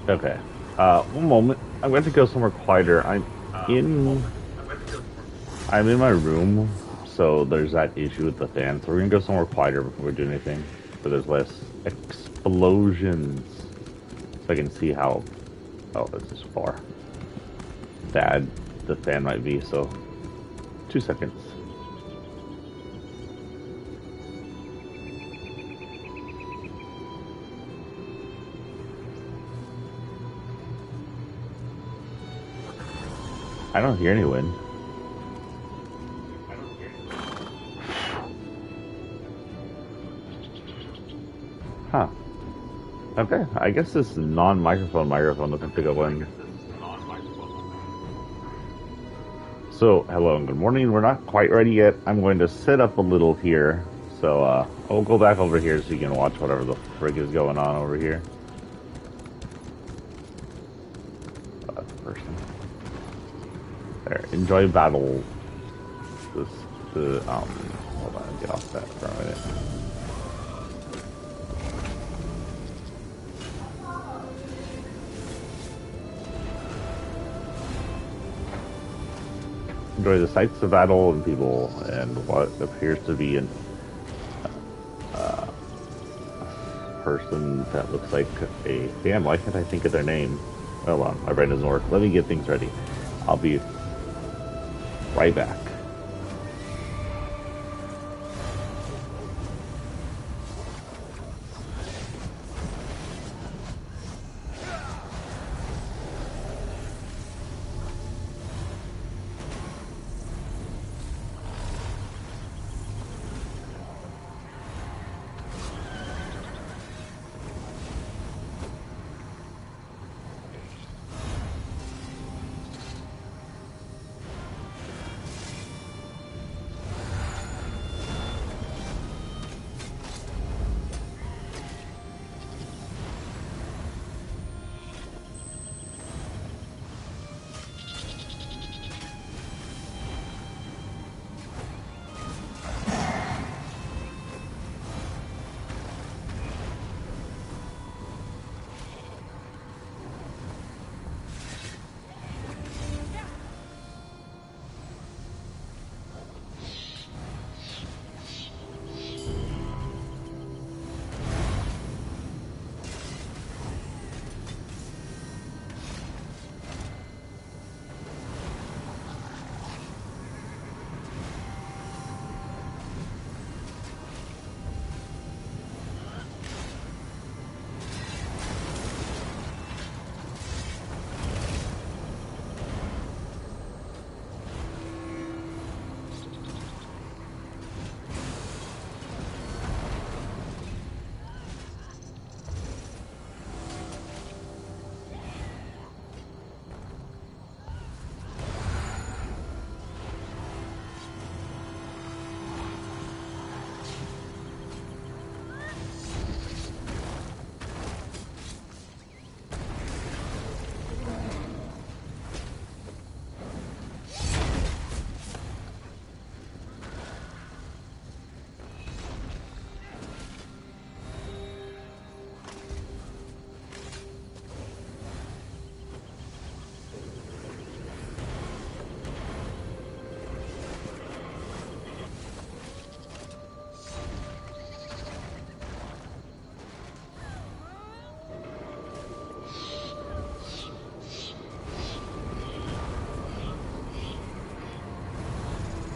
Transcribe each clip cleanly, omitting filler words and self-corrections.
Okay. One moment. I'm going to go somewhere quieter. In I'm in my room, so there's that issue with the fan. So we're gonna go somewhere quieter before we do anything, where there's less explosions, so I can see how. Oh, this is far. Bad the fan might be. So, 2 seconds. I don't hear any wind. Huh. Okay, I guess this microphone doesn't pick up wind. So, hello and good morning. We're not quite ready yet. I'm going to sit up a little here. So, I'll go back over here so you can watch whatever the frig is going on over here. That's the person. There, enjoy battle. Hold on, get off that for a minute. Enjoy the sights of battle and people and what appears to be a person that looks like a... Damn, why can't I think of their name? Hold on, my brain doesn't work. Let me get things ready. I'll be right back.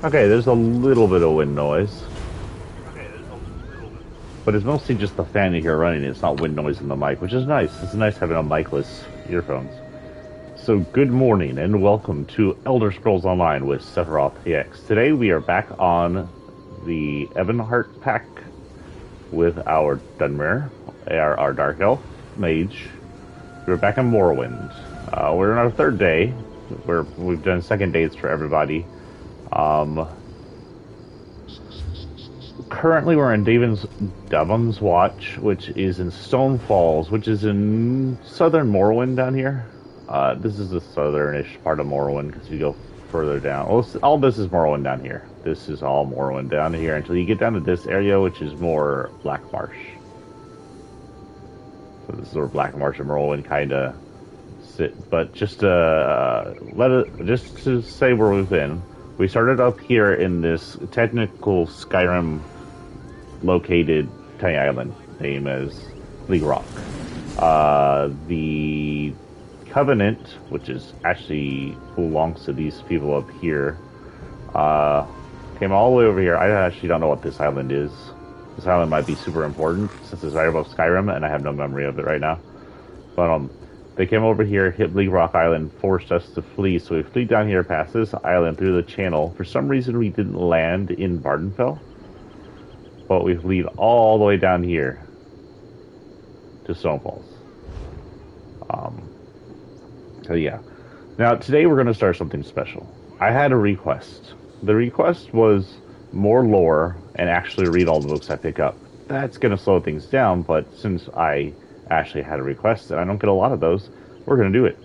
Okay, there's a little bit of wind noise. But it's mostly just the fan you hear running. It's not wind noise in the mic, which is nice. It's nice having a micless earphones. So good morning and welcome to Elder Scrolls Online with Sephiroth PX. Today we are back on the Ebonheart pack with our dwemer, our Dark Elf mage. We're back on Morrowind. We're on our third day. We've done second days for everybody. Currently we're in Devon's Watch, which is in Stone Falls, which is in southern Morrowind down here. This is the southernish part of Morrowind, because you go further down. Well, all this is Morrowind down here. This is all Morrowind down here until you get down to this area, which is more Black Marsh. So this is where Black March and Morrowind kind of sit. But just just to say where we've been, we started up here in this technical Skyrim located tiny island named as League Rock. The Covenant, which is actually belongs to these people up here, came all the way over here. I actually don't know what this island is. This island might be super important since it's right above Skyrim, and I have no memory of it right now. But they came over here, hit League Rock Island, forced us to flee. So we flew down here past this island through the channel. For some reason, we didn't land in Vardenfell, but we fleed all the way down here to Stonefalls. So yeah. Now today we're going to start something special. I had a request. The request was more lore and actually read all the books I pick up. That's going to slow things down, but since I actually had a request and I don't get a lot of those, we're going to do it.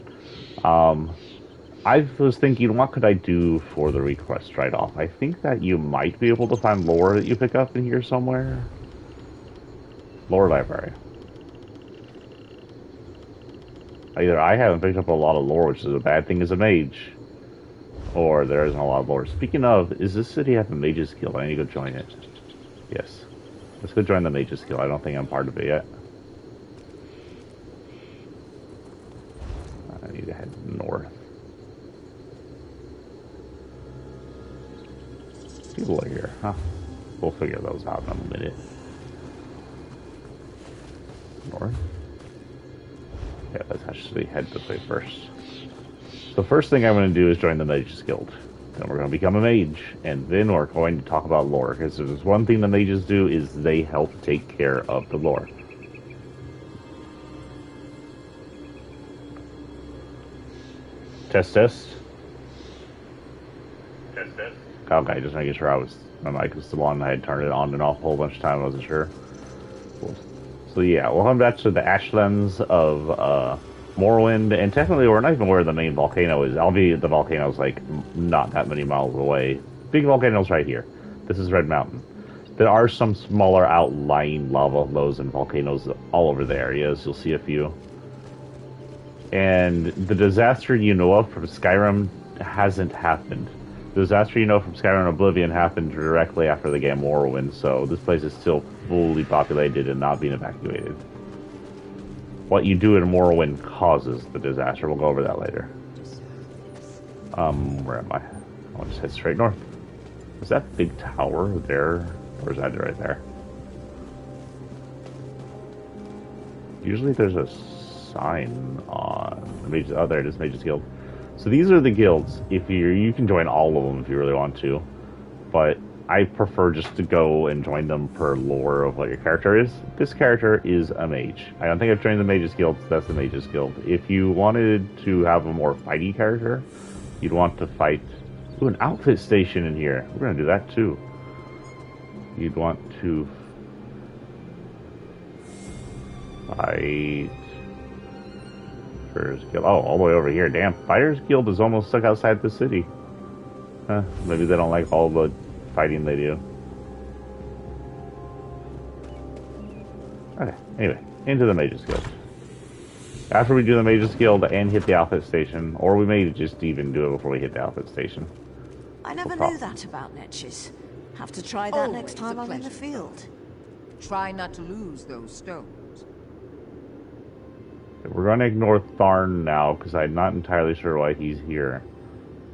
I was thinking, what could I do for the request right off? I think that you might be able to find lore that you pick up in here somewhere. Lore library. Either I haven't picked up a lot of lore, which is a bad thing as a mage, or there isn't a lot of lore. Speaking of, is this city have a mages guild? I need to go join it. Yes. Let's go join the mages guild. I don't think I'm part of it yet. I need to head north. People are here, huh? We'll figure those out in a minute. North? Yeah, let's actually head this way first. The first thing I'm going to do is join the Mages Guild. Then we're going to become a mage, and then we're going to talk about lore. Because there's one thing the mages do is they help take care of the lore. Test. Test. Okay, just making sure my mic was still on. I had turned it on and off a whole bunch of time. I wasn't sure. Cool. So yeah, welcome back to the Ashlands of Morrowind, and technically we're not even where the main volcano is, albeit the volcano's like not that many miles away. Big volcano's right here. This is Red Mountain. There are some smaller outlying lava flows and volcanoes all over the areas. You'll see a few. And the disaster you know of from Skyrim hasn't happened. The disaster you know from Skyrim and Oblivion happened directly after the game Morrowind, so this place is still fully populated and not being evacuated. What you do in Morrowind causes the disaster. We'll go over that later. Where am I? I'll just head straight north. Is that big tower there? Or is that right there? Usually there's a sign on the Mages. Oh, there it is, Mages Guild. So these are the guilds. If you can join all of them if you really want to, but I prefer just to go and join them per lore of what your character is. This character is a mage. I don't think I've joined the Mages Guild, so that's the Mages Guild. If you wanted to have a more fighty character, you'd want to fight... Ooh, an outfit station in here. We're going to do that too. You'd want to fight... Fighters Guild. Oh, all the way over here. Damn, Fighters Guild is almost stuck outside the city. Huh, maybe they don't like all the fighting they do. Okay, anyway, into the Mages Guild. After we do the Mages Guild and hit the outfit station, or we may just even do it before we hit the outfit station. I never knew that about niches. Have to try that next time I'm in the field. Try not to lose those stones. We're going to ignore Tharn now, because I'm not entirely sure why he's here.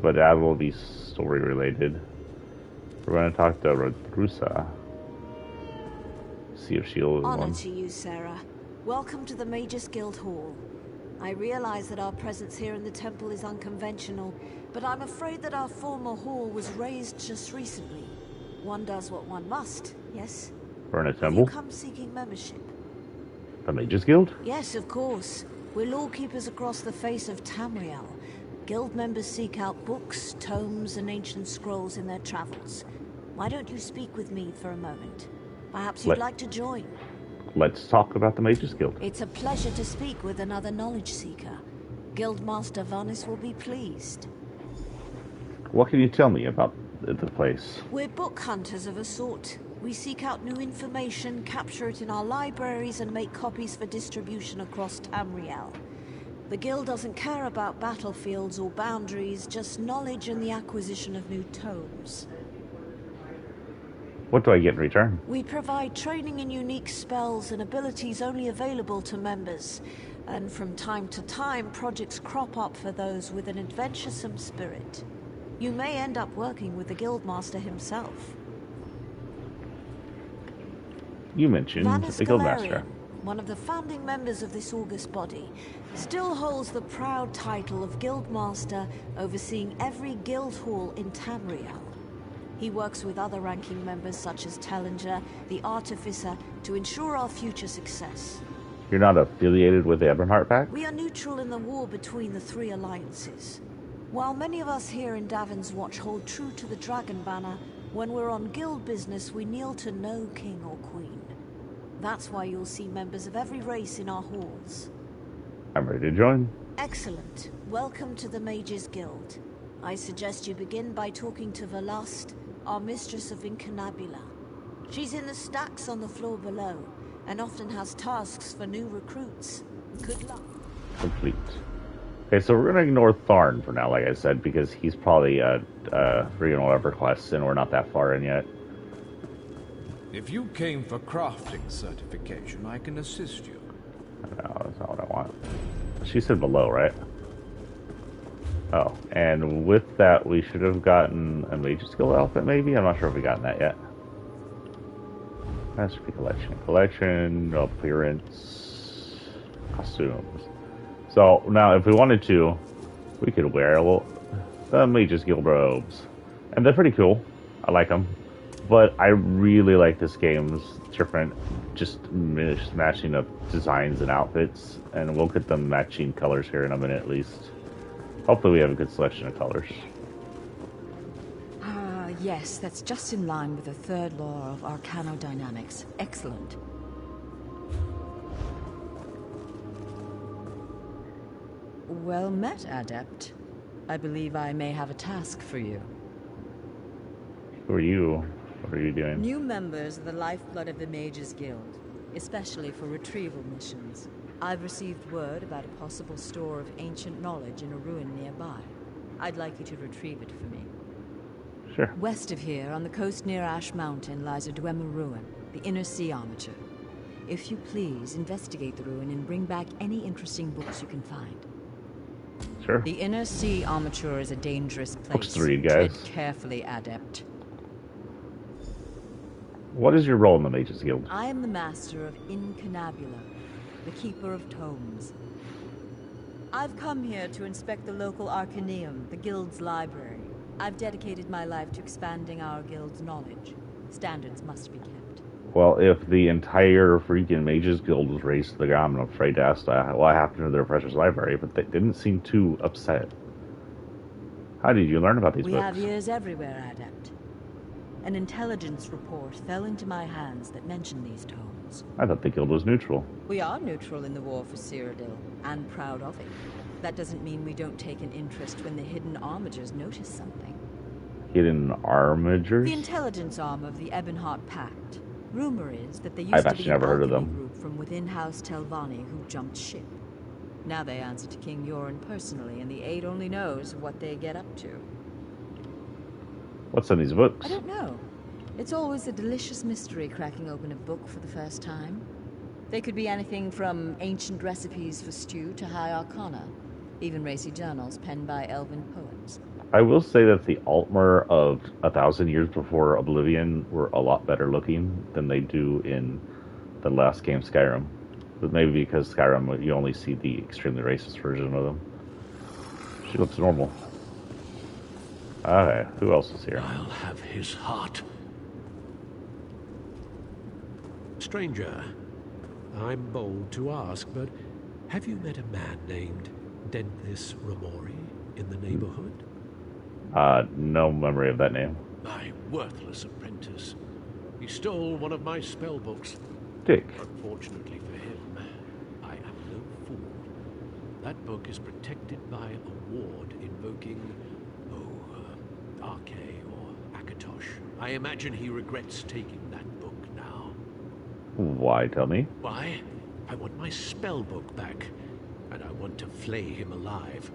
But that will be story related. We're going to talk to Rodrusa. See if she'll... Honor to you, Sarah. Welcome to the Mages Guild Hall. I realize that our presence here in the temple is unconventional, but I'm afraid that our former hall was razed just recently. One does what one must, yes? We're in a temple? You come seeking membership? The Mages Guild? Yes, of course. We're lawkeepers across the face of Tamriel. Guild members seek out books, tomes, and ancient scrolls in their travels. Why don't you speak with me for a moment? Perhaps you'd like to join. Let's talk about the Mages Guild. It's a pleasure to speak with another knowledge seeker. Guildmaster Varnis will be pleased. What can you tell me about the place? We're book hunters of a sort. We seek out new information, capture it in our libraries, and make copies for distribution across Tamriel. The Guild doesn't care about battlefields or boundaries, just knowledge and the acquisition of new tomes. What do I get in return? We provide training in unique spells and abilities only available to members. And from time to time, projects crop up for those with an adventuresome spirit. You may end up working with the Guildmaster himself. You mentioned the Guildmaster. One of the founding members of this august body, still holds the proud title of Guildmaster, overseeing every guild hall in Tamriel. He works with other ranking members such as Tellinger, the Artificer, to ensure our future success. You're not affiliated with the Ebonheart Pact? We are neutral in the war between the three alliances. While many of us here in Davin's Watch hold true to the Dragon Banner, when we're on guild business we kneel to no king or queen. That's why you'll see members of every race in our halls. I'm ready to join. Excellent. Welcome to the Mages Guild. I suggest you begin by talking to Velast, our mistress of Incunabula. She's in the stacks on the floor below, and often has tasks for new recruits. Good luck. Complete. Okay, so we're going to ignore Tharn for now, like I said, because he's probably a regional EverQuest, and we're not that far in yet. If you came for crafting certification, I can assist you. No, that's not what I want. She said below, right? Oh, and with that, we should have gotten a Mage Skill outfit, maybe? I'm not sure if we've gotten that yet. Masterpiece collection, appearance, costumes. So now, if we wanted to, we could wear the Mage's Guild robes, and they're pretty cool. I like them, but I really like this game's different, just matching up designs and outfits, and we'll get them matching colors here in a minute at least. Hopefully, we have a good selection of colors. Yes, that's just in line with the third law of arcanodynamics. Excellent. Well met, Adept. I believe I may have a task for you. Who are you? What are you doing? New members are the lifeblood of the Mages Guild, especially for retrieval missions. I've received word about a possible store of ancient knowledge in a ruin nearby. I'd like you to retrieve it for me. Sure. West of here, on the coast near Ash Mountain, lies a dwemer ruin, the Inner Sea Armature. If you please, investigate the ruin and bring back any interesting books you can find. Sure. The Inner Sea Armature is a dangerous place. Books to read, guys. Tread carefully, Adept. What is your role in the Mages Guild? I am the master of Incunabula, the keeper of tomes. I've come here to inspect the local Arcaneum, the guild's library. I've dedicated my life to expanding our guild's knowledge. Standards must be kept. Well, if the entire freaking Mages Guild was raised to the ground, I'm afraid to ask what happened to their precious library, but they didn't seem too upset. How did you learn about these books? We have ears everywhere, Adept. An intelligence report fell into my hands that mentioned these tomes. I thought the guild was neutral. We are neutral in the war for Cyrodiil, and proud of it. That doesn't mean we don't take an interest when the hidden armigers notice something. Hidden armigers? The intelligence arm of the Ebonheart Pact. Rumor is that they used I've to actually be never heard of a them. group from within House Telvanni who jumped ship. Now they answer to King Yoren personally, and the Aid only knows what they get up to. What's in these books? I don't know. It's always a delicious mystery cracking open a book for the first time. They could be anything from ancient recipes for stew to high arcana. Even racy journals penned by elven poets. I will say that the Altmer of 1,000 Years Before Oblivion were a lot better looking than they do in the last game, Skyrim. But maybe because Skyrim, you only see the extremely racist version of them. She looks normal. Okay, who else is here? I'll have his heart. Stranger, I'm bold to ask, but have you met a man named Denthis Ramori in the neighborhood? No memory of that name. My worthless apprentice. He stole one of my spell books. Dick. Unfortunately for him, I am no fool. That book is protected by a ward invoking, Arche or Akatosh. I imagine he regrets taking that book. Why, tell me? Why? I want my spell book back, and I want to flay him alive.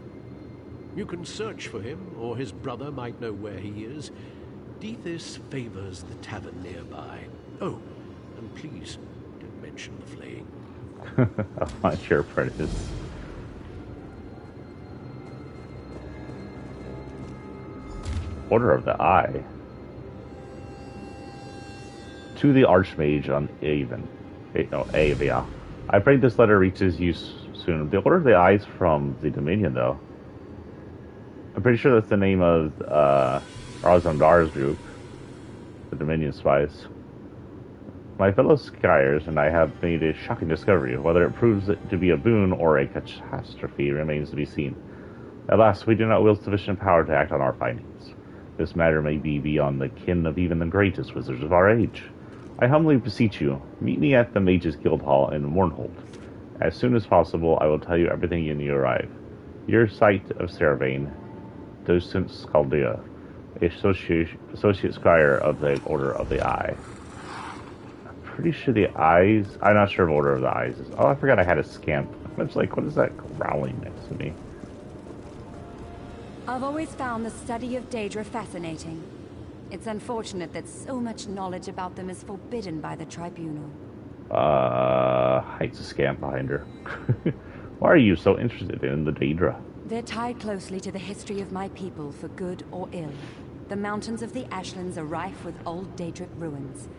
You can search for him, or his brother might know where he is. Deethis favors the tavern nearby. Oh, and please, don't mention the flaying. I'll find your apprentice. Order of the Eye. To the Archmage on Avon. Avia. I pray this letter reaches you soon. The Order of the Eye is from the Dominion, though. I'm pretty sure that's the name of Razandar's group. The Dominion spies. My fellow Skyers and I have made a shocking discovery. Whether it proves it to be a boon or a catastrophe remains to be seen. At last, we do not wield sufficient power to act on our findings. This matter may be beyond the ken of even the greatest wizards of our age. I humbly beseech you, meet me at the Mages Guild Hall in Mournhold. As soon as possible, I will tell you everything when you arrive. Your sight of Seravain, Docent Scaldea, Associate Skyer of the Order of the Eye. I'm pretty sure the Eyes... I'm not sure if Order of the Eyes is... Oh, I forgot I had a scamp. I was like, what is that growling next to me? I've always found the study of Daedra fascinating. It's unfortunate that so much knowledge about them is forbidden by the Tribunal. Hides a scamp behind her. Why are you so interested in the Daedra? They're tied closely to the history of my people, for good or ill. The mountains of the Ashlands are rife with old Daedric ruins.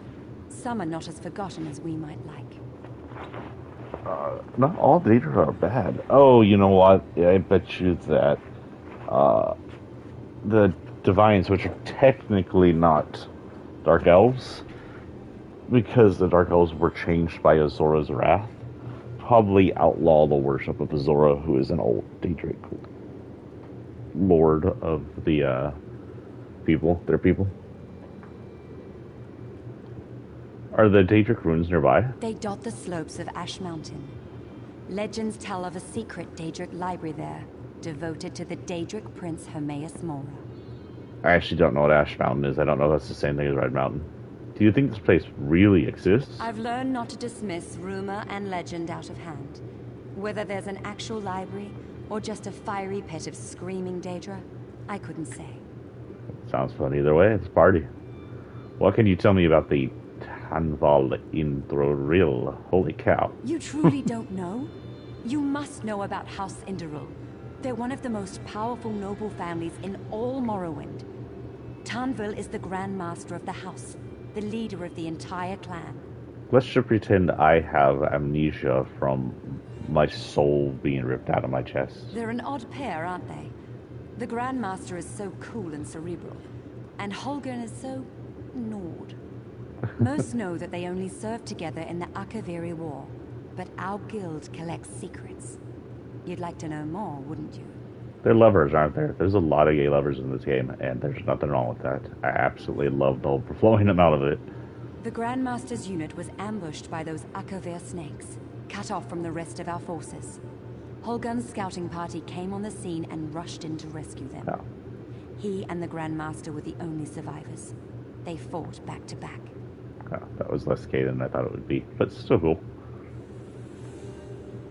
Some are not as forgotten as we might like. Not all Daedra are bad. Oh, you know what? I bet you that the Divines, which are technically not Dark Elves, because the Dark Elves were changed by Azora's wrath, probably outlaw the worship of Azora, who is an old Daedric lord of the their people. Are the Daedric ruins nearby? They dot the slopes of Ash Mountain. Legends tell of a secret Daedric library there, devoted to the Daedric prince Hermaeus Mora. I actually don't know what Ash Mountain is. I don't know if that's the same thing as Red Mountain. Do you think this place really exists? I've learned not to dismiss rumor and legend out of hand. Whether there's an actual library, or just a fiery pit of screaming Daedra, I couldn't say. Sounds fun either way. It's a party. What can you tell me about the Tanval Indroril? Holy cow. You truly don't know? You must know about House Indoril. They're one of the most powerful noble families in all Morrowind. Tanvil is the Grand Master of the house, the leader of the entire clan. Let's just pretend I have amnesia from my soul being ripped out of my chest. They're an odd pair, aren't they? The Grand Master is so cool and cerebral, and Holgern is so... gnawed. Most know that they only served together in the Akaviri War, but our guild collects secrets. You'd like to know more, wouldn't you? They're lovers, aren't there? There's a lot of gay lovers in this game, and there's nothing wrong with that. I absolutely love the overflowing amount of it. The Grandmaster's unit was ambushed by those Akavir snakes, cut off from the rest of our forces. Holgun's scouting party came on the scene and rushed in to rescue them. Oh. He and the Grandmaster were the only survivors. They fought back to back. Oh, that was less gay than I thought it would be, but still cool.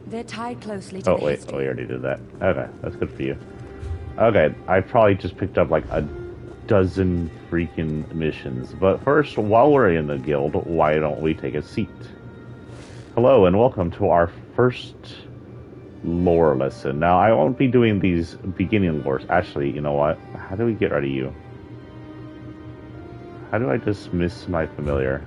They're tied closely to the history. Oh, we already did that. Okay, that's good for you. Okay, I probably just picked up like a dozen freaking missions. But first, while we're in the guild, why don't we take a seat? Hello, and welcome to our first lore lesson. Now, I won't be doing these beginning lores. Actually, you know what? How do we get rid of you? How do I dismiss my familiar?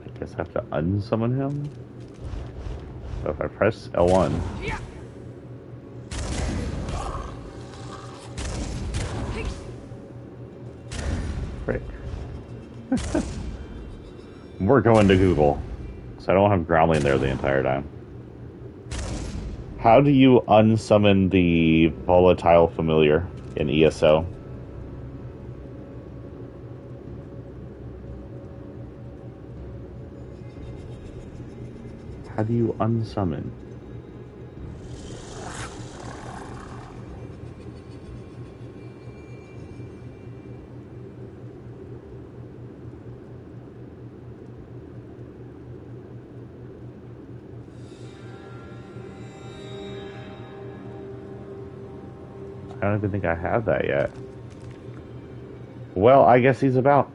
I guess I have to unsummon him? So if I press L1... Frick. We're going to Google, so I don't have Growling there the entire time. How do you unsummon the volatile familiar in ESO? How do you unsummon? I don't even think I have that yet. Well, I guess he's about.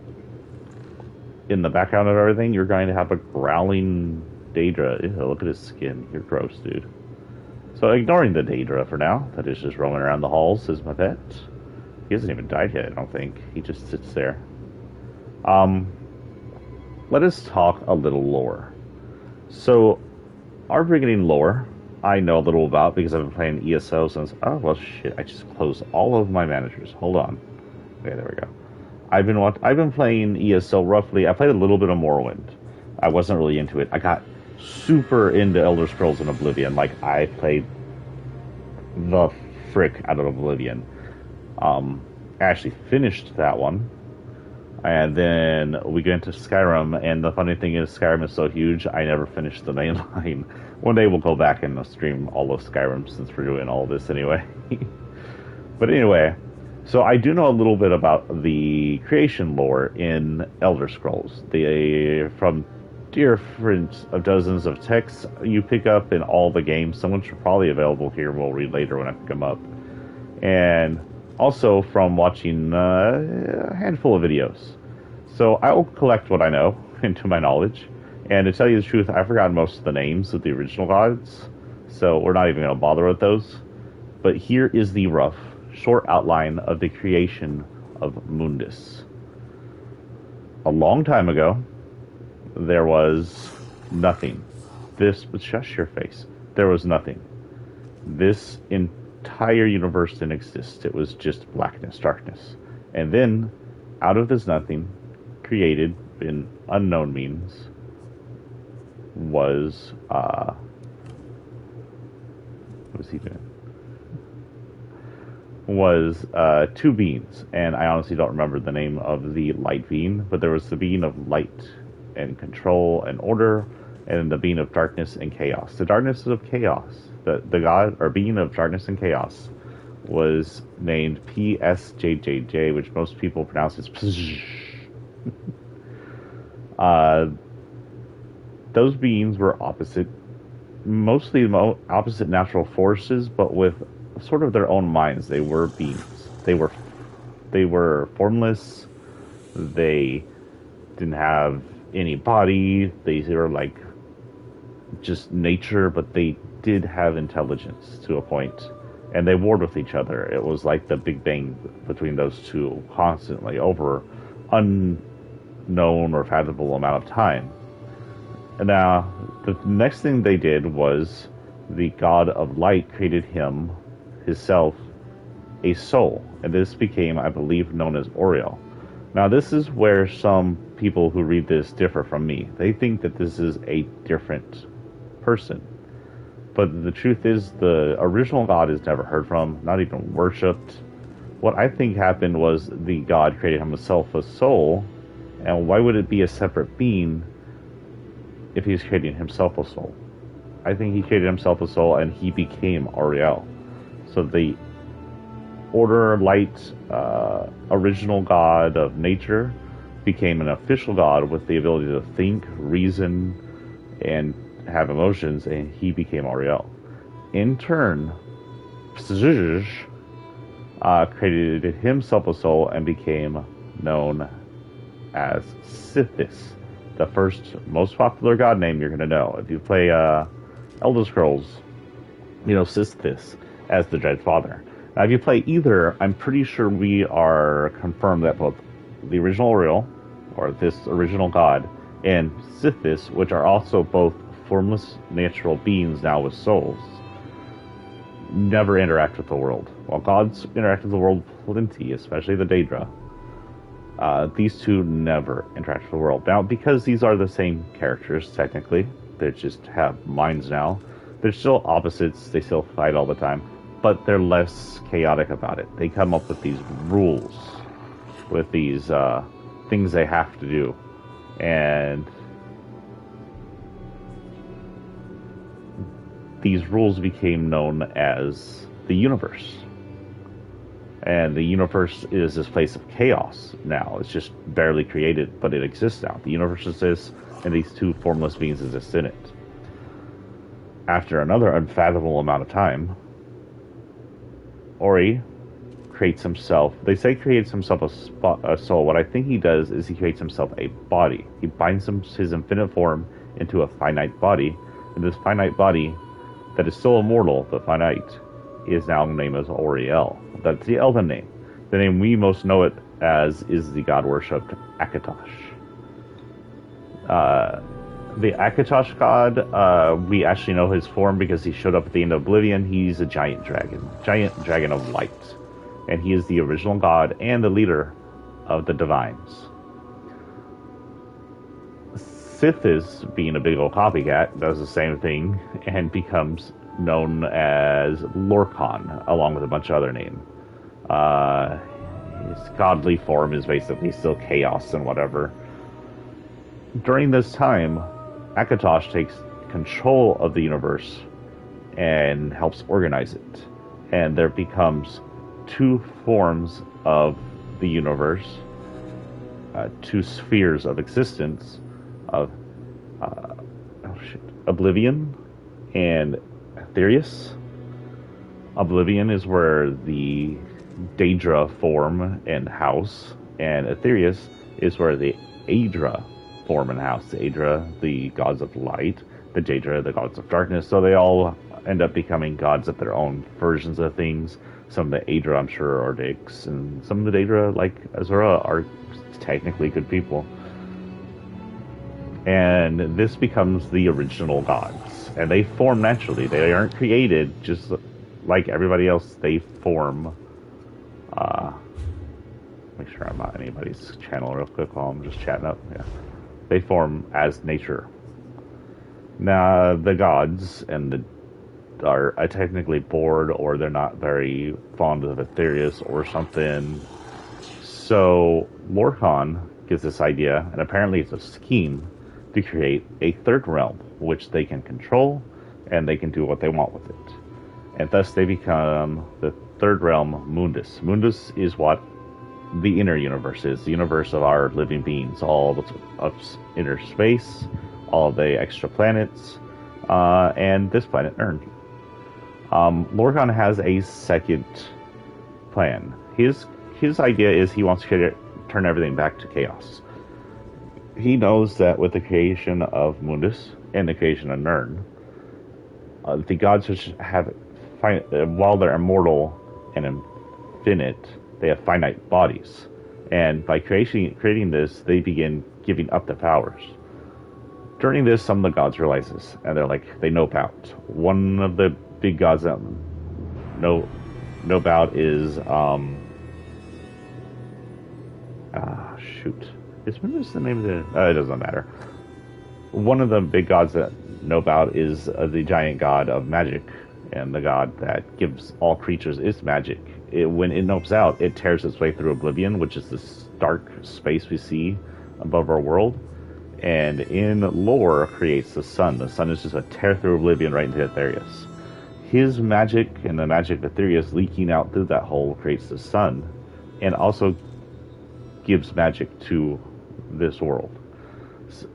In the background of everything, you're going to have a growling Daedra. Ew, look at his skin. You're gross, dude. So ignoring the Daedra for now, that is just roaming around the halls, is my pet. He hasn't even died yet, I don't think. He just sits there. Let us talk a little lore. So, our beginning lore, I know a little about because I've been playing ESO since... Oh, well, shit. I just closed all of my managers. Hold on. Okay, there we go. I've been playing ESO roughly... I played a little bit of Morrowind. I wasn't really into it. I got super into Elder Scrolls in Oblivion. Like, I played the frick out of Oblivion. I actually finished that one. And then we get into Skyrim, and the funny thing is Skyrim is so huge, I never finished the main line. One day we'll go back and stream all of Skyrim since we're doing all this anyway. But anyway, so I do know a little bit about the creation lore in Elder Scrolls. From different dozens of texts you pick up in all the games. Some which are probably available here, we'll read later when I pick them up. And also from watching a handful of videos. So I will collect what I know into my knowledge. And to tell you the truth, I've forgotten most of the names of the original gods. So we're not even going to bother with those. But here is the rough, short outline of the creation of Mundus. A long time ago, there was nothing. Shush your face. There was nothing. This entire universe didn't exist. It was just blackness, darkness. And then, out of this nothing, created in unknown means, was, what was he doing? Was two beings, and I honestly don't remember the name of the light being, but there was the being of light and control and order, and the being of darkness and chaos. The darkness of chaos, the god or being of darkness and chaos, was named PSJJJ, which most people pronounce as Psh. Those beings were opposite, mostly opposite natural forces, but with sort of their own minds. They were beings. They were formless. They didn't have any body. They were like just nature, but they did have intelligence to a point, and they warred with each other. It was like the Big Bang between those two constantly over unknown or fathomable amount of time. And now the next thing they did was the god of light created himself a soul, and this became, I believe, known as Oriel. Now this is where some people who read this differ from me. They think that this is a different person, but the truth is the original god is never heard from, not even worshipped. What I think happened was the god created himself a soul, and why would it be a separate being if he's creating himself a soul? I think he created himself a soul and he became Ariel. So the order, light, original god of nature became an official god with the ability to think, reason, and have emotions, and he became Ariel. In turn, created himself a soul and became known as Sithis, the first most popular god name you're going to know. If you play Elder Scrolls, you know Sithis as the Dread Father. Now, if you play either, I'm pretty sure we are confirmed that both the original Oriel, or this original god, and Sithis, which are also both formless natural beings now with souls, never interact with the world. While gods interact with the world plenty, especially the Daedra, these two never interact with the world. Now, because these are the same characters, technically, they just have minds now, they're still opposites, they still fight all the time, but they're less chaotic about it. They come up with these rules, with these things they have to do, and these rules became known as the universe. And the universe is this place of chaos now. It's just barely created, but it exists now. The universe exists, and these two formless beings exist in it. After another unfathomable amount of time, Ori creates himself. They say creates himself a soul. What I think he does is he creates himself a body. He binds his infinite form into a finite body, and this finite body that is still immortal, but finite, is now named as Oriel. That's the elven name. The name we most know it as is the god-worshipped Akatosh. The Akatosh god, we actually know his form because he showed up at the end of Oblivion. He's a giant dragon of light. And he is the original god and the leader of the Divines. Sithis, being a big old copycat, does the same thing and becomes known as Lorkhan, along with a bunch of other names. His godly form is basically still chaos and whatever. During this time, Akatosh takes control of the universe and helps organize it. And there becomes two forms of the universe, two spheres of existence, of Oblivion and Aetherius. Oblivion is where the Daedra form and house, and Aetherius is where the Aedra form and house. The Aedra, the gods of light, the Daedra, the gods of darkness. So they all end up becoming gods of their own versions of things. Some of the Aedra, I'm sure, are dicks, and some of the Daedra, like Azura, are technically good people. And this becomes the original gods. And they form naturally. They aren't created just like everybody else. They form. Make sure I'm not anybody's channel real quick while I'm just chatting up. Yeah. They form as nature. Now, the gods are technically bored, or they're not very fond of Aetherius or something. So, Lorkhan gives this idea, and apparently it's a scheme, to create a third realm, which they can control, and they can do what they want with it. And thus they become the third realm, Mundus. Mundus is what the inner universe is, the universe of our living beings, all of inner space, all of the extra planets, and this planet, Nirn. Lorkhan has a second plan. His idea is he wants to turn everything back to chaos. He knows that with the creation of Mundus and the creation of Nirn, the gods while they're immortal and infinite, they have finite bodies. And by creating this, they begin giving up their powers. During this, some of the gods realize this, and they know about. One of the big gods that know about is is Mundus the name of the? It doesn't matter. One of the big gods that know about is the giant god of magic, and the god that gives all creatures its magic. When it knows out, it tears its way through Oblivion, which is this dark space we see above our world, and in lore creates the sun. The sun is just a tear through Oblivion right into Aetherius. His magic and the magic of Aetherius leaking out through that hole creates the sun, and also gives magic to this world.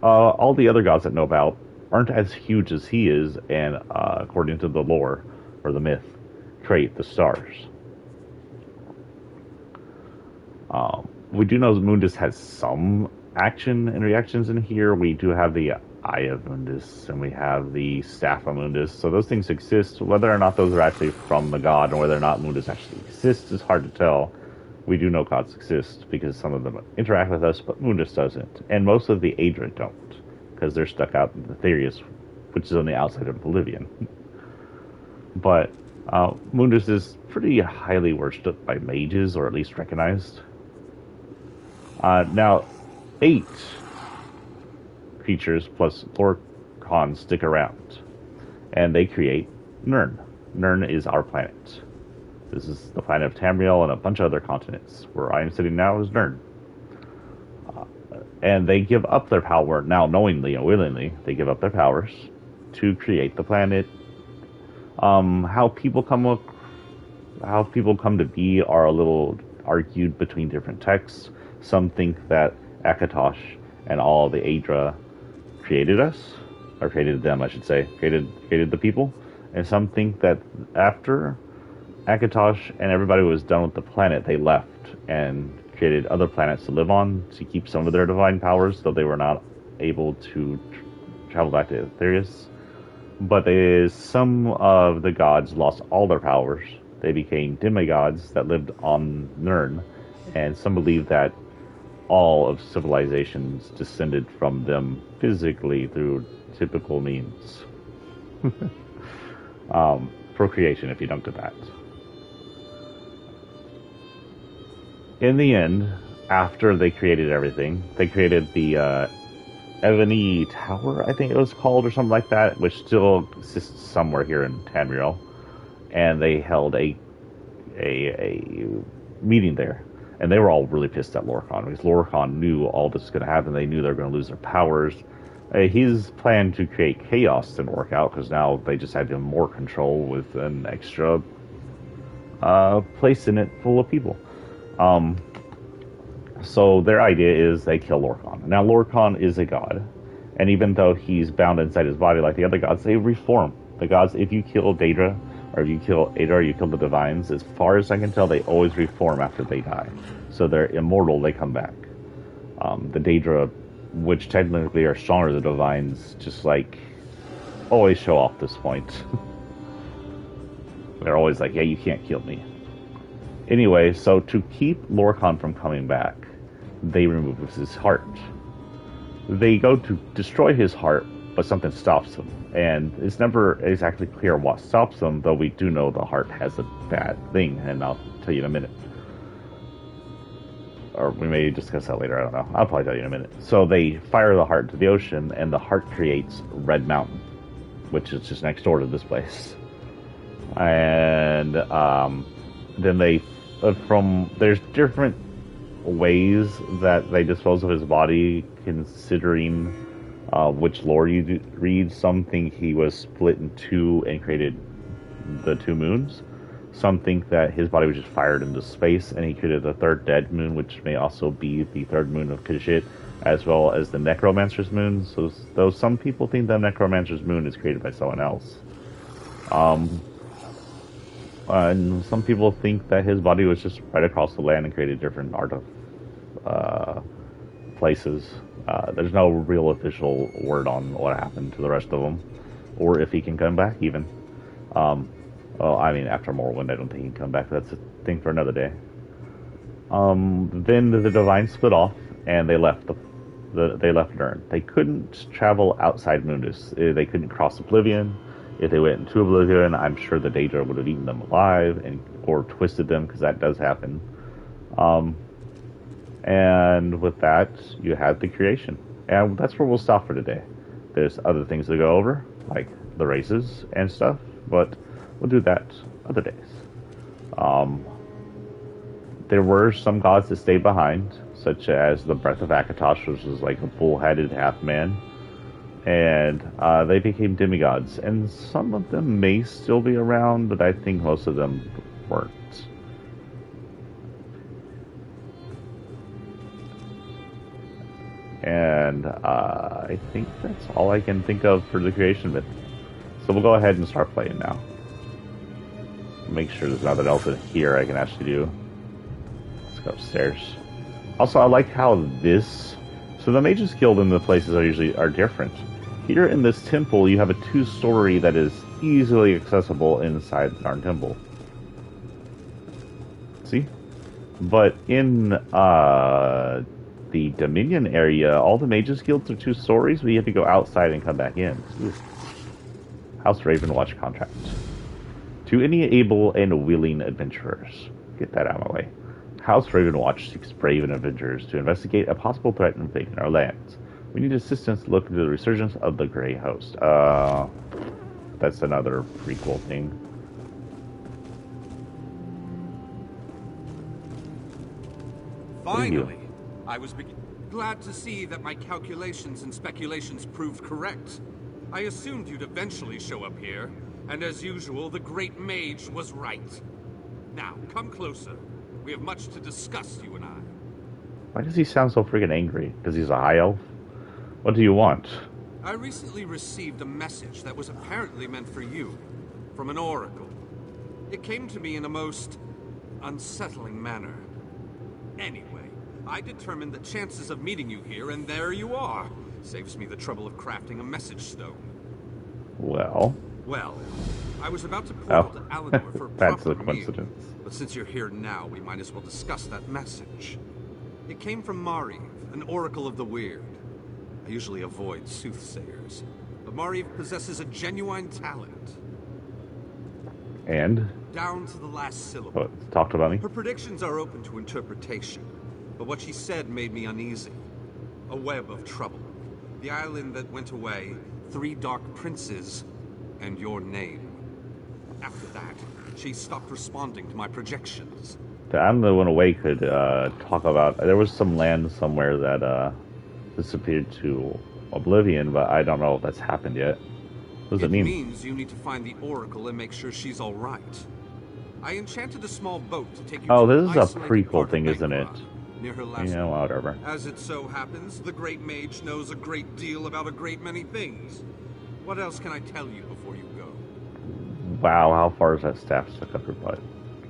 All the other gods that know about aren't as huge as he is, and according to the lore, or the myth, create the stars. We do know Mundus has some action and reactions in here. We do have the Eye of Mundus, and we have the Staff of Mundus, so those things exist. Whether or not those are actually from the god, and whether or not Mundus actually exists, is hard to tell. We do know gods exist, because some of them interact with us, but Mundus doesn't. And most of the Aedra don't, because they're stuck out in Aetherius, which is on the outside of Oblivion. But Mundus is pretty highly worshipped by mages, or at least recognized. Now, 8 creatures plus Lorkhan stick around, and they create Nirn. Nirn is our planet. This is the planet of Tamriel and a bunch of other continents. Where I am sitting now is Nirn. And they give up their power, now knowingly and willingly, they give up their powers to create the planet How people come to be are a little argued between different texts. Some think that Akatosh and all the Aedra created us, or created them, I should say, created the people, and some think that after Akatosh and everybody was done with the planet, they left and created other planets to live on to keep some of their divine powers, though they were not able to travel back to Aetherius. But some of the gods lost all their powers. They became demigods that lived on Nirn, and some believe that all of civilizations descended from them physically through typical means. Procreation, if you don't do that. In the end, after they created everything, they created the Ebony Tower, I think it was called, or something like that, which still exists somewhere here in Tamriel. And they held a meeting there. And they were all really pissed at Lorkhan, because Lorkhan knew all this was going to happen. They knew they were going to lose their powers. His plan to create chaos didn't work out, because now they just had more control with an extra place in it full of people. So their idea is they kill Lorkhan. Now Lorkhan is a god, and even though he's bound inside his body like the other gods, they reform. The gods, if you kill Daedra, or if you kill Aedra, or you kill the divines, as far as I can tell, they always reform after they die. So they're immortal, they come back. The Daedra, which technically are stronger than the divines, just like always show off this point. They're always like, yeah, you can't kill me. Anyway, so to keep Lorkhan from coming back, they remove his heart. They go to destroy his heart, but something stops him. And it's never exactly clear what stops them, though we do know the heart has a bad thing, and I'll tell you in a minute. Or we may discuss that later, I don't know. I'll probably tell you in a minute. So they fire the heart into the ocean, and the heart creates Red Mountain, which is just next door to this place. And then there's different ways that they dispose of his body, considering which lore you read. Some think he was split in two and created the two moons. Some think that his body was just fired into space and he created the third dead moon, which may also be the third moon of Khajiit, as well as the Necromancer's moon. So though some people think the Necromancer's moon is created by someone else. And some people think that his body was just right across the land and created different places. There's no real official word on what happened to the rest of them, or if he can come back even. Well, I mean, after Morrowind, I don't think he can come back. That's a thing for another day. Then the Divines split off, and they left they left Nirn. They couldn't travel outside Mundus. They couldn't cross Oblivion. If they went into Oblivion, I'm sure the Daedra would have eaten them alive or twisted them, because that does happen. And with that, you had the creation. And that's where we'll stop for today. There's other things to go over, like the races and stuff, but we'll do that other days. There were some gods that stayed behind, such as the Breath of Akatosh, which was like a bull-headed half-man. And they became demigods. And some of them may still be around, but I think most of them weren't. And I think that's all I can think of for the creation myth. So we'll go ahead and start playing now. Make sure there's nothing else in here I can actually do. Let's go upstairs. Also, I like how so the Mages Guild in the places are different. Here in this temple, you have a 2-story that is easily accessible inside the darn temple. See? But in the Dominion area, all the Mages Guilds are 2 stories, but you have to go outside and come back in. Ooh. House Ravenwatch contract. To any able and willing adventurers. Get that out of my way. House Ravenwatch seeks brave and adventurers to investigate a possible threat invading our lands. We need assistance to look into the resurgence of the Grey Host. That's another prequel thing. Finally! I was glad to see that my calculations and speculations proved correct. I assumed you'd eventually show up here, And as usual, the great mage was right. Now, come closer. We have much to discuss, you and I. Why does he sound so freaking angry? Because he's a high elf? What do you want? I recently received a message that was apparently meant for you, from an oracle. It came to me in a most unsettling manner. Anyway, I determined the chances of meeting you here, and there you are. Saves me the trouble of crafting a message stone. Well, I was about to portal to Alinor for a that's a proper coincidence. meal, but since you're here now, we might as well discuss that message. It came from Mariv, an oracle of the weird. I usually avoid soothsayers, but Mariv possesses a genuine talent. And? Down to the last syllable. What, talked about me? Her predictions are open to interpretation, but what she said made me uneasy. A web of trouble. The island that went away, 3 dark princes, and your name. After that, she stopped responding to my projections. The island that went away could talk about... There was some land somewhere that disappeared to oblivion, but I don't know if that's happened yet. What does it mean? It means you need to find the oracle and make sure she's all right. I enchanted a small boat to take you Oh, to this is an a isolated prequel part of thing, isn't it? Bankra, near her last You know, whatever. As it so happens, the great mage knows a great deal about a great many things. What else can I tell you before you go? Wow, how far is that staff stuck up your butt?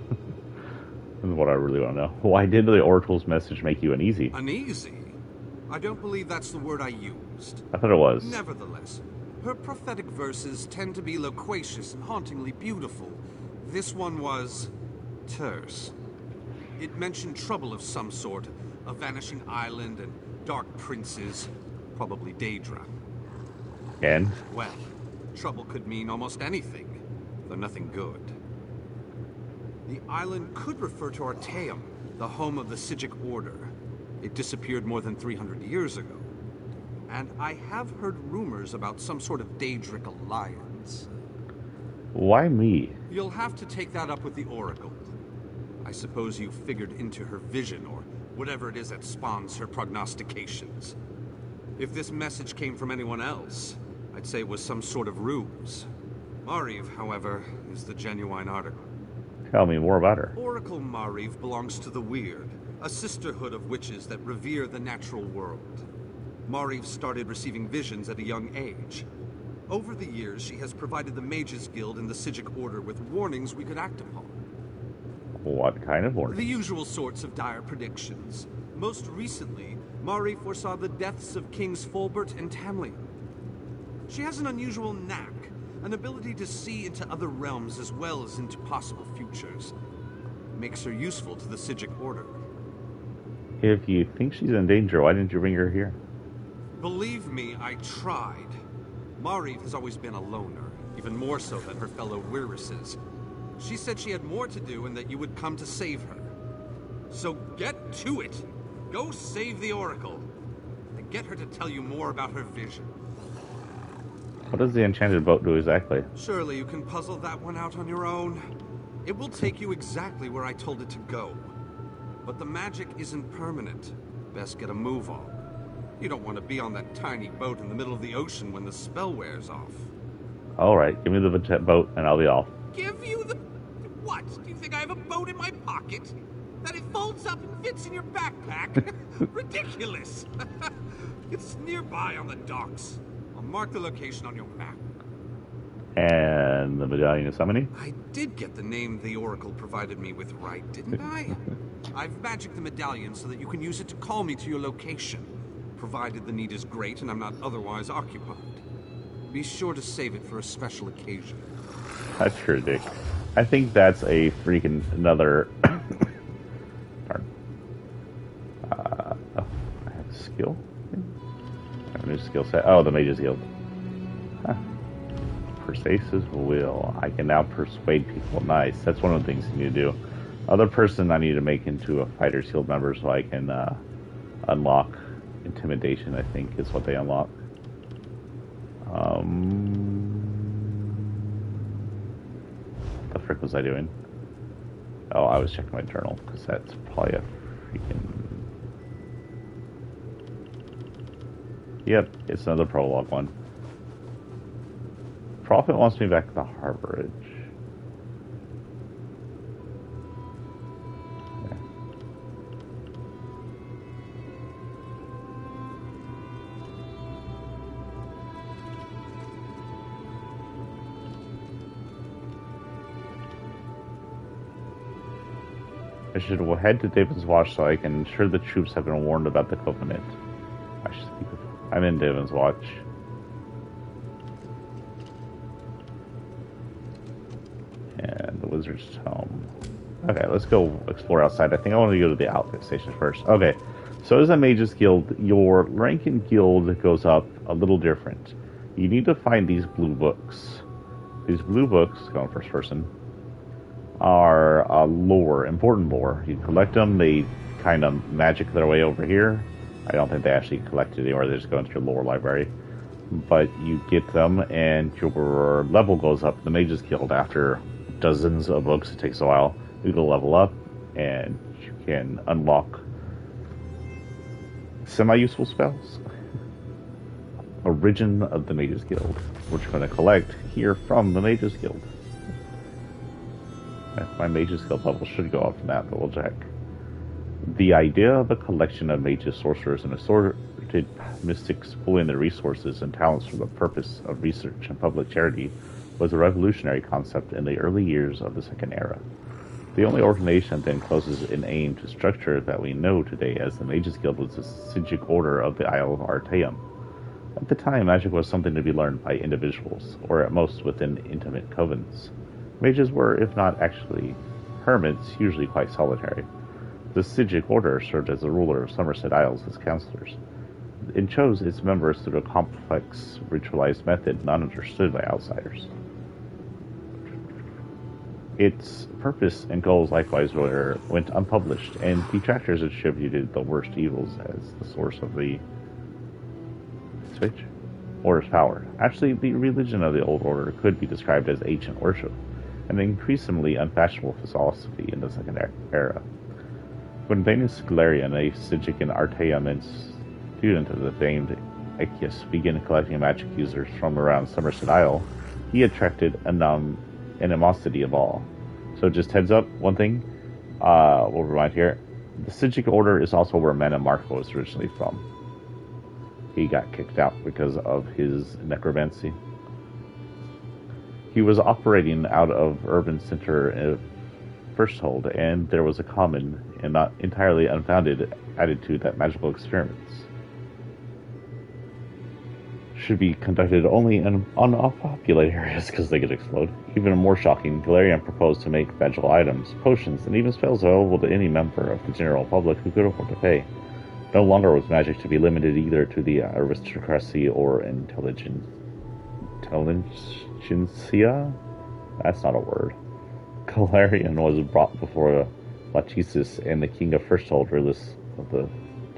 This is what I really want to know. Why did the oracle's message make you uneasy? Uneasy? I don't believe that's the word I used. I thought it was. Nevertheless, her prophetic verses tend to be loquacious and hauntingly beautiful. This one was terse. It mentioned trouble of some sort, a vanishing island and dark princes, probably Daedra. And? Well, trouble could mean almost anything, though nothing good. The island could refer to Artaeum, the home of the Psijic Order. It disappeared more than 300 years ago. And I have heard rumors about some sort of Daedric alliance. Why me? You'll have to take that up with the Oracle. I suppose you figured into her vision, or whatever it is that spawns her prognostications. If this message came from anyone else, I'd say it was some sort of ruse. Mariv, however, is the genuine article. Tell me more about her. Oracle Mariv belongs to the Weird, a sisterhood of witches that revere the natural world. Mariv started receiving visions at a young age. Over the years, she has provided the Mages Guild and the Psijic Order with warnings we could act upon. What kind of warning? The usual sorts of dire predictions. Most recently, Mariv foresaw the deaths of Kings Fulbert and Tamlin. She has an unusual knack, an ability to see into other realms as well as into possible futures. Makes her useful to the Psijic Order. If you think she's in danger, why didn't you bring her here? Believe me, I tried. Mariv has always been a loner, even more so than her fellow Wirises. She said she had more to do and that you would come to save her. So get to it! Go save the Oracle! And get her to tell you more about her vision. What does the enchanted boat do exactly? Surely you can puzzle that one out on your own. It will take you exactly where I told it to go. But the magic isn't permanent. Best get a move on. You don't want to be on that tiny boat in the middle of the ocean when the spell wears off. Alright, give me the boat and I'll be off. Give you the... What? Do you think I have a boat in my pocket? That it folds up and fits in your backpack? Ridiculous! It's nearby on the docks. I'll mark the location on your map. And the medallion of summoning? I did get the name the Oracle provided me with right, didn't I? I've magicked the medallion so that you can use it to call me to your location, provided the need is great and I'm not otherwise occupied. Be sure to save it for a special occasion. That's sure, Dick. I think that's a freaking another... Darn. Oh, I have a skill? I have a new skill set. Oh, the Mage's Guild. Huh. Persuasive will. I can now persuade people. Nice. That's one of the things you need to do. Other person I need to make into a Fighter's Guild member so I can unlock intimidation, I think, is what they unlock. What the frick was I doing? Oh, I was checking my journal, because that's probably a freaking... Yep, it's another prologue one. Prophet wants me back at the harborage. Yeah. I should head to David's Watch so I can ensure the troops have been warned about the Covenant. I should speak with... I'm in David's Watch. And the Wizard's Tome. Okay, let's go explore outside. I think I want to go to the outfit station first. Okay, so as a Mage's Guild, your rank in Guild goes up a little different. You need to find these blue books. These blue books, going first person, are lore, important lore. You collect them, they kind of magic their way over here. I don't think they actually collect it anywhere, they just go into your lore library. But you get them, and your level goes up. The Mage's Guild, after dozens of books, it takes a while. You go level up, and you can unlock semi-useful spells. Origin of the Mage's Guild, which we're going to collect here from the Mage's Guild. My Mage's Guild level should go up from that, but we'll check. The idea of a collection of mages, sorcerers, and assorted mystics pooling their resources and talents for the purpose of research and public charity was a revolutionary concept in the early years of the Second Era. The only organization then closest in aim to structure that we know today as the Mages Guild was the Sigic Order of the Isle of Artaeum. At the time, magic was something to be learned by individuals, or at most within intimate covens. Mages were, if not actually hermits, usually quite solitary. The Sigic Order served as the ruler of Somerset Isles as counselors. It chose its members through a complex, ritualized method not understood by outsiders. Its purpose and goals likewise went unpublished, and detractors attributed the worst evils as the source of the Order's power. Actually, the religion of the Old Order could be described as ancient worship, an increasingly unfashionable philosophy in the Second Era. When Venus Galerian, a Sigic in Artaeum and student of the famed Aequius, began collecting magic users from around Somerset Isle, he attracted animosity of all. So just heads up, one thing we'll remind here, the Sigic Order is also where Mana Marco was originally from. He got kicked out because of his necromancy. He was operating out of urban center Firsthold, and there was a common and not entirely unfounded attitude that magical experiments should be conducted only in unpopulated areas because they could explode. Even more shocking, Galerian proposed to make magical items, potions, and even spells available to any member of the general public who could afford to pay. No longer was magic to be limited either to the aristocracy or intelligentsia? That's not a word. Galerian was brought before Lachesis and the king of Firsthold, Rillus of the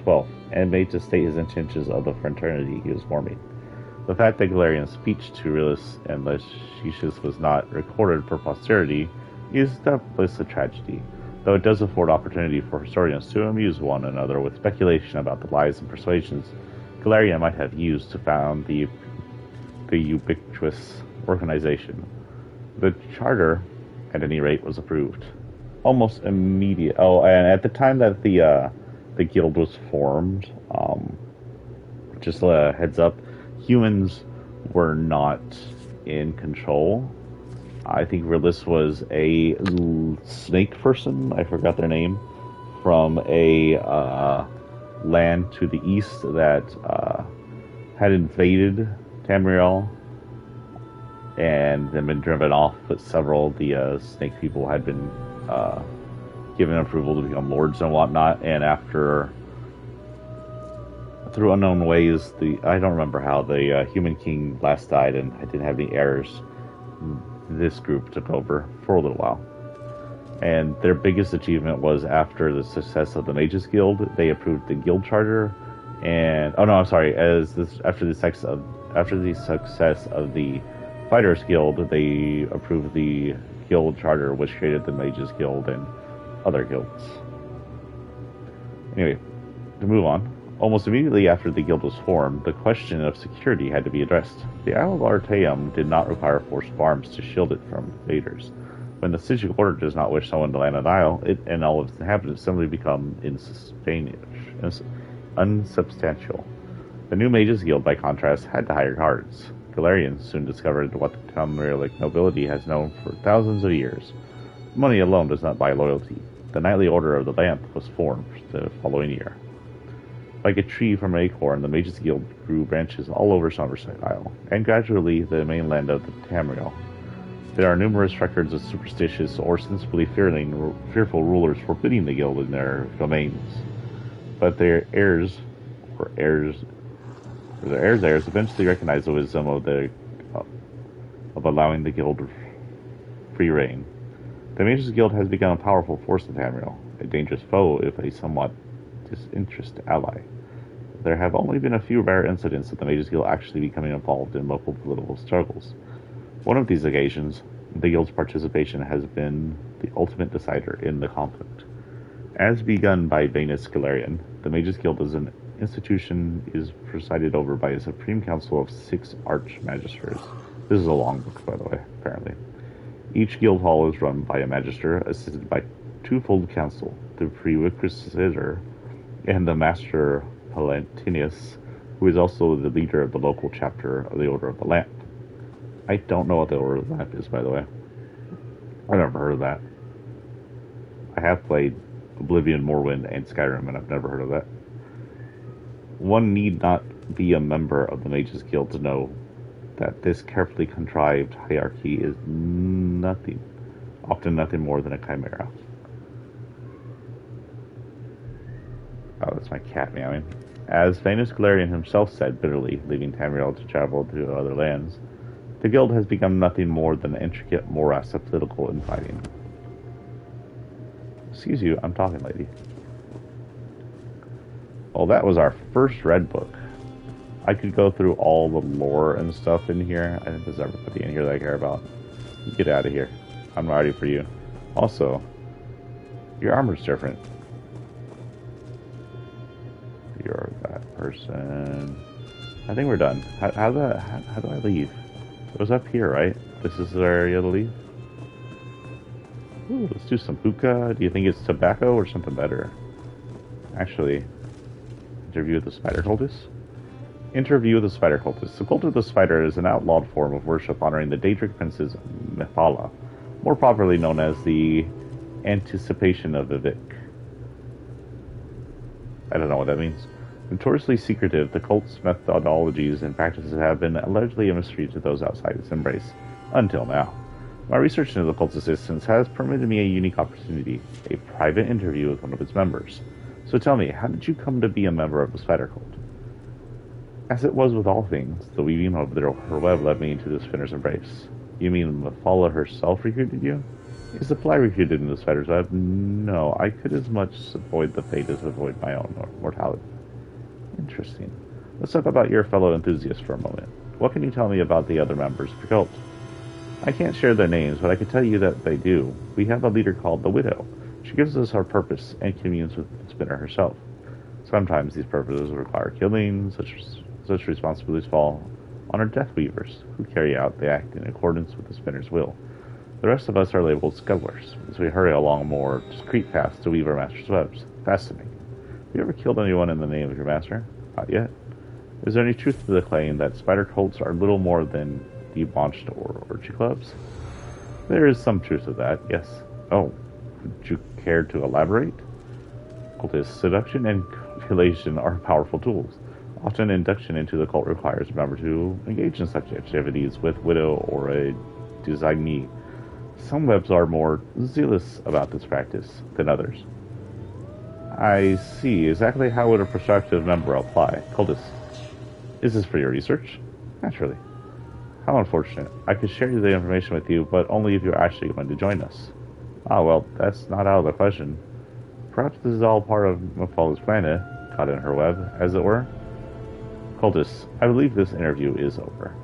12th, and made to state his intentions of the fraternity he was forming. The fact that Galerian's speech to Rillus and Lachesis was not recorded for posterity is doubtless a tragedy, though it does afford opportunity for historians to amuse one another with speculation about the lies and persuasions Galerian might have used to found the ubiquitous organization. The charter, at any rate, was approved almost immediate. Oh, and at the time that the guild was formed, just a heads up, humans were not in control. I think Rillus was a snake person, I forgot their name, from a land to the east that had invaded Tamriel and then been driven off, but several of the snake people had been given approval to become lords and whatnot, and after, through unknown ways, I don't remember how, the human king last died and I didn't have any heirs. This group took over for a little while. And their biggest achievement was after the success of the Mages Guild, they approved the guild charter, and after the success of the Fighters Guild, they approved the guild charter, which created the Mages Guild and other guilds. Anyway, to move on, Almost immediately after the guild was formed, the question of security had to be addressed. The Isle of Artaeum did not require force of arms to shield it from invaders. When the Sigil Order does not wish someone to land on the Isle, it and all of its inhabitants simply become unsubstantial. The new Mages Guild, by contrast, had to hire guards. Galarians soon discovered what the Tamrielic nobility has known for thousands of years. Money alone does not buy loyalty. The Knightly Order of the Lamp was formed the following year. Like a tree from an acorn, the Mages Guild grew branches all over Somerset Isle, and gradually the mainland of the Tamriel. There are numerous records of superstitious or sensibly fearful rulers forbidding the guild in their domains. But their heirs eventually recognized the wisdom of allowing the guild free reign. The Mages Guild has become a powerful force in Tamriel, a dangerous foe if a somewhat disinterested ally. There have only been a few rare incidents of the Mages Guild actually becoming involved in local political struggles. One of these occasions, the Guild's participation has been the ultimate decider in the conflict. As begun by Venus Galarian, the Mages Guild as an institution is presided over by a Supreme Council of 6 Archmagisters. This is a long book, by the way, apparently. Each guild hall is run by a magister, assisted by twofold council, the Prerequisitor and the Master Palantinius, who is also the leader of the local chapter of the Order of the Lamp. I don't know what the Order of the Lamp is, by the way. I've never heard of that. I have played Oblivion, Morrowind, and Skyrim, and I've never heard of that. One need not be a member of the Mages Guild to know that this carefully contrived hierarchy is often nothing more than a chimera. Oh, that's my cat meowing. As Venus Galarian himself said bitterly, leaving Tamriel to travel to other lands, the guild has become nothing more than an intricate morass of political infighting. Excuse you, I'm talking, lady. Well, that was our first red book. I could go through all the lore and stuff in here. I think there's everybody in here that I care about. Get out of here. I'm ready for you. Also, your armor's different. You're that person. I think we're done. How do I leave? It was up here, right? This is the area to leave? Ooh, let's do some hookah. Do you think it's tobacco or something better? Actually, interview with the spider cultist? Interview with the spider cultist. The cult of the spider is an outlawed form of worship honoring the Daedric princess Mephala, more properly known as the Anticipation of Vivek. I don't know what that means. Notoriously secretive, the cult's methodologies and practices have been allegedly a mystery to those outside its embrace, until now. My research into the cult's existence has permitted me a unique opportunity, a private interview with one of its members. So tell me, how did you come to be a member of the spider cult? As it was with all things, the weaving of her web led me into the spinner's embrace. You mean Mephala herself recruited you? Is the fly recruited into the spider's web? No, I could as much avoid the fate as avoid my own mortality. Interesting. Let's talk about your fellow enthusiasts for a moment. What can you tell me about the other members of the cult? I can't share their names, but I can tell you that they do. We have a leader called the Widow. She gives us our purpose and communes with the spinner herself. Sometimes these purposes require killing, such responsibilities fall on our Death Weavers, who carry out the act in accordance with the spinner's will. The rest of us are labeled scuttlers, as we hurry along more discreet paths to weave our master's webs. Fascinating. Have you ever killed anyone in the name of your master? Not yet. Is there any truth to the claim that spider cults are little more than debauched or orgy clubs? There is some truth to that, yes. Oh, would you care to elaborate? Cultist seduction and copulation are powerful tools. Often induction into the cult requires a member to engage in such activities with Widow or a designee. Some webs are more zealous about this practice than others. I see. Exactly how would a prospective member apply? Cultist. Is this for your research? Naturally. How unfortunate. I could share the information with you, but only if you're actually going to join us. Ah, well, that's not out of the question. Perhaps this is all part of Mephala's planet, caught in her web, as it were. Cultist, I believe this interview is over.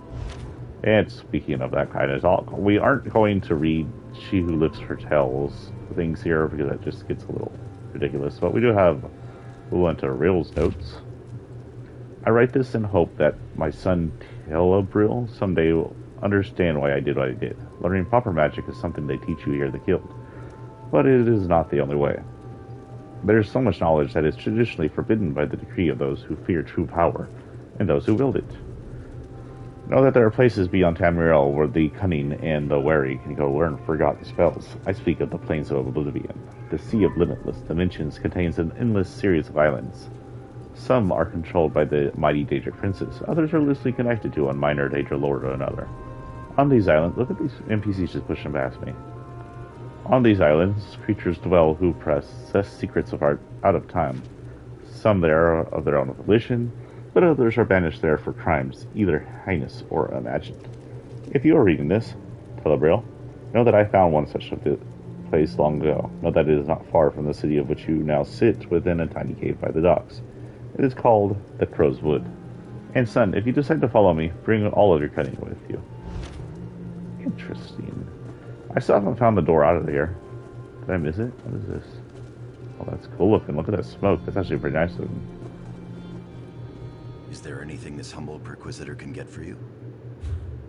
And speaking of that kind of talk, we aren't going to read She Who Lives for Tells things here, because that just gets a little ridiculous. But we do have, we'll enter Rails notes. I write this in hope that my son Telebril someday will understand why I did what I did. Learning proper magic is something they teach you here at the guild, but it is not the only way. There is so much knowledge that is traditionally forbidden by the decree of those who fear true power, and those who wield it. Know that there are places beyond Tamriel where the cunning and the wary can go learn forgotten spells. I speak of the plains of Oblivion. The Sea of Limitless Dimensions contains an endless series of islands. Some are controlled by the mighty Daedric princes, others are loosely connected to one minor Daedra lord or another. On these islands, look at these NPCs just pushing past me. On these islands, creatures dwell who possess secrets of art out of time. Some there are of their own volition, but others are banished there for crimes either heinous or imagined. If you are reading this, Telebril, know that I found one such place long ago. Know that it is not far from the city of which you now sit within a tiny cave by the docks. It is called the Crow's Wood. And son, if you decide to follow me, bring all of your cunning with you. Interesting. I still haven't found the door out of here. Did I miss it? What is this? Oh, that's cool looking. Look at that smoke. That's actually pretty nice looking. Is there anything this humble perquisitor can get for you?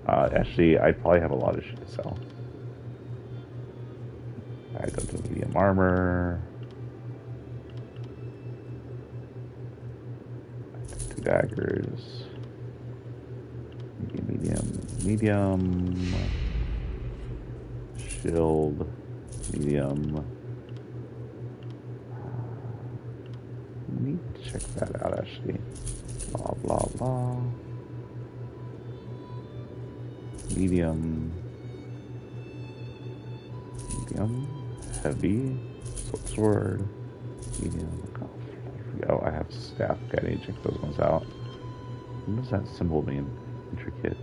Actually, I probably have a lot of shit to sell. I go to medium armor. 2 daggers. Medium. Shield. Medium. Need to check that out actually. Blah blah blah. Medium. Heavy. Sword. Medium. Oh, I have staff. Okay, I need to check those ones out. What does that symbol mean? Intricate.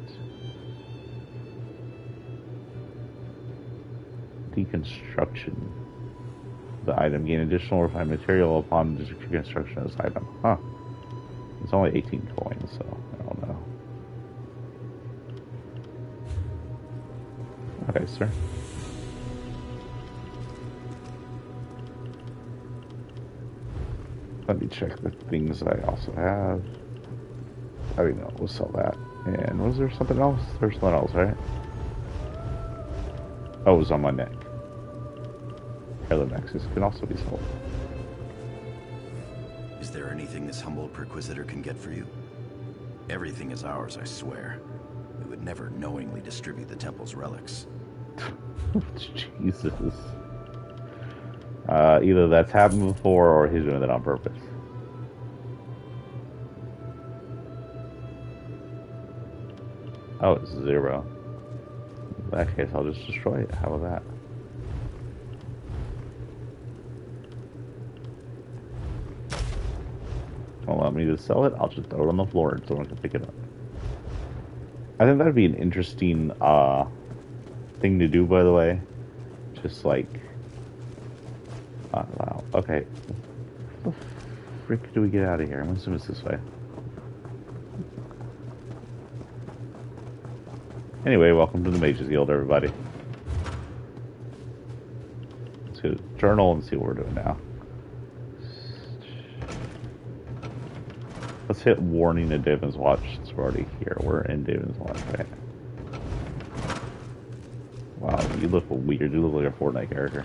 Deconstruction. The item gain additional refined material upon deconstruction of this item. Huh. It's only 18 coins, so I don't know. Okay, sir. Let me check the things that I also have. I don't know, we'll sell that. And was there something else? There's something else, right? Oh, it was on my neck. Hairless nexus can also be sold. Is there anything this humble perquisitor can get for you? Everything is ours, I swear. We would never knowingly distribute the temple's relics. Jesus. Either that's happened before or he's doing it on purpose. Oh, it's 0. In that case, I'll just destroy it. How about that? Don't allow me to sell it. I'll just throw it on the floor and someone can pick it up. I think that'd be an interesting thing to do, by the way. Just like... wow. Okay. How the frick do we get out of here? I'm assuming it's this way. Anyway, welcome to the Mages Guild, everybody. Let's go to the journal and see what we're doing now. Let's hit warning to Daven's Watch since we're already here. We're in Daven's Watch, right? Wow, you look weird. You look like a Fortnite character.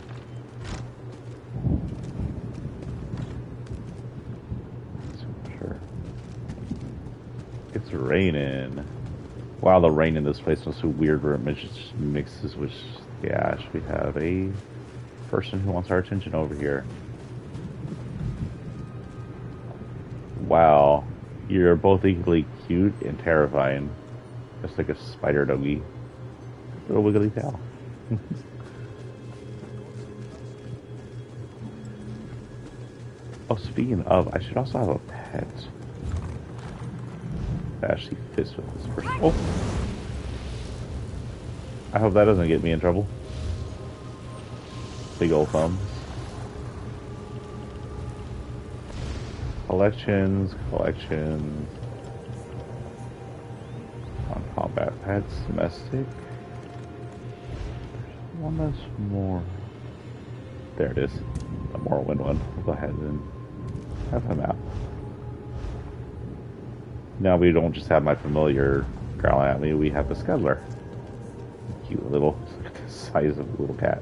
Sure. It's raining. Wow, the rain in this place was so weird where it mixes with the ash. We have a person who wants our attention over here. Wow, you're both equally cute and terrifying. Just like a spider doggy. Little wiggly tail. Oh, speaking of, I should also have a pet. That actually fits with this person. Oh! I hope that doesn't get me in trouble. Big old thumbs. Collections. On combat pets, domestic. One that's more. There it is. The Morrowind one. We'll go ahead and have him out. Now we don't just have my familiar growling at me, we have the scuttler. Cute little, the size of a little cat.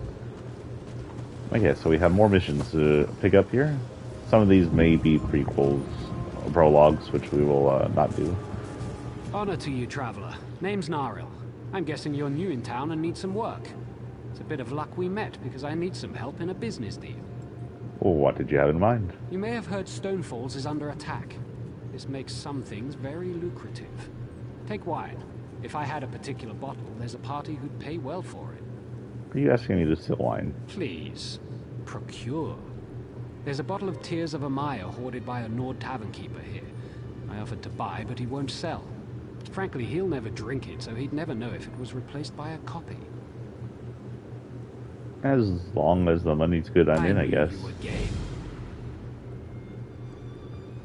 Okay, so we have more missions to pick up here. Some of these may be prequels, prologues, which we will not do. Honor to you, traveler. Name's Naril. I'm guessing you're new in town and need some work. It's a bit of luck we met, because I need some help in a business deal. Well, what did you have in mind? You may have heard Stonefalls is under attack. This makes some things very lucrative. Take wine. If I had a particular bottle, there's a party who'd pay well for it. Are you asking me to sell wine? Please. Procure. There's a bottle of Tears of Amaya hoarded by a Nord tavern keeper here. I offered to buy, but he won't sell. Frankly, he'll never drink it, so he'd never know if it was replaced by a copy. As long as the money's good, I'm in, I guess. You were game.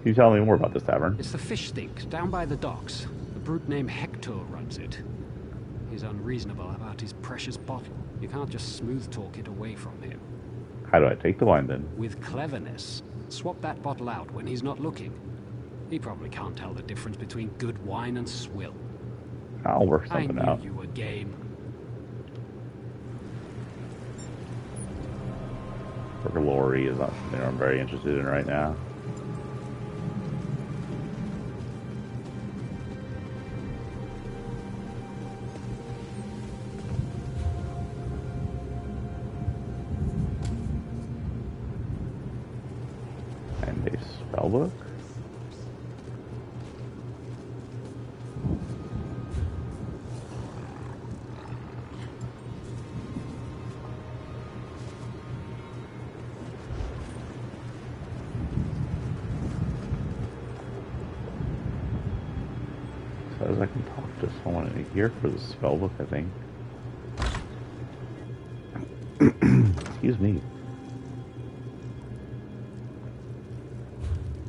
Can you tell me more about this tavern? It's the Fish Stink, down by the docks. A brute named Hector runs it. He's unreasonable about his precious bottle. You can't just smooth talk it away from him. How do I take the wine, then? With cleverness. Swap that bottle out when he's not looking. He probably can't tell the difference between good wine and swill. I'll work something out. I knew you were game. Glory is not something I'm very interested in right now. And a spellbook. Says I can talk to someone in here for the spellbook, I think. Excuse me.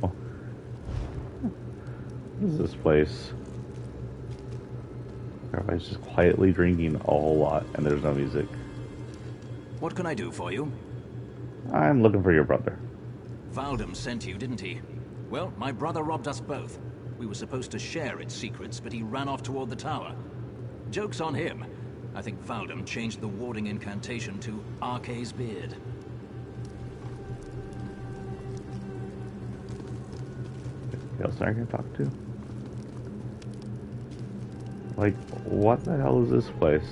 Oh. What is this place? Everybody's just quietly drinking a whole lot, and there's no music. What can I do for you? I'm looking for your brother. Valdem sent you, didn't he? Well, my brother robbed us both. We were supposed to share its secrets, but he ran off toward the tower. Joke's on him. I think Valdem changed the warding incantation to Arce's Beard. Anybody else I can talk to? Like, what the hell is this place?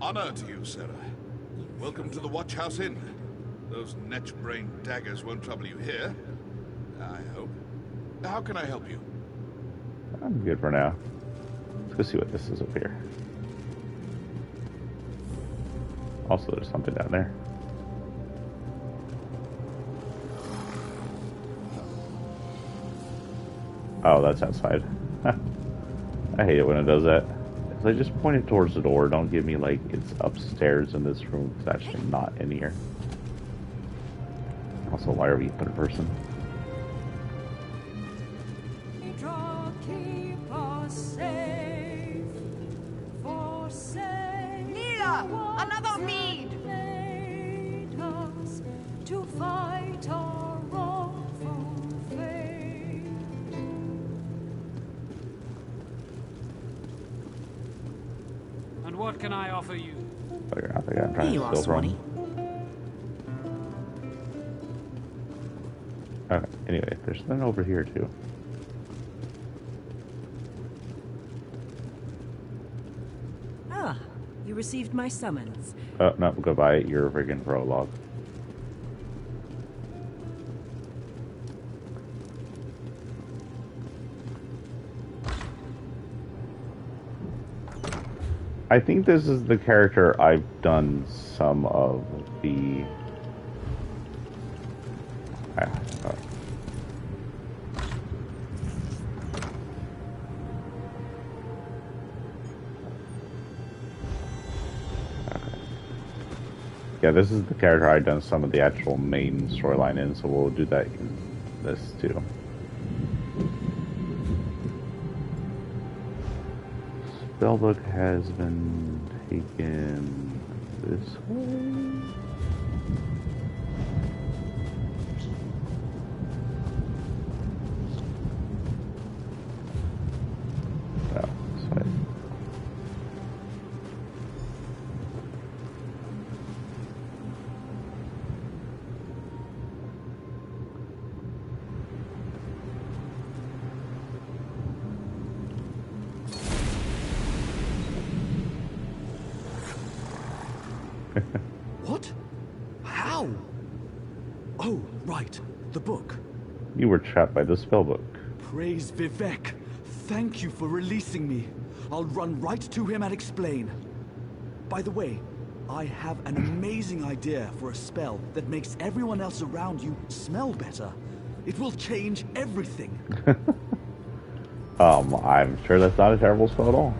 Honor to you, Sarah. Welcome to the Watch House Inn. Those netch-brained daggers won't trouble you here, I hope. How can I help you? I'm good for now. Let's go see what this is up here. Also, there's something down there. Oh, that's outside. I hate it when it does that. If they just point it towards the door, don't give me like it's upstairs in this room. It's actually not in here. Also, why are we in person? Another mead! To fight our wrongful fate. And what can I offer you? I think I'm trying to steal from. Okay, anyway, there's something over here too. Ah, you received my summons. Oh, no, goodbye, you're a friggin' prologue. I think this is the character I've done some of the... Yeah, this is the character I've done some of the actual main storyline in, so we'll do that in this too. Spellbook has been taken. This way. Oh, this way. What? How? Oh, right. The book. You were trapped by the spellbook. Praise Vivek. Thank you for releasing me. I'll run right to him and explain. By the way, I have an amazing idea for a spell that makes everyone else around you smell better. It will change everything. I'm sure that's not a terrible spell at all.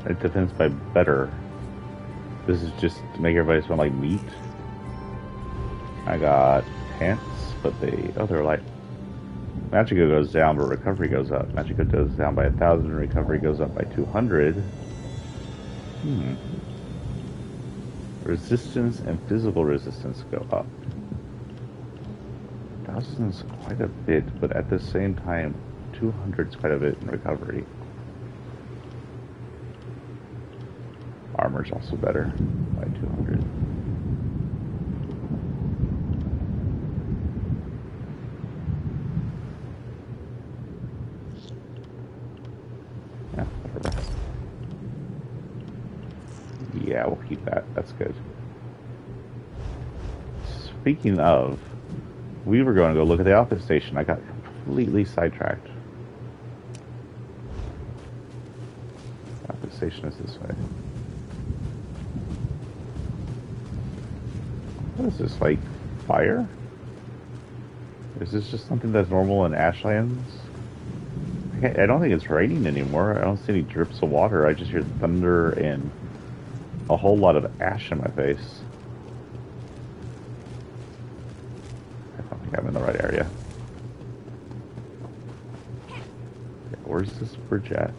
It depends by better. This is just to make everybody smell like meat. I got pants, but they're like... Magica goes down, but recovery goes up. Magica goes down by 1,000, recovery goes up by 200. Resistance and physical resistance go up. 1,000 is quite a bit, but at the same time, 200 is quite a bit in recovery. Armor's also better by 200. Yeah, whatever. Yeah, we'll keep that. That's good. Speaking of, we were going to go look at the outfit station. I got completely sidetracked. The outfit station is this way. What is this, like fire? Is this just something that's normal in Ashlands? I don't think it's raining anymore. I don't see any drips of water. I just hear thunder and a whole lot of ash in my face. I don't think I'm in the right area. Okay, where's this bridge at?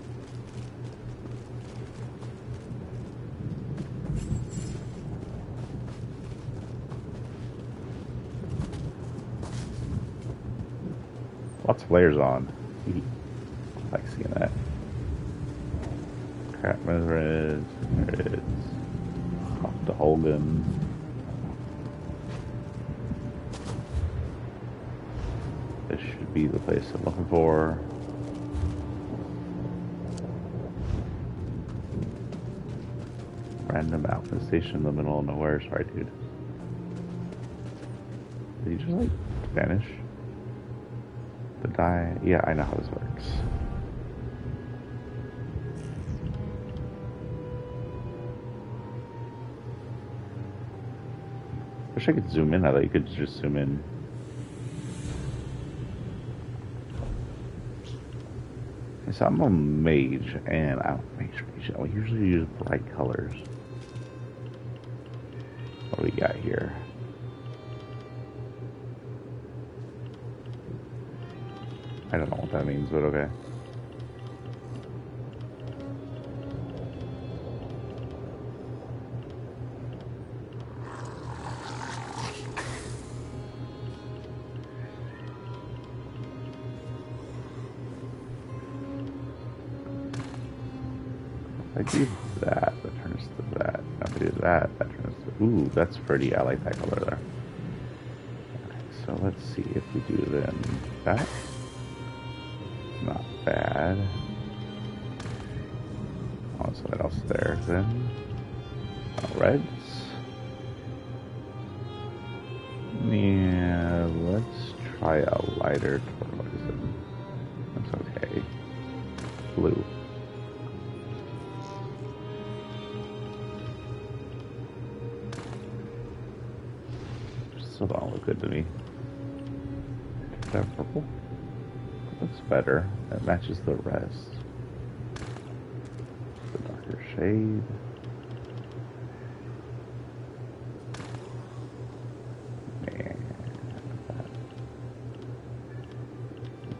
Lots of layers on. I like seeing that. Crap, there it is. Off to Holgan. This should be the place I'm looking for. Random outfit station in the middle of nowhere. Sorry, dude. Did he just like vanish? The die. Yeah, I know how this works. Wish I could zoom in. I thought you could just zoom in. Okay, so I'm a mage, and I usually use bright colors. What do we got here? I don't know what that means, but okay. If I do that, that turns to that. If I do that, that turns to... Ooh, that's pretty. I like that color there. Okay, so let's see if we do then that. Not bad. Oh, something else there then. Reds. Yeah, let's try a lighter turquoise. That's okay. Blue. Still don't look good to me. Is that purple? Looks better. That matches the rest. The darker shade. And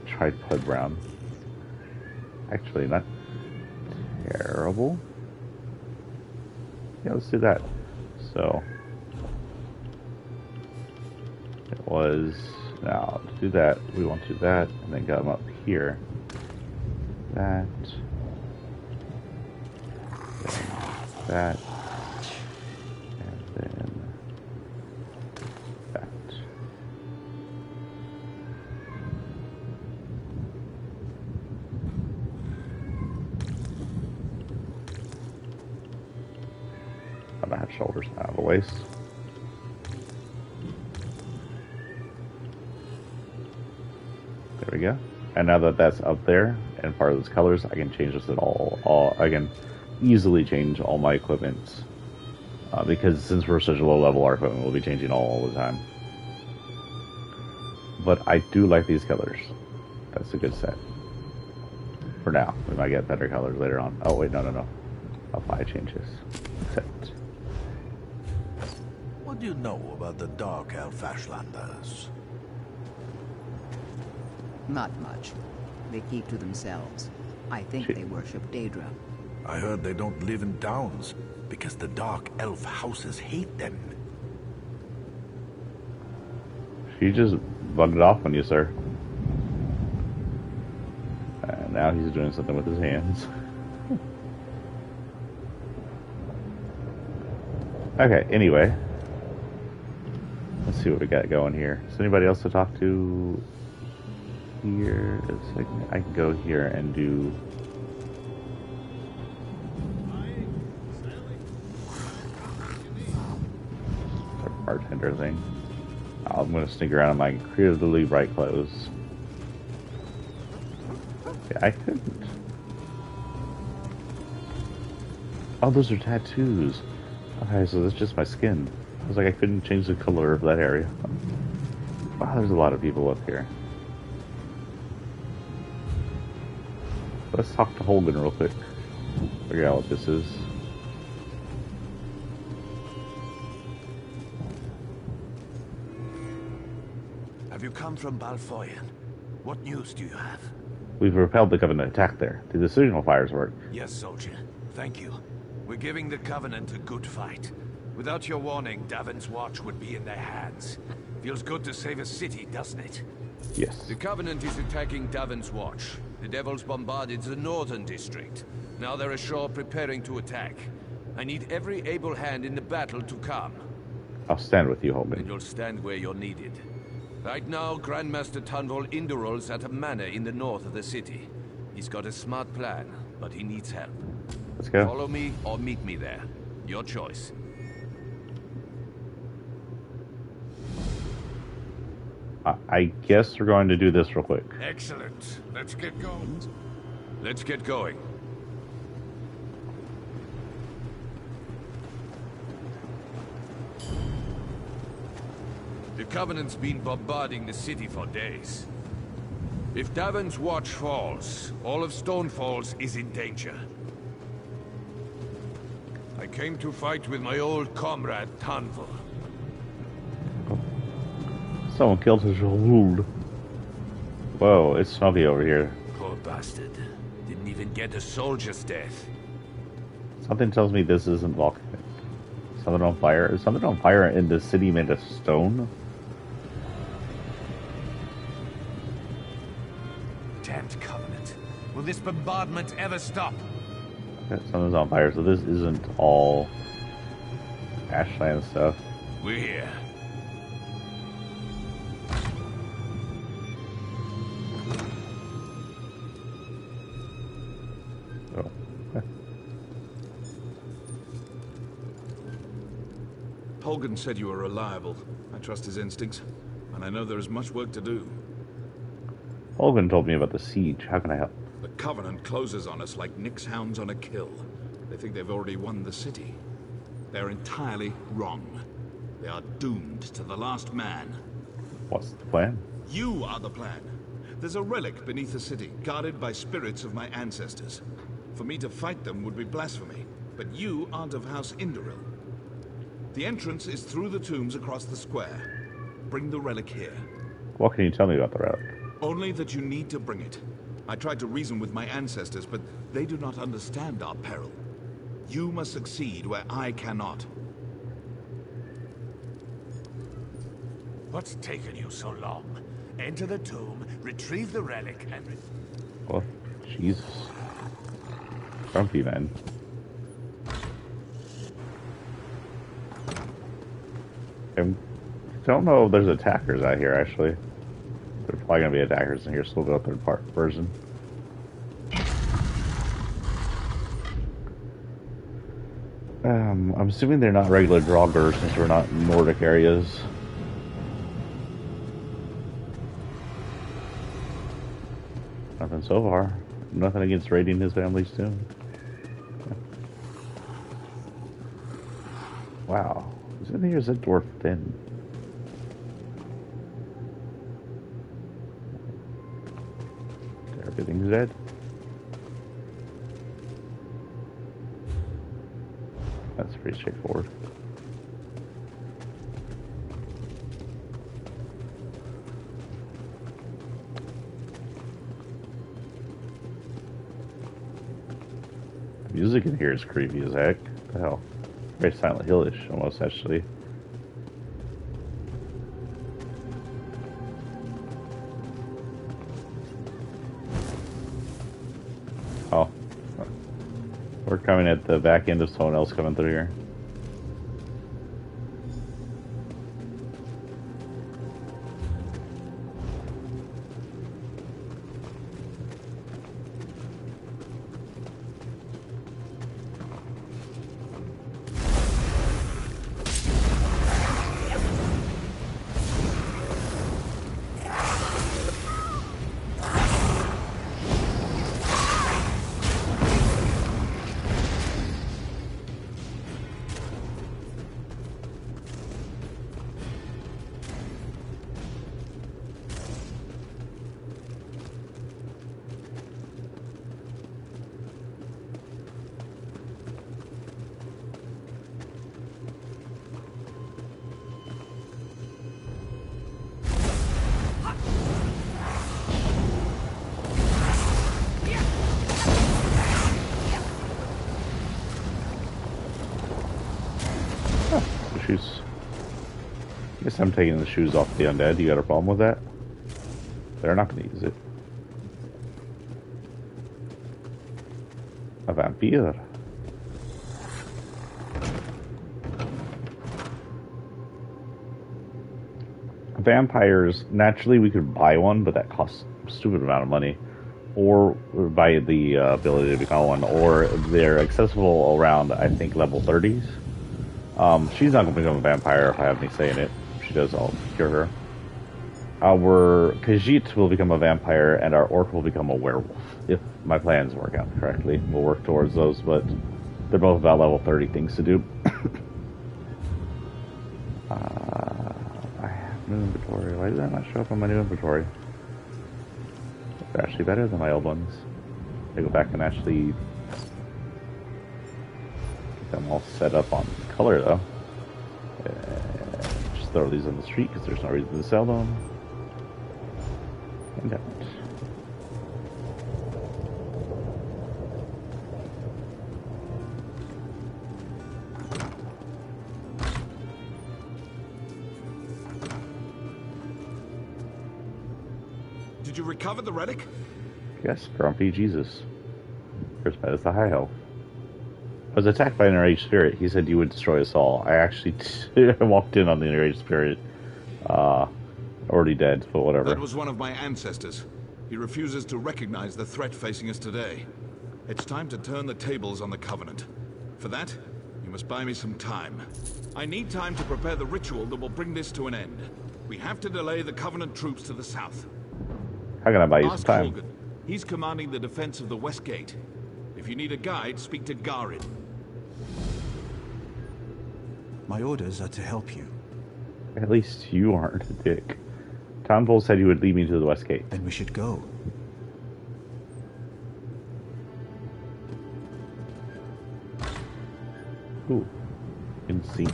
tripod brown. Actually, not terrible. Yeah, let's do that. So it was, now to do that, we want to do that, and then come up here. That. That. And then that. I don't have shoulders out of the waist. There we go. And now that that's up there and part of those colors, I can change this at all. I can easily change all my equipment because since we're such a low level, our equipment will be changing all the time. But I do like these colors. That's a good set. For now. We might get better colors later on. Oh wait, no. Apply changes. Set. What do you know about the Dark Elf Ashlanders? Not much. They keep to themselves. I think they worship Daedra. I heard they don't live in towns because the Dark Elf houses hate them. She just bugged it off on you, sir. And now he's doing something with his hands. Okay, anyway. Let's see what we got going here. Is anybody else to talk to here? I can go here and do... a bartender thing. I'm going to sneak around in my creatively bright clothes. Yeah, I couldn't. Oh, those are tattoos. Okay, so that's just my skin. I was like, I couldn't change the color of that area. Wow, there's a lot of people up here. Let's talk to Holgen real quick. Figure out what this is. Have you come from Balfoyan? What news do you have? We've repelled the Covenant attack there. Do the signal fires work? Yes, soldier. Thank you. We're giving the Covenant a good fight. Without your warning, Davon's Watch would be in their hands. Feels good to save a city, doesn't it? Yes. The Covenant is attacking Davon's Watch. The Devils bombarded the northern district. Now they're ashore preparing to attack. I need every able hand in the battle to come. I'll stand with you, Holgen. And you'll stand where you're needed. Right now, Grandmaster Tunvol Indural's at a manor in the north of the city. He's got a smart plan, but he needs help. Let's go. Follow me or meet me there. Your choice. I guess we're going to do this real quick. Excellent. Let's get going. Let's get going. The Covenant's been bombarding the city for days. If Davon's Watch falls, all of Stonefalls is in danger. I came to fight with my old comrade, Tunvol. Someone killed his wound. Whoa, it's smoky over here. Poor bastard. Didn't even get a soldier's death. Something tells me this isn't volcanic. Something on fire. Is something on fire in the city made of stone? Damned Covenant. Will this bombardment ever stop? Okay, something's on fire, so this isn't all Ashland stuff. We're here. Oh. Holgen said you were reliable. I trust his instincts, and I know there is much work to do. Holgen told me about the siege. How can I help? The Covenant closes on us like Nick's hounds on a kill. They think they've already won the city. They're entirely wrong. They are doomed to the last man. What's the plan? You are the plan. There's a relic beneath the city, guarded by spirits of my ancestors. For me to fight them would be blasphemy, but you aren't of House Induril. The entrance is through the tombs across the square. Bring the relic here. What can you tell me about the relic? Only that you need to bring it. I tried to reason with my ancestors, but they do not understand our peril. You must succeed where I cannot. What's taken you so long? Enter the tomb, retrieve the relic, and... Oh, Jesus. Grumpy, man. I don't know if there's attackers out here, actually. There's probably going to be attackers in here, so we'll go third part version. I'm assuming they're not regular Draugr since we're not in Nordic areas. Nothing so far. Nothing against raiding his family's tomb. Wow. Who's in here? Is that dwarf Finn? Everything's dead. That's pretty straightforward. The music in here is creepy as heck. What the hell? Very Silent Hill-ish, almost, actually. Oh. We're coming at the back end of someone else coming through here. Shoes. I guess I'm taking the shoes off the undead. You got a problem with that? They're not going to use it. A vampire. Vampires, naturally we could buy one, but that costs a stupid amount of money. Or buy the ability to become one, or they're accessible around, I think, level 30s. She's not going to become a vampire if I have any say in it. If she does, I'll cure her. Our Khajiit will become a vampire, and our orc will become a werewolf. If my plans work out correctly, we'll work towards those, but they're both about level 30 things to do. I have new inventory. Why does that not show up on my new inventory? They're actually better than my old ones. I go back and actually get them all set up on color, though. Just throw these on the street because there's no reason to sell them. And out. Did you recover the relic? Yes, grumpy Jesus. First bet is the high health. I was attacked by an enraged spirit. He said you would destroy us all. I actually walked in on the enraged spirit. Already dead, but whatever. That was one of my ancestors. He refuses to recognize the threat facing us today. It's time to turn the tables on the Covenant. For that, you must buy me some time. I need time to prepare the ritual that will bring this to an end. We have to delay the Covenant troops to the south. How can I buy you some Ask time? Holgen. He's commanding the defense of the West Gate. If you need a guide, speak to Garin. My orders are to help you. At least you aren't a dick. Townpole said you would lead me to the West Gate. Then we should go. Ooh. In sync.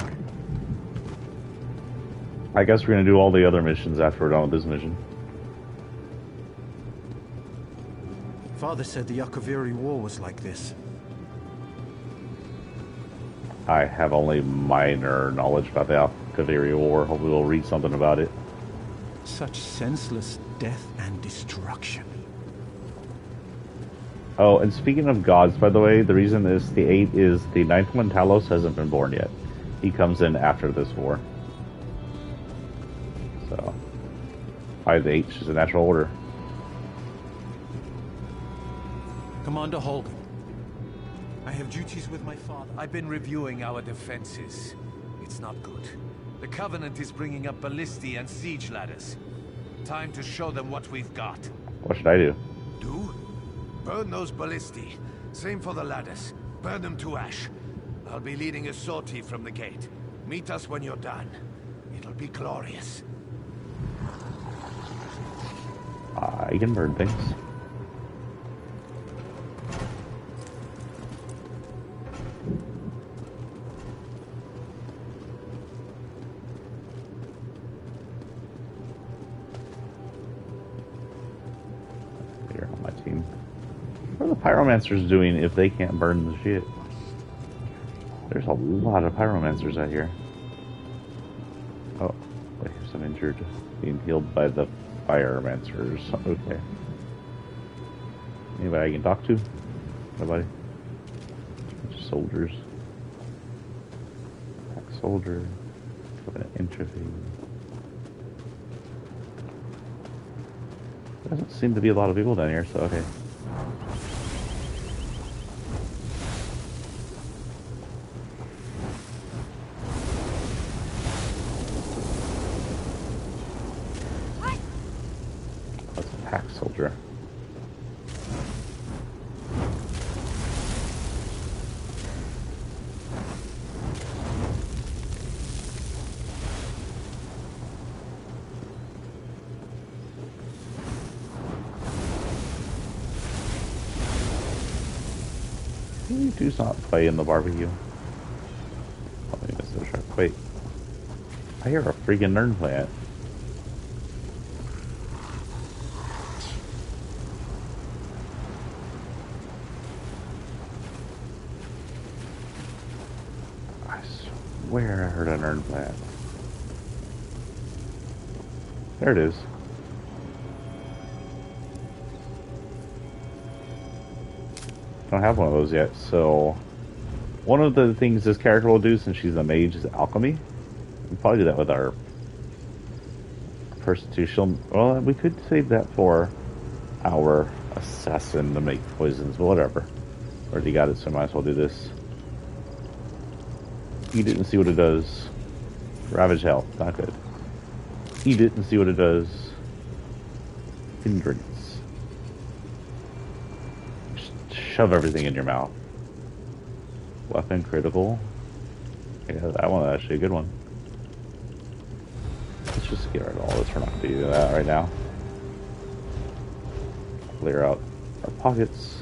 I guess we're gonna do all the other missions after we're done with this mission. Father said the Akaviri War was like this. I have only minor knowledge about the Alcaveria War. Hopefully we'll read something about it. Such senseless death and destruction. Oh, and speaking of gods, by the way, the reason is the 8 is the 9th one, Talos, hasn't been born yet. He comes in after this war. So, by the 8 is a natural order. Commander Holger, I have duties with my father. I've been reviewing our defenses. It's not good. The Covenant is bringing up ballistae and siege ladders. Time to show them what we've got. What should I do? Do? Burn those ballistae. Same for the ladders. Burn them to ash. I'll be leading a sortie from the gate. Meet us when you're done. It'll be glorious. I can burn things. Here on my team. What are the pyromancers doing if they can't burn the shit? There's a lot of pyromancers out here. Oh, wait, here's some injured. Being healed by the pyromancers. Okay. Anybody I can talk to? Nobody? Just soldiers. Pack soldier. Entropy. Doesn't seem to be a lot of people down here, so okay. That's a pack soldier. You do not play in the barbecue. Oh, I missed the truck. Wait. I hear a freaking nerd plant. I swear I heard a nerd plant. There it is. I don't have one of those yet, so one of the things this character will do since she's a mage is alchemy. We'll probably do that with our person too. Well, we could save that for our assassin to make poisons, but whatever. Already got it, so I might as well do this. Eat it and see what it does. Ravage health, not good. Eat it and see what it does. Hindrance. Shove everything in your mouth. Weapon critical. Yeah, that one actually a good one. Let's just get rid of all this. We're not going to do that right now. Clear out our pockets.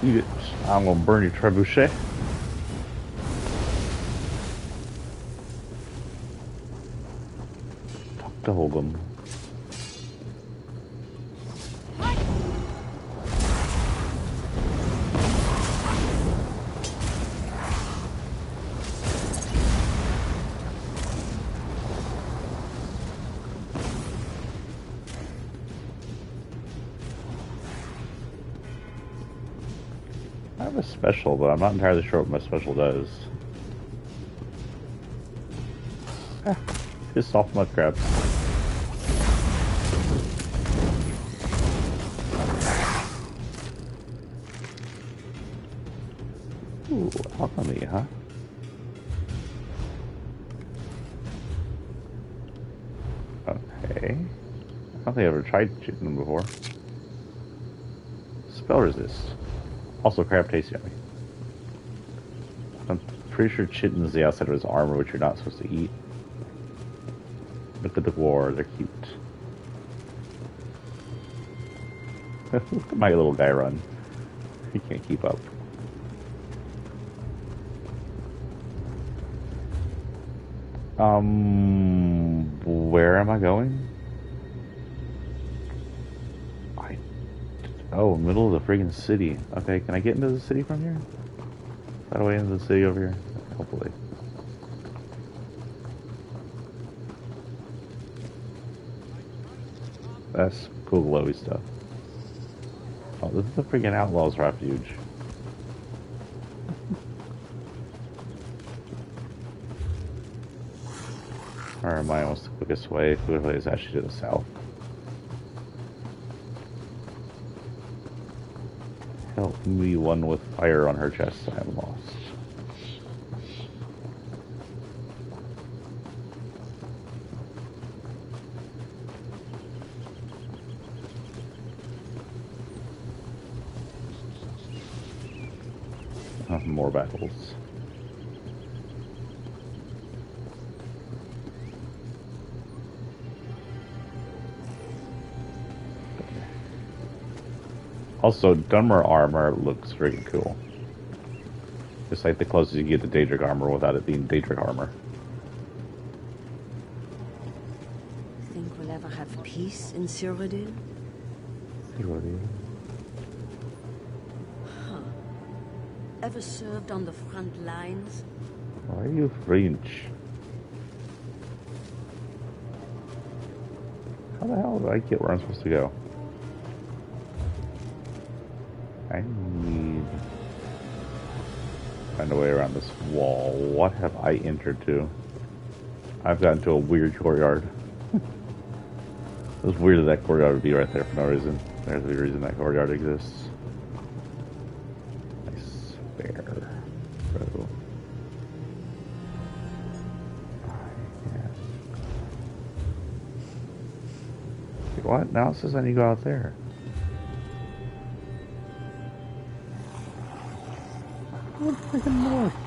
Eat it. I'm gonna burn your trebuchet. Talk to Holgum. I have a special, but I'm not entirely sure what my special does. Piss off mud crabs. Ooh, alchemy, huh? Okay. I don't think I've ever tried shooting them before. spell resist. Also, crab tastes yummy. I'm pretty sure chitten's the outside of his armor, which you're not supposed to eat. Look at the war, they're cute. Look at my little guy run. He can't keep up. Where am I going? Oh, middle of the friggin' city. Okay, can I get into the city from here? Is that a way into the city over here? Hopefully. That's cool glowy stuff. Oh, this is the friggin' Outlaws Refuge. Or am I almost the quickest way? The quickest way is actually to the south. Help me one with fire on her chest. I am lost. More battles. Also, dwemer armor looks freaking cool. It's like the closest you get to Daedric armor without it being Daedric armor. Think we'll ever have peace in Cyrodiil? Cyrodiil? Ever served on the front lines? Why are you French? How the hell do I get where I'm supposed to go? I need to find a way around this wall. What have I entered to? I've gotten to a weird courtyard. It was weird that that courtyard would be right there for no reason. There's the reason that courtyard exists. Nice bear. Bro. What? Now it says I need to go out there.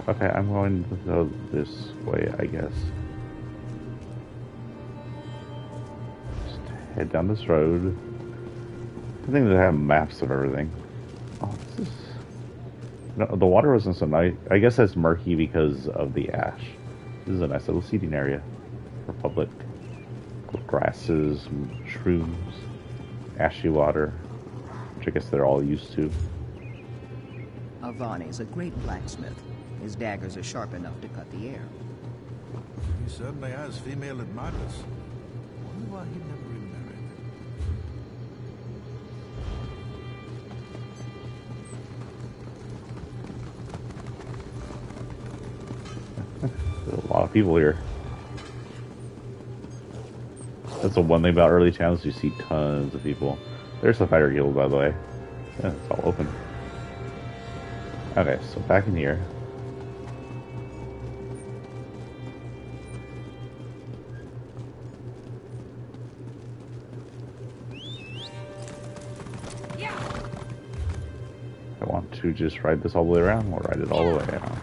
Okay, I'm going to go this way, I guess. Just head down this road. I think they have maps of everything. Oh, this is... No, the water wasn't so nice. I guess that's murky because of the ash. This is a nice little seating area for public. Grasses, shrooms, ashy water, which I guess they're all used to. Avani is a great blacksmith. His daggers are sharp enough to cut the air. He certainly has female admirers. Wonder why he never remarried. There's a lot of people here. That's the one thing about early towns, you see tons of people. There's the fighter guild, by the way. Yeah, it's all open. Okay, so back in here. I want to just ride this all the way around. We'll ride it all the way around.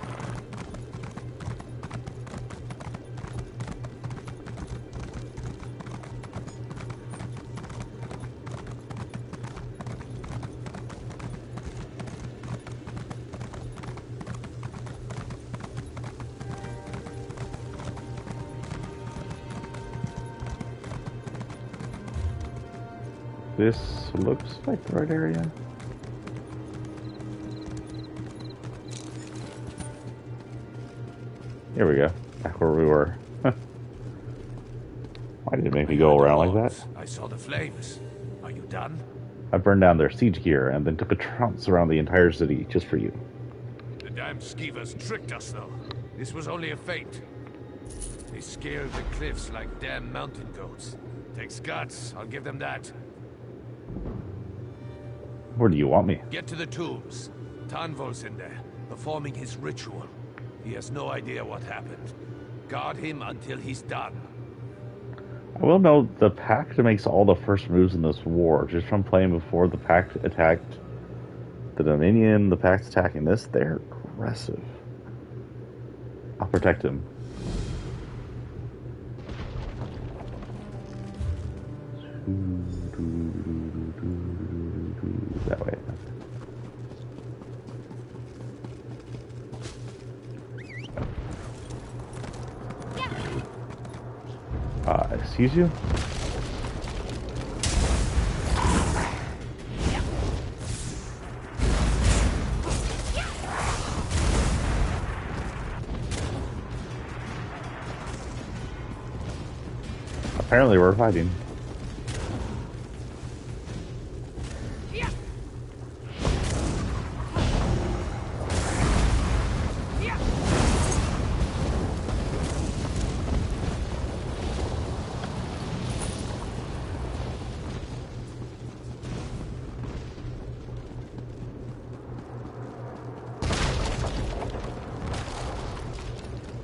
This looks like the right area. Here we go. Back where we were. Why did it make me go around like that? I saw the flames. Are you done? I burned down their siege gear and then took a trounce around the entire city just for you. The damn skeevers tricked us, though. This was only a feint. They scaled the cliffs like damn mountain goats. Takes guts, I'll give them that. Where do you want me? Get to the tombs. Tanvol's in there, performing his ritual. He has no idea what happened. Guard him until he's done. I will note the Pact makes all the first moves in this war, just from playing before the Pact attacked The Dominion, the Pact's attacking this. They're aggressive. I'll protect him. That way. Excuse you? Apparently we're fighting.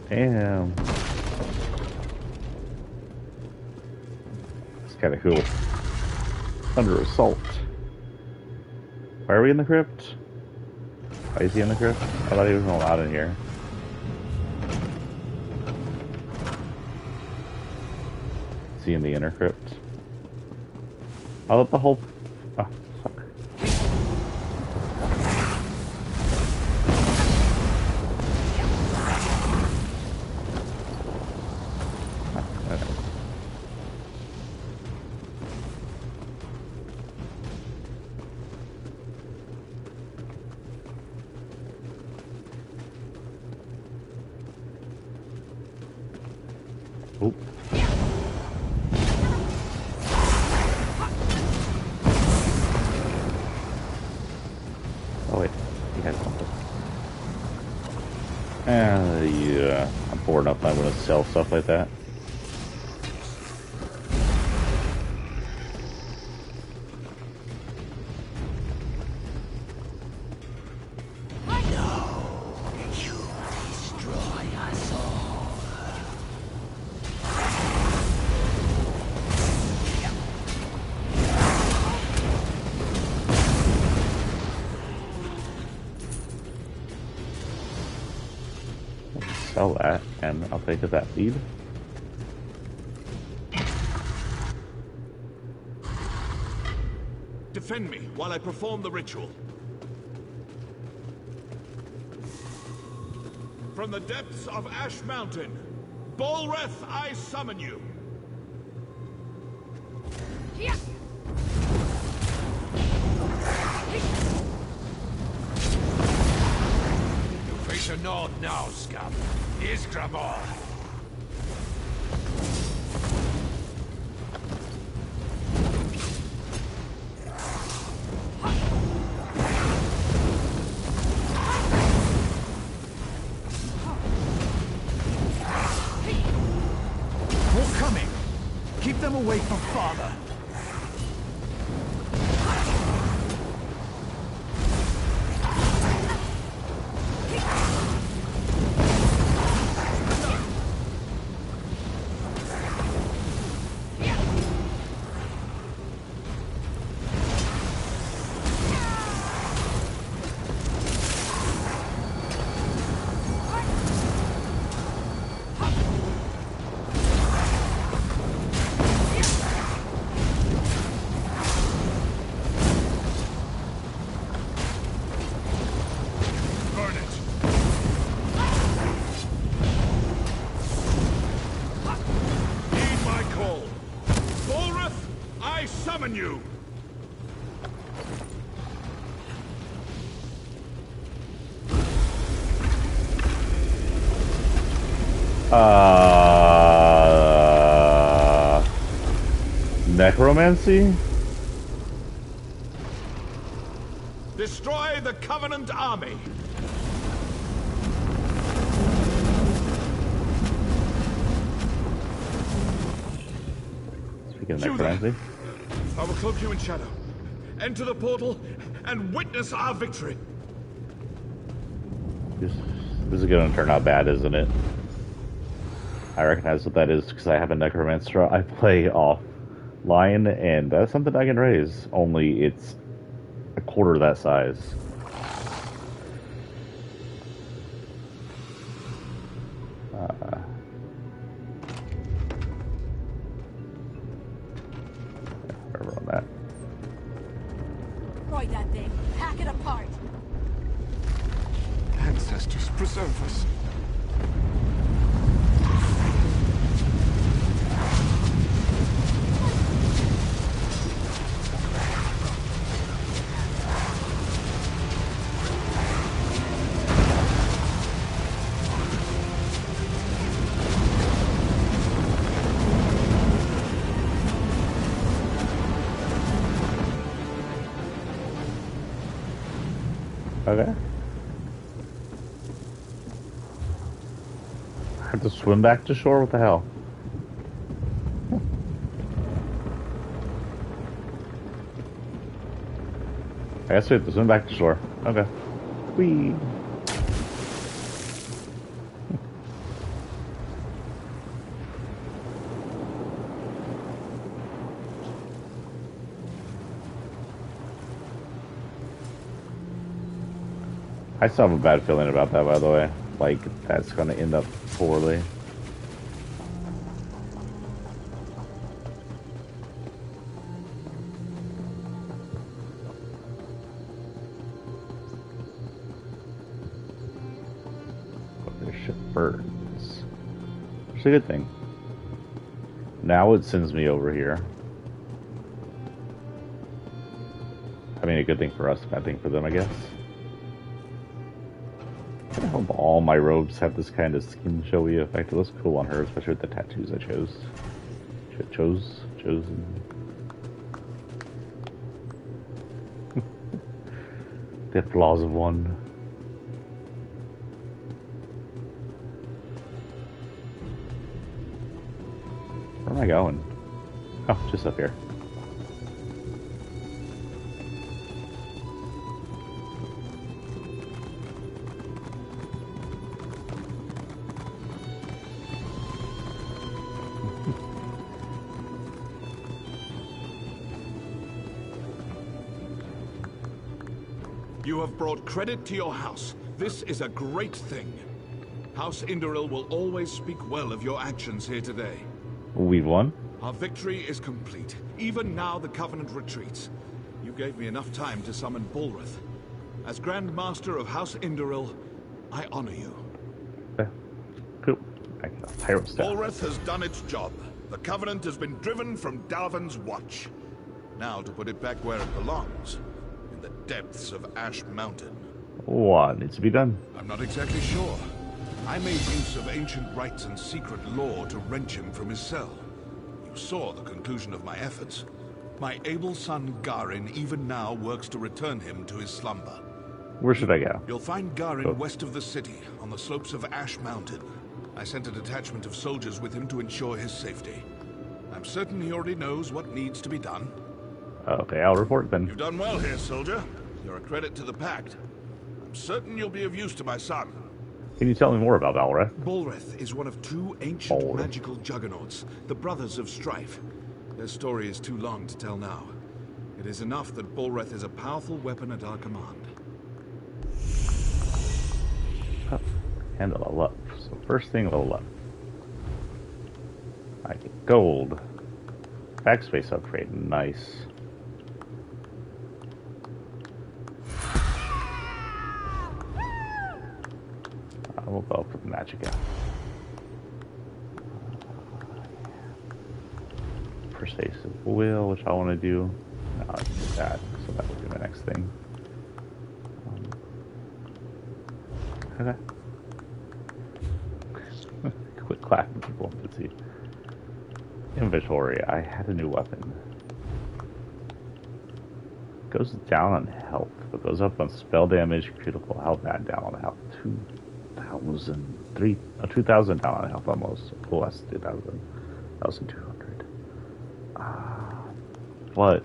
Damn. It's kind of cool. Under assault. Why are we in the crypt? Why is he in the crypt? I thought he was allowed in here. Is he in the inner crypt? I thought the whole... Oh, fuck. Oh. Oh wait, he had something. Yeah, I'm bored enough. I'm gonna sell stuff like that. Sell that, and I'll take that lead. Defend me while I perform the ritual. From the depths of Ash Mountain, Bolreth, I summon you. Face a nod now, scum. Here's Graball. More coming. Keep them away from Father. Summon you! Necromancy? Destroy the Covenant army! Speaking of necromancy. I will cloak you in shadow. Enter the portal and witness our victory. This is going to turn out bad, isn't it? I recognize what that is because I have a necromancer I play offline, and that's something I can raise. Only it's a quarter that size. ancestors preserve us. Okay. I have to swim back to shore? What the hell? I guess we have to swim back to shore. Okay. Whee! I still have a bad feeling about that, by the way. Like, that's gonna end up poorly. This ship burns. It's a good thing. Now it sends me over here. I mean, a good thing for us, a bad thing for them, I guess. I hope all my robes have this kind of skin showy effect. It looks cool on her, especially with the tattoos I chose. Chosen. The flaws of one. Where am I going? Oh, just up here. You have brought credit to your house. This is a great thing. House Indoril will always speak well of your actions here today. We've won. Our victory is complete. Even now the Covenant retreats. You gave me enough time to summon Bullrith. As Grand Master of House Indoril, I honor you. Cool. Pirate stuff. Bullrith has done its job. The Covenant has been driven from Dalvin's watch. Now to put it back where it belongs. In the depths of Ash Mountain. What needs to be done? I'm not exactly sure. I made use of ancient rites and secret law to wrench him from his cell. You saw the conclusion of my efforts. My able son Garin even now works to return him to his slumber. Where should I go? You'll find Garin west of the city, on the slopes of Ash Mountain. I sent a detachment of soldiers with him to ensure his safety. I'm certain he already knows what needs to be done. Okay, I'll report then. You've done well here, soldier. You're a credit to the Pact. I'm certain you'll be of use to my son. Can you tell me more about Bullrith? Bullrith is one of two ancient magical juggernauts, the Brothers of Strife. Their story is too long to tell now. It is enough that Bullrith is a powerful weapon at our command. Oh, and level up. So first thing, level up. I get gold. Backspace upgrade, nice. We'll go for the Magicka. Persuasive Will, which I want to do. No, I can do that, so that would be my next thing. Okay. Quit clapping people. Let's see. Inventory. I had a new weapon. Goes down on health, but goes up on spell damage, critical health, and down on health. 2,000 down on health almost. Oh, that's 2,000. 1,200. But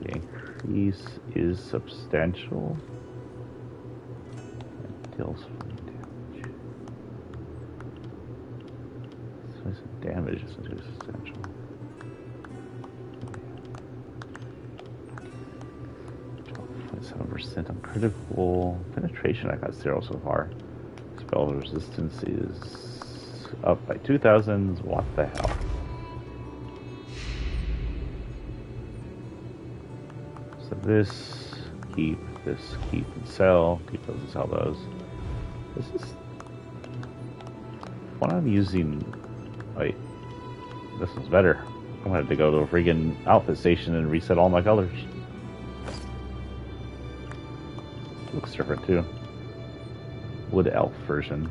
the increase is substantial. And deals damage. So damage isn't too substantial. 7% on critical. Penetration, I got 0 so far. Spell resistance is up by 2,000. What the hell? So this, keep. this keep and sell. Keep those and sell those. This is what I'm using. Wait, this is better. I'm gonna have to go to a freaking outfit station and reset all my colors. Looks different too. Wood elf version.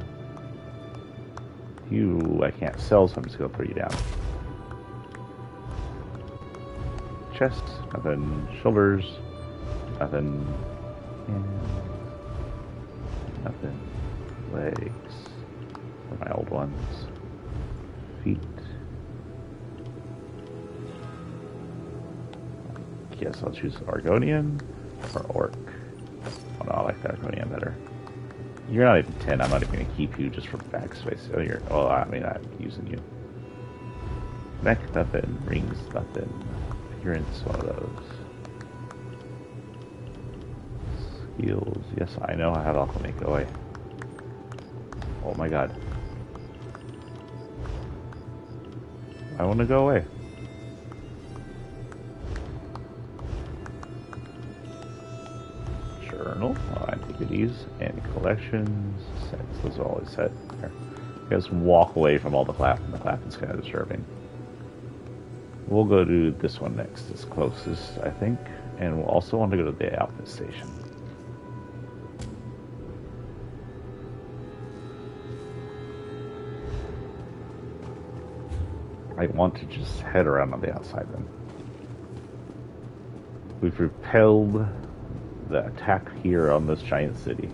You I can't sell, so I'm just gonna put you down. Chest, nothing. Shoulders, nothing. Hands, nothing. Legs, they're my old ones. Feet. Guess I'll choose Argonian or Orc. Oh no, I like the Argonian better. You're not even 10. I'm not even going to keep you just for backspace. Oh, you're. Well, I mean, I'm using you. Neck, nothing. Rings, nothing. Appearance, one of those. Skills. Yes, I know I have alchemy. Go away. Oh my god. I want to go away. Journal, antiquities, and collections, sets. Those are always set there. You guys walk away from all the clap, and the clap is kind of disturbing. We'll go to this one next, it's closest, I think, and we'll also want to go to the outfit station. I want to just head around on the outside then. We've repelled the attack here on this giant city.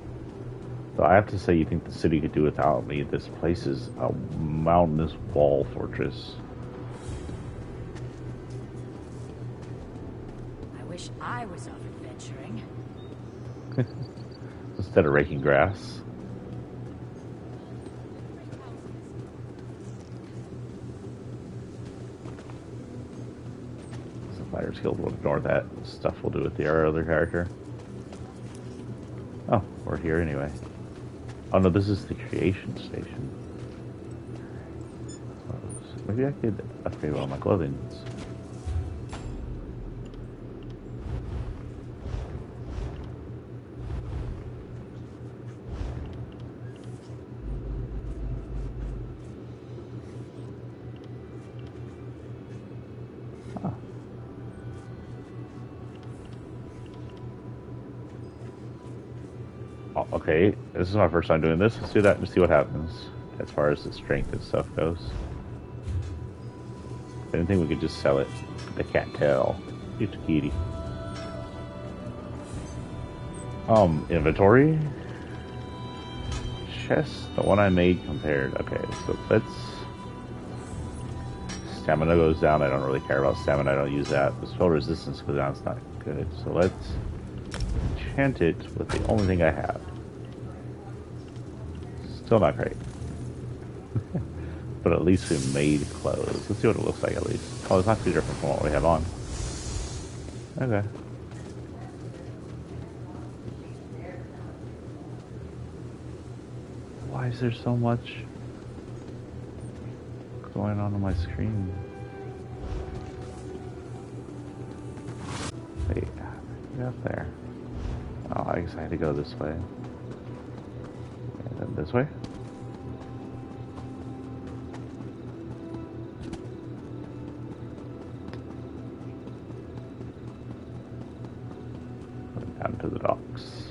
So I have to say, you think the city could do without me? This place is a mountainous wall fortress. I wish I was off adventuring. Instead of raking grass. The Fighters Guild will ignore that stuff we'll do with our other character. Oh, we're here anyway. Oh no, this is the creation station. Maybe I could upgrade all my clothing. Okay, this is my first time doing this. Let's do that and see what happens as far as the strength and stuff goes. If anything, we could just sell it. They can't tell. It's a kitty. Inventory. Chest, the one I made compared. Okay, so let's... Stamina goes down. I don't really care about stamina. I don't use that. The spell resistance goes down. It's not good. So let's enchant it with the only thing I have. Still not great. But at least we made clothes. Let's see what it looks like at least. Oh, it's not too different from what we have on. Okay. Why is there so much going on my screen? Wait, get up there. Oh, I guess I had to go this way. And then this way? Down to the docks.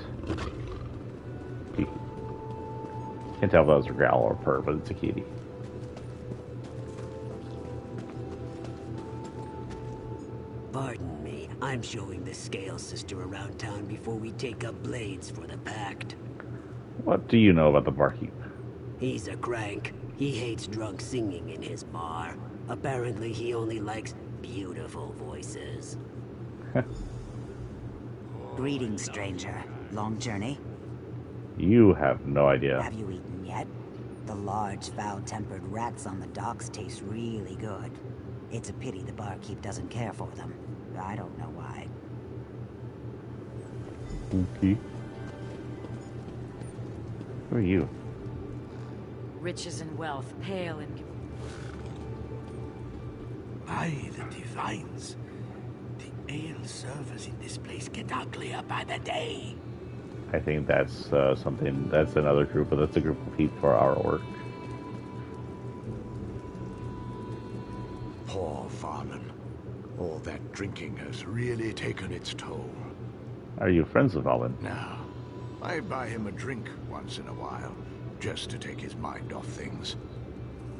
Can't tell if that was a growl or a purr, but it's a kitty. Pardon me, I'm showing the Scale Sister around town before we take up blades for the Pact. What do you know about the barkeep? He's a crank. He hates drunk singing in his bar. Apparently he only likes beautiful voices. Greetings, stranger. Long journey? You have no idea. Have you eaten yet? The large, foul-tempered rats on the docks taste really good. It's a pity the barkeep doesn't care for them. I don't know why. Okay. Who are you? Riches and wealth, pale and... By the divines, the ale servers in this place get uglier by the day. I think that's something. That's another group, but that's a group of people for our work. Poor Farlan. All that drinking has really taken its toll. Are you friends with Alvin? No. I buy him a drink once in a while, just to take his mind off things.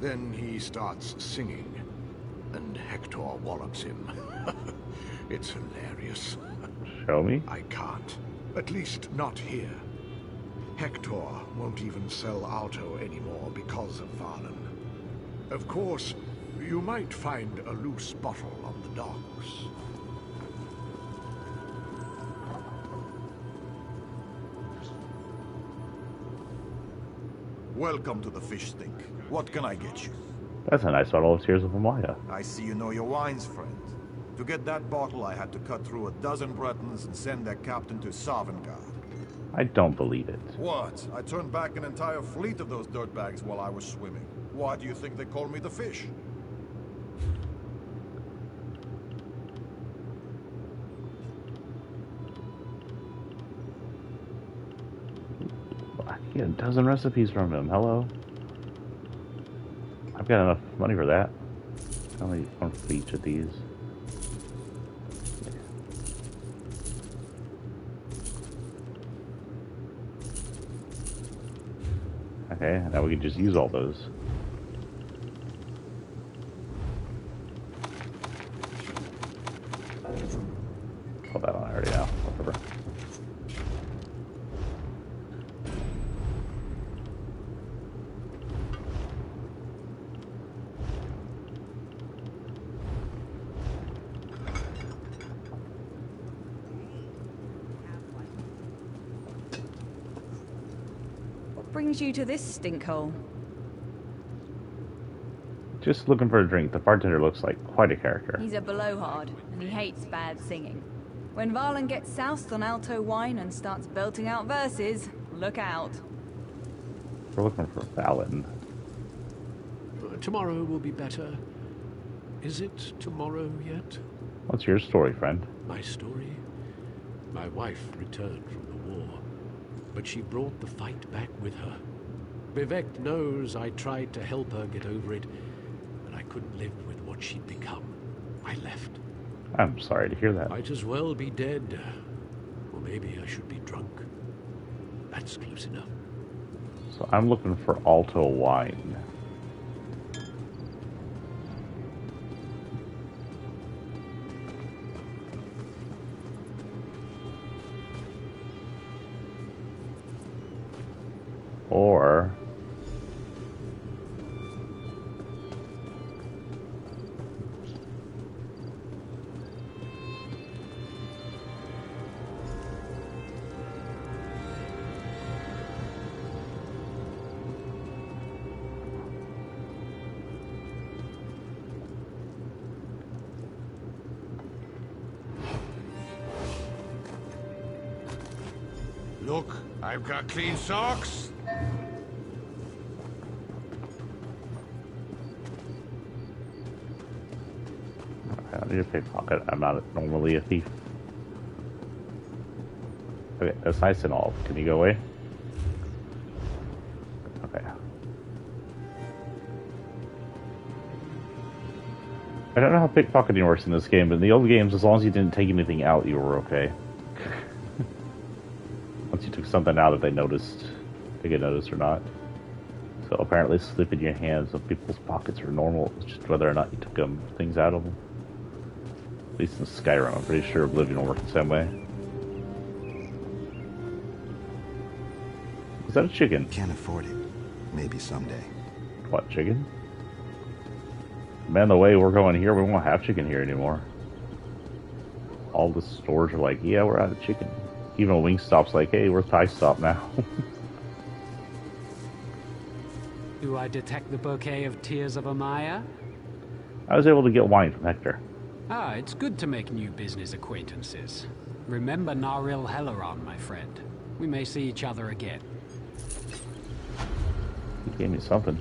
Then he starts singing, and Hector wallops him. It's hilarious. Show me? I can't. At least not here. Hector won't even sell Alto anymore because of Farlan. Of course, you might find a loose bottle on the docks. Welcome to the Fish Stink. What can I get you? That's a nice bottle of Tears of Amaya. I see you know your wines, friend. To get that bottle, I had to cut through a dozen Bretons and send their captain to Sovngarde. I don't believe it. What? I turned back an entire fleet of those dirtbags while I was swimming. Why do you think they call me the Fish? I get a dozen recipes from him. Hello? I've got enough money for that. I only need one for each of these. Okay, now we can just use all those. Put that on already now. Whatever. Brings you to this stinkhole? Just looking for a drink. The bartender looks like quite a character. He's a blowhard, and he hates bad singing. When Varlan gets soused on alto wine and starts belting out verses, look out. We're looking for Valen. Tomorrow will be better. Is it tomorrow yet? What's your story, friend? My story? My wife returned from the war, but she brought the fight back with her. Vivek knows I tried to help her get over it, but I couldn't live with what she'd become. I left. I'm sorry to hear that. Might as well be dead. Or maybe I should be drunk. That's close enough. So I'm looking for Alto wine. Or Look, I've got clean socks. I need a pickpocket. I'm not normally a thief. Okay, that's nice and all. Can you go away? Okay. I don't know how pickpocketing works in this game, but in the old games, as long as you didn't take anything out, you were okay. Once you took something out, if they noticed, they get noticed or not. So apparently, slipping your hands of people's pockets are normal. It's just whether or not you took things out of them. At least in Skyrim, I'm pretty sure Oblivion will work the same way. Is that a chicken? Can't afford it. Maybe someday. What, chicken? Man, the way we're going here, we won't have chicken here anymore. All the stores are like, yeah, we're out of chicken. Even Wingstop's like, hey, we're Thai Stop now. Do I detect the bouquet of Tears of Amaya? I was able to get wine from Hector. Ah, it's good to make new business acquaintances. Remember Naril Helleron, my friend. We may see each other again. He gave me something.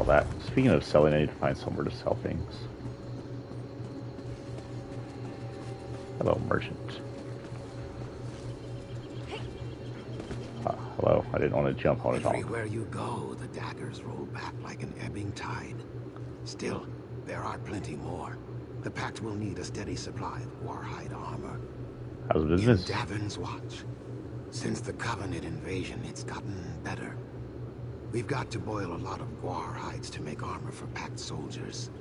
that. Speaking of selling, I need to find somewhere to sell things. Hello, merchant. Hello, I didn't want to jump on it all. Everywhere you go, the daggers roll back like an ebbing tide. Still, there are plenty more. The Pact will need a steady supply of warhide armor. How's business? In Davon's watch. Since the Covenant invasion, it's gotten better. We've got to boil a lot of guar hides to make armor for Pact soldiers.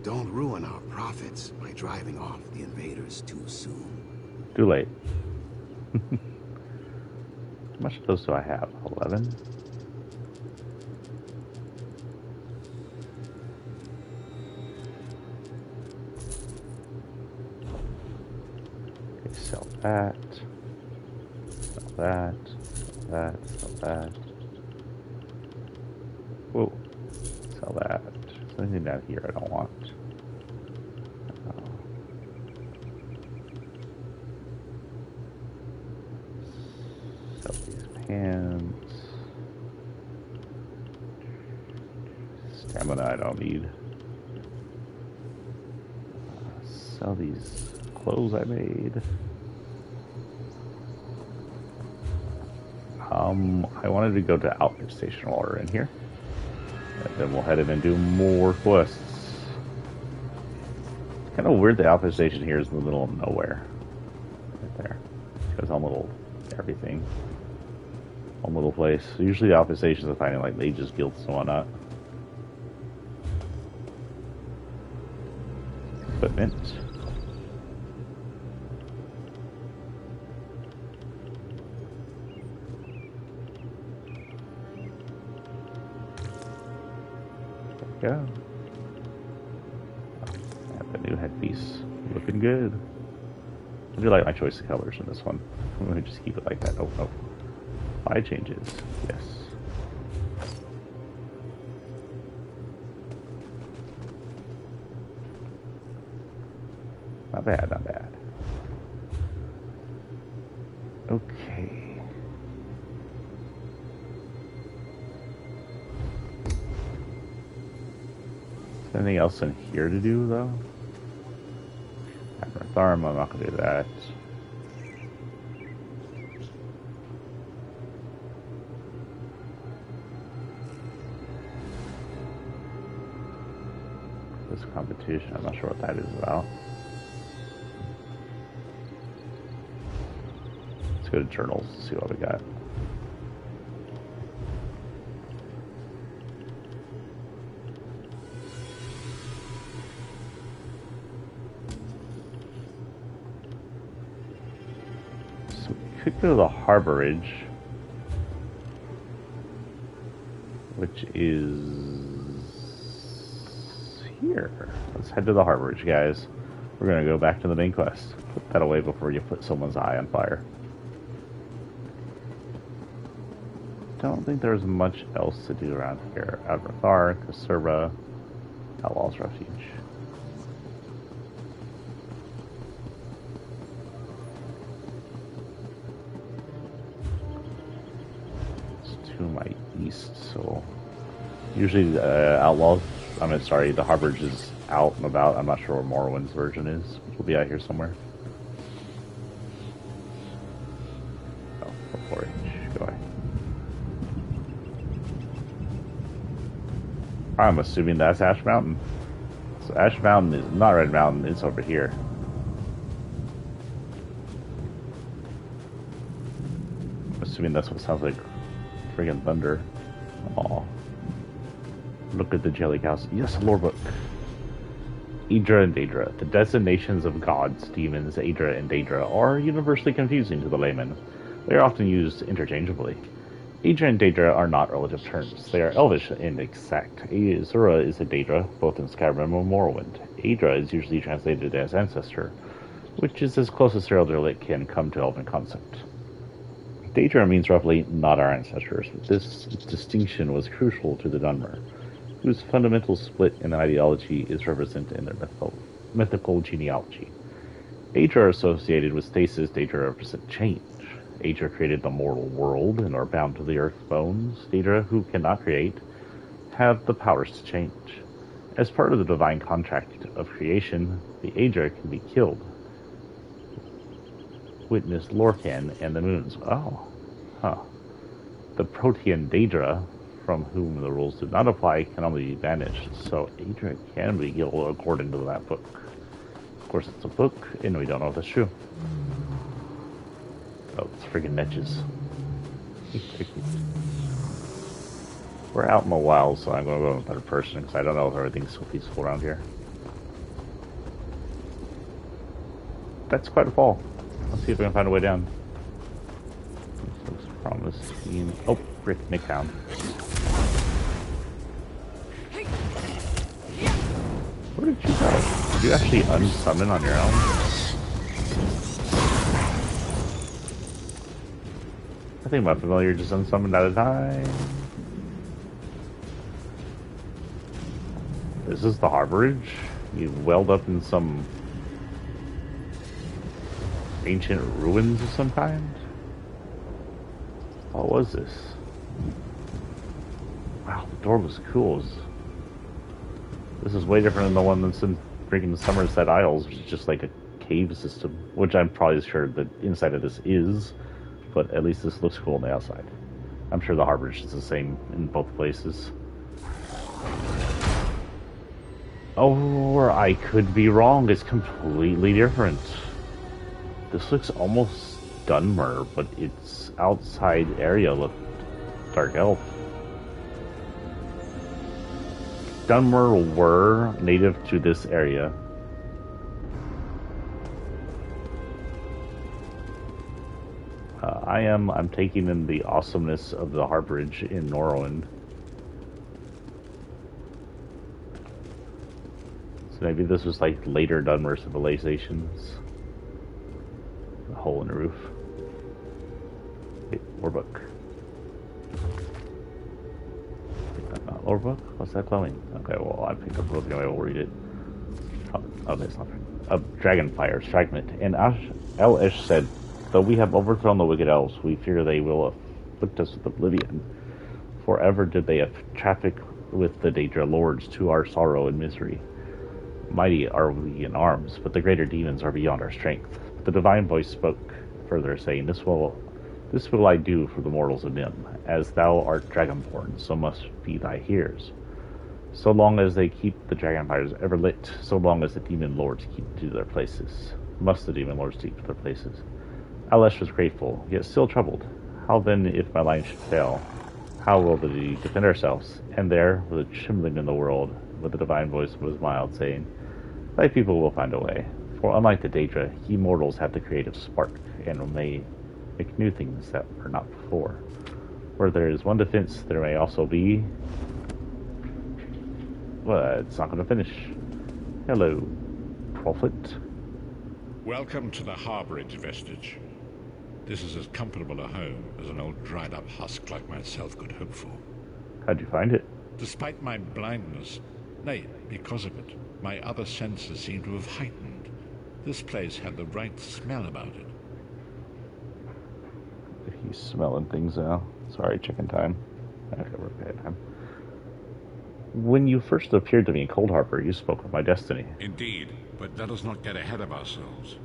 Don't ruin our profits by driving off the invaders too soon. Too late. How much of those do I have? 11? Okay, sell that. Sell that. Sell that. Sell that. Whoa. Sell that. There's anything down here I don't want. Sell these pants. Stamina I don't need. Sell these clothes I made. I wanted to go to Outfit Station while we're in here. And then we'll head in and do more quests. It's kind of weird the Outfit Station here is in the middle of nowhere. Right there. It goes on little everything. One little place. So usually the Outfit Stations are finding like mages, guilds, and whatnot. Equipment. There we go. I have the new headpiece. Looking good. I do like my choice of colors in this one. I'm going to just keep it like that. Oh, no. Eye changes. Yes. Not bad, not bad. Okay. Is there anything else in here to do, though? Admiral's Arm, I'm not going to do that. This competition, I'm not sure what that is about. Let's go to journals and see what we got. So we could go to the harborage, which is here. Let's head to the harborage, guys. We're gonna go back to the main quest. Put that away before you put someone's eye on fire. Don't think there's much else to do around here. Adverthar, Caserba, Outlaw's Refuge. It's to my east, so usually Outlaws. The harborage is out and about. I'm not sure where Morrowind's version is. We'll be out here somewhere. Oh, forage. Go away. I'm assuming that's Ash Mountain. So Ash Mountain is not Red Mountain, it's over here. I'm assuming that's what sounds like friggin' thunder. Aw. Look at the jelly cows. Yes, lore book. Aedra and Daedra. The designations of gods, demons, Aedra and Daedra are universally confusing to the layman. They are often used interchangeably. Aedra and Daedra are not relative terms. They are elvish and exact. Azura is a Daedra, both in Skyrim and Morrowind. Aedra is usually translated as ancestor, which is as close as Heraldry can come to Elven concept. Daedra means roughly not our ancestors. This distinction was crucial to the dwemer, whose fundamental split in ideology is represented in their mythical genealogy. Aedra are associated with stasis. Daedra represent change. Aedra created the mortal world and are bound to the earth's bones. Daedra, who cannot create, have the powers to change. As part of the divine contract of creation, the Aedra can be killed. Witness Lorcan and the Moons. Oh. Huh. The Protean Daedra, from whom the rules do not apply, can only be banished. So Aedra can be killed according to that book. Of course, it's a book, and we don't know if that's true. Oh, it's friggin' Netches. We're out in the wild, so I'm going to go in third person because I don't know if everything's so peaceful around here. That's quite a fall. Let's see if we can find a way down. This looks promising. Oh, frick, Nick down. Where did you go? Did you actually unsummon on your own? I think my familiar just unsummoned at a time. This is the harborage? You welled up in some ancient ruins of some kind? What was this? Wow, the door was cool. This is way different than the one that's in freaking Somerset Isles, which is just like a cave system, which I'm probably sure the inside of this is, but at least this looks cool on the outside. I'm sure the harborage is the same in both places. Or I could be wrong, it's completely different. This looks almost Dwemer, but its outside area looked Dark Elf. Dwemer were native to this area. I'm taking in the awesomeness of the harborage in Morrowind. So maybe this was like later Dwemer civilizations. A hole in the roof. Wait, lore book. Not lore book? What's that glowing? Okay, well I picked up the book anyway, we'll read it. Oh, that's not right. A Dragonfire's fragment. And Elesh said, though we have overthrown the wicked elves, we fear they will afflict us with oblivion. Forever did they traffic with the Daedra lords to our sorrow and misery. Mighty are we in arms, but the greater demons are beyond our strength. The divine voice spoke further, saying, This will I do for the mortals of Nim. As thou art dragonborn, so must be thy hears. So long as they keep the dragonfires ever lit, so long as the demon lords keep to their places. Must the demon lords keep to their places. Elesh was grateful, yet still troubled. How then, if my line should fail? How will we defend ourselves? And there, with a trembling in the world, but the divine voice was mild, saying, Thy people will find a way. For unlike the Daedra, ye mortals have the creative spark, and may make new things that were not before. Where there is one defense, there may also be... Well, it's not going to finish. Hello, Prophet. Welcome to the harborage, Vestige. This is as comfortable a home as an old dried-up husk like myself could hope for. How'd you find it? Despite my blindness, nay, because of it, my other senses seem to have heightened. This place had the right smell about it. He's smelling things now. Sorry, chicken time. Okay, we're okay time. When you first appeared to me in Cold Harbor, you spoke of my destiny. Indeed, but let us not get ahead of ourselves.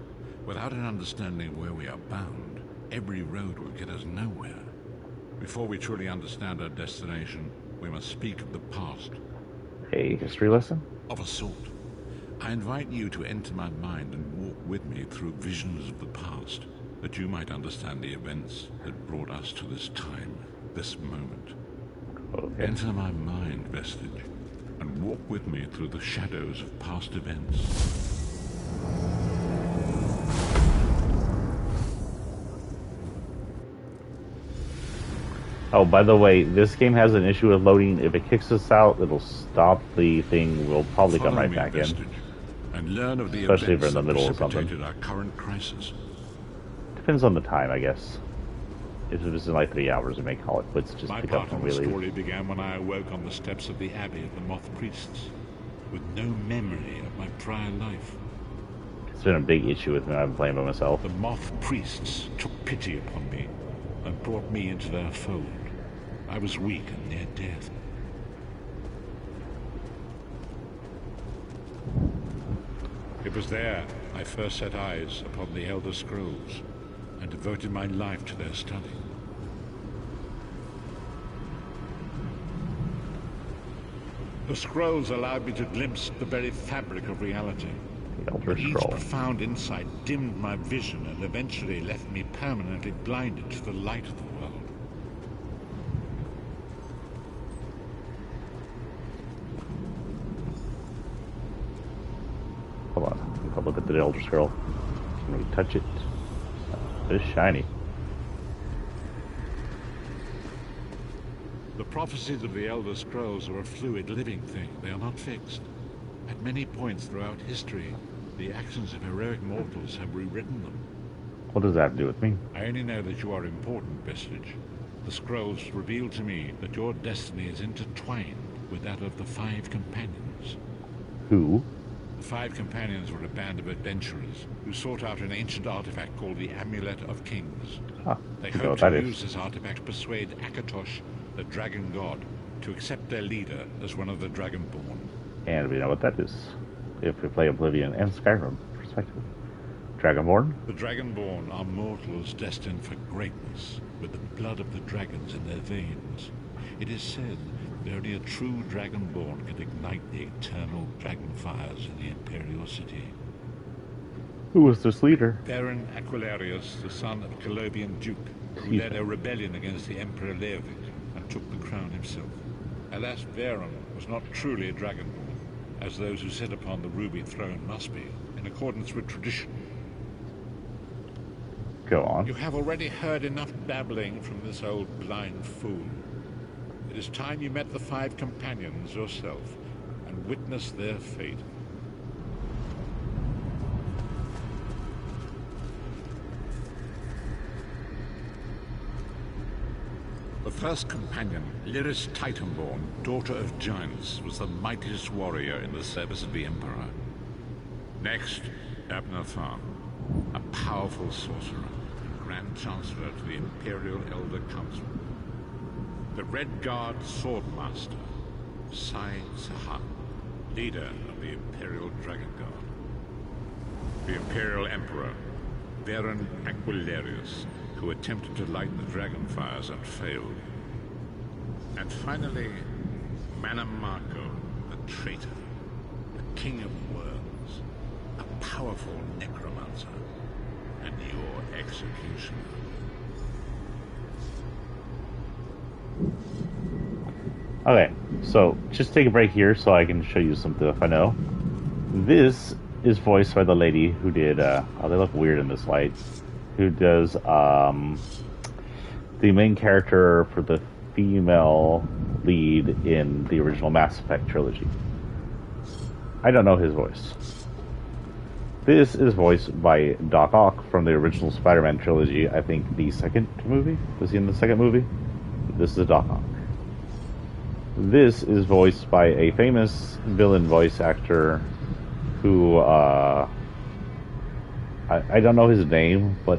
Without an understanding where we are bound, every road will get us nowhere. Before we truly understand our destination, we must speak of the past. A history lesson? Of a sort. I invite you to enter my mind and walk with me through visions of the past, that you might understand the events that brought us to this time, this moment. Okay. Enter my mind, Vestige, and walk with me through the shadows of past events. Oh, by the way, this game has an issue with loading. If it kicks us out, it'll stop the thing. We'll probably come right back in. And learn of the especially if we're events in the middle of that something. our current crisis. Depends on the time, I guess. If it was in like 3 hours, we may call it quits. Just My pick up part when of we the leave. story began when I awoke on the steps of the Abbey of the Moth Priests, with no memory of my prior life. It's been a big issue with me. I've been playing by myself. The Moth Priests took pity upon me and brought me into their fold. I was weak and near death. It was there I first set eyes upon the Elder Scrolls and devoted my life to their study. The scrolls allowed me to glimpse the very fabric of reality. But each profound insight dimmed my vision and eventually left me permanently blinded to the light of the world. Hold on, I'll look at the Elder Scroll. Can we touch it? It's shiny. The prophecies of the Elder Scrolls are a fluid, living thing. They are not fixed. At many points throughout history, the actions of heroic mortals have rewritten them. What does that have to do with me? I only know that you are important, Vestige. The scrolls reveal to me that your destiny is intertwined with that of the Five Companions. Who? The Five Companions were a band of adventurers who sought out an ancient artifact called the Amulet of Kings. They hoped to use this artifact to persuade Akatosh, the Dragon God, to accept their leader as one of the Dragonborn. And we know what that is, if we play Oblivion and Skyrim, respectively. Dragonborn? The Dragonborn are mortals destined for greatness, with the blood of the dragons in their veins. It is said that only a true Dragonborn can ignite the eternal dragon fires in the Imperial City. Who was this leader? Baron Aquilarius, the son of a Colovian duke, who led a rebellion against the Emperor Leovic and took the crown himself. Alas, Baron was not truly a Dragonborn, as those who sit upon the ruby throne must be, in accordance with tradition. Go on. You have already heard enough babbling from this old blind fool. It is time you met the Five Companions yourself and witnessed their fate. The first companion, Lyris Titanborn, daughter of giants, was the mightiest warrior in the service of the Emperor. Next, Abner Tharn, a powerful sorcerer and Grand Chancellor to the Imperial Elder Council. The Red Guard Swordmaster, Sai Sahan, leader of the Imperial Dragon Guard. The Imperial Emperor, Baron Aquilarius, who attempted to light the dragon fires and failed. And finally, Manamarco, the traitor, the king of worms, a powerful necromancer, and your executioner. Okay, so just take a break here so I can show you some stuff I know. This is voiced by the lady who did, oh, they look weird in this light, who does the main character for the female lead in the original Mass Effect trilogy. I don't know his voice. This is voiced by Doc Ock from the original Spider-Man trilogy, I think the second movie? Was he in the second movie? This is Doc Ock. This is voiced by a famous villain voice actor who, I don't know his name, but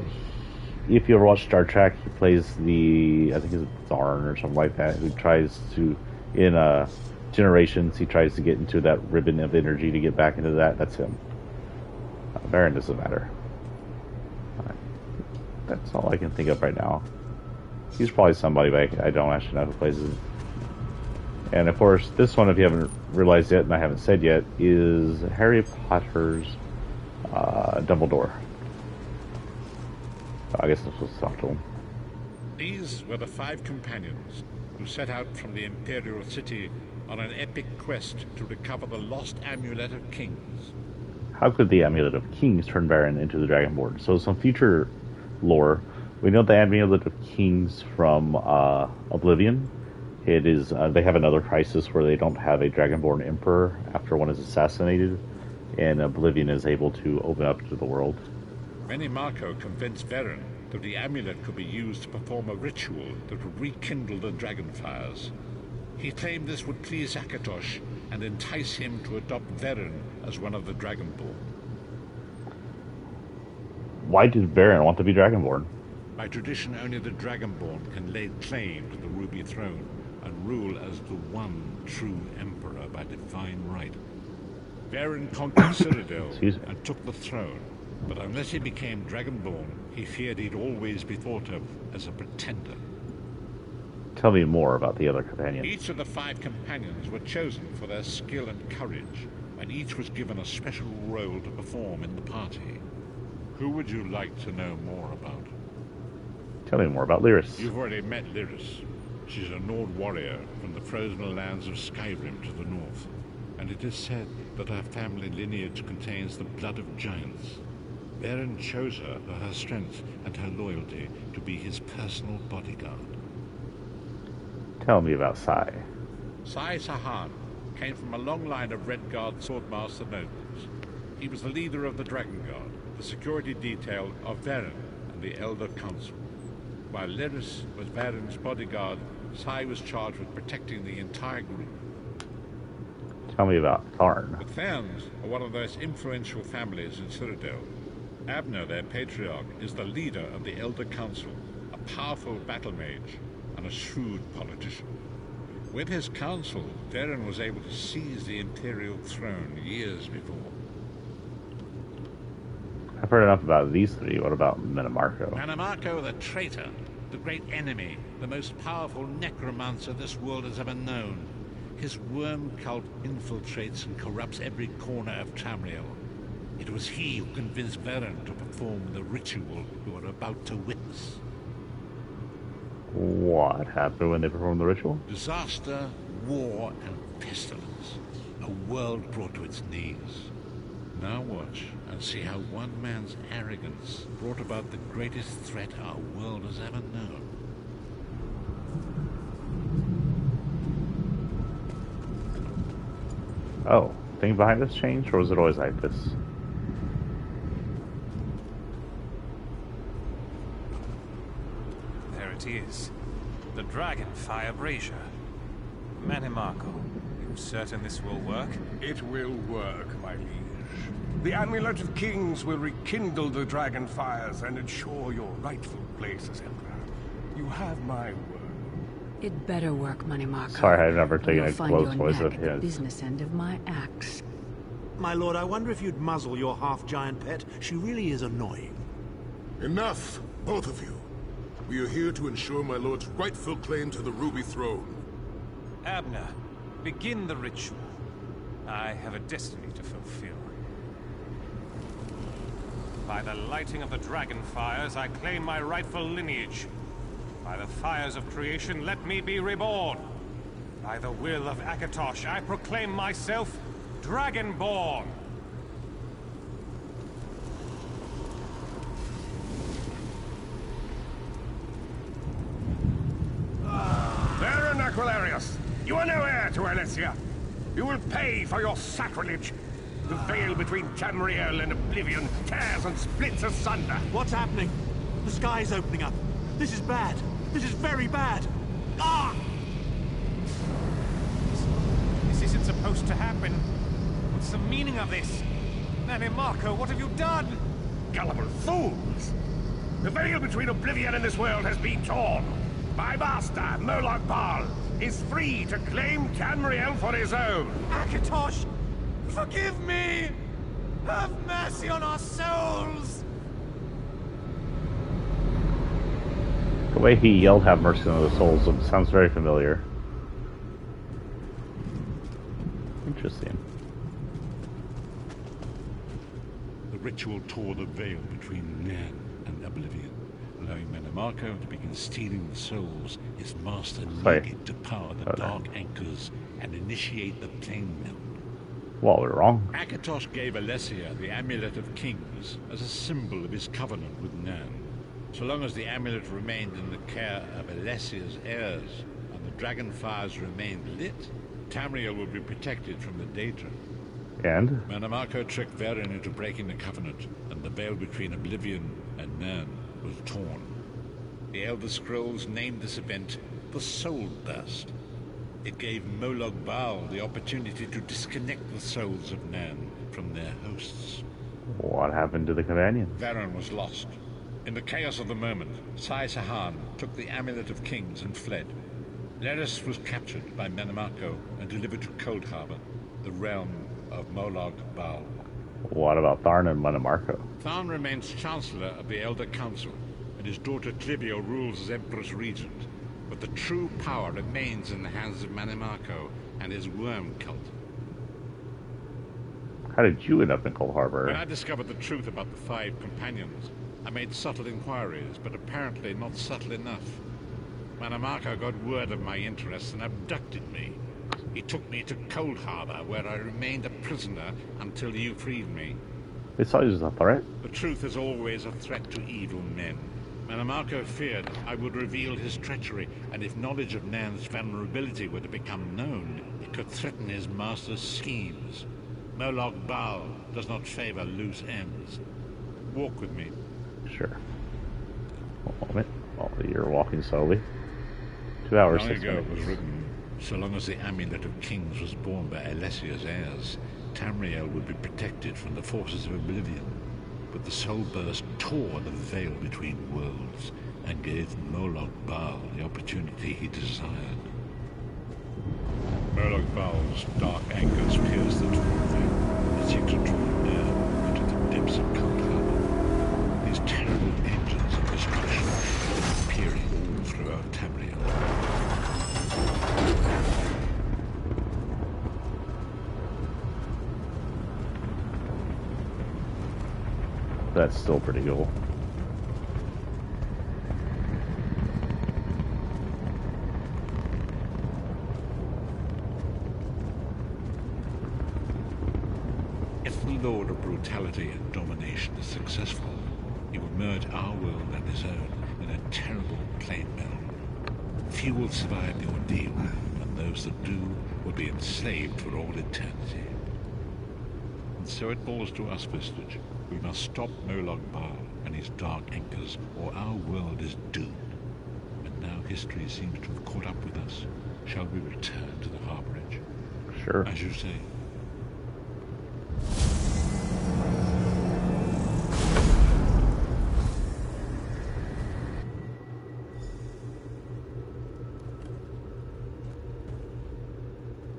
if you ever watch Star Trek, he plays the, I think it's Zarn or something like that, who tries to, in Generations, he tries to get into that ribbon of energy to get back into that. That's him. Baron doesn't matter. That's all I can think of right now. He's probably somebody, but I don't actually know who plays it. And of course, this one, if you haven't realized yet, and I haven't said yet, is Harry Potter's Dumbledore. So I guess this was talk to him. These were the Five Companions who set out from the Imperial City on an epic quest to recover the lost Amulet of Kings. How could the Amulet of Kings turn Baron into the Dragonborn? So some future lore, we know the Amulet of Kings from Oblivion. It is, they have another crisis where they don't have a Dragonborn Emperor after one is assassinated, and Oblivion is able to open up to the world. Many Marco convinced Baron that the amulet could be used to perform a ritual that would rekindle the dragon fires. He claimed this would please Akatosh and entice him to adopt Varen as one of the Dragonborn. Why did Baron want to be Dragonborn? By tradition, only the Dragonborn can lay claim to the Ruby Throne and rule as the one true Emperor by divine right. Varen conquered Cyrodiil Excuse me. and took the throne, but unless he became Dragonborn, he feared he'd always be thought of as a pretender. Tell me more about the other companion. Each of the 5 companions were chosen for their skill and courage, and each was given a special role to perform in the party. Who would you like to know more about? Tell me more about Lyris. You've already met Lyris. She's a Nord warrior from the frozen lands of Skyrim to the north, and it is said that her family lineage contains the blood of giants. Varen chose her for her strength and her loyalty to be his personal bodyguard. Tell me about Sai. Sai Sahan came from a long line of Red Guard swordmaster nobles. He was the leader of the Dragon Guard, the security detail of Varen and the Elder Council. While Lyris was Varen's bodyguard, Sai was charged with protecting the entire group. Tell me about Tharn. The Tharns are one of the most influential families in Cyrodiil. Abner, their patriarch, is the leader of the Elder Council, a powerful battle mage and a shrewd politician. With his council, Varen was able to seize the Imperial throne years before. I've heard enough about these 3. What about Manamarco? Manamarco, the traitor, the great enemy, the most powerful necromancer this world has ever known. His worm cult infiltrates and corrupts every corner of Tamriel. It was he who convinced Varen to perform the ritual you are about to witness. What happened when they performed the ritual? Disaster, war, and pestilence. A world brought to its knees. Now watch and see how one man's arrogance brought about the greatest threat our world has ever known. Oh, thing behind this changed, or was it always like this? There it is. The Dragonfire Brazier. Manamarco, you certain this will work? It will work, my liege. The Amulet of Kings will rekindle the dragon fires and ensure your rightful place as Emperor. You have my word. It better work, Manamarco. Sorry, I've never taken You'll a find close your voice neck of at the his. business end of my axe. My lord, I wonder if you'd muzzle your half-giant pet. She really is annoying. Enough, both of you. We are here to ensure my lord's rightful claim to the Ruby Throne. Abner, begin the ritual. I have a destiny to fulfill. By the lighting of the dragon fires, I claim my rightful lineage. By the fires of creation, let me be reborn. By the will of Akatosh, I proclaim myself Dragonborn. Varen Aquilarius, you are no heir to Alessia. You will pay for your sacrilege. The veil between Tamriel and Oblivion tears and splits asunder. What's happening? The sky's opening up. This is bad. This is very bad. Ah! This isn't supposed to happen. What's the meaning of this? Manamarco, what have you done? Gullible fools! The veil between Oblivion and this world has been torn. My master, Moloch Baal, is free to claim Tamriel for his own. Akatosh, forgive me! Have mercy on our souls! The way he yelled "Have mercy on the souls" sounds very familiar. Interesting. The ritual tore the veil between Nan and Oblivion, allowing Manamarco to begin stealing the souls his master needed to power the dark anchors and initiate the plane melt. Well, we're wrong. Akatosh gave Alessia the Amulet of Kings as a symbol of his covenant with Nan. So long as the amulet remained in the care of Alessia's heirs and the dragon fires remained lit, Tamriel would be protected from the Daedra. And? Manamarco tricked Varen into breaking the covenant, and the veil between Oblivion and Nan was torn. The Elder Scrolls named this event the Soul Burst. It gave Moloch Baal the opportunity to disconnect the souls of Nan from their hosts. What happened to the companion? Varen was lost. In the chaos of the moment, Sai Sahan took the Amulet of Kings and fled. Lyris was captured by Manamarco and delivered to Cold Harbor, the realm of Molag Bal. What about Tharn and Monomarco? Tharn remains Chancellor of the Elder Council, and his daughter Clivio rules as Empress Regent. But the true power remains in the hands of Monomarco and his worm cult. How did you end up in Cold Harbor? When I discovered the truth about the 5 companions, I made subtle inquiries, but apparently not subtle enough. Monomarco got word of my interests and abducted me. He took me to Cold Harbor, where I remained a prisoner until you freed me. They saw you as a threat? The truth is always a threat to evil men. Monomarco feared I would reveal his treachery, and if knowledge of Nan's vulnerability were to become known, it could threaten his master's schemes. Molag Bal does not favor loose ends. Walk with me. Sure. One moment. Oh, you're walking slowly. 2 hours, Long 6 ago minutes. it was written, so long as the Amulet of Kings was borne by Alessia's heirs, Tamriel would be protected from the forces of oblivion. But the soul burst tore the veil between worlds and gave Molag Bal the opportunity he desired. Molag Bal's dark anchors pierced the torn veil and seemed to draw near into the depths of Cold Harbor. These terrible engines of destruction are appearing all throughout Tamriel. That's still pretty cool. If the Lord of Brutality and Domination is successful, he will merge our world and his own in a terrible plain meld. Few will survive the ordeal, and those that do will be enslaved for all eternity. And so it falls to us, Vestige. We must stop Molag Bal and his dark anchors, or our world is doomed. And now history seems to have caught up with us. Shall we return to the harborage? Sure. As you say.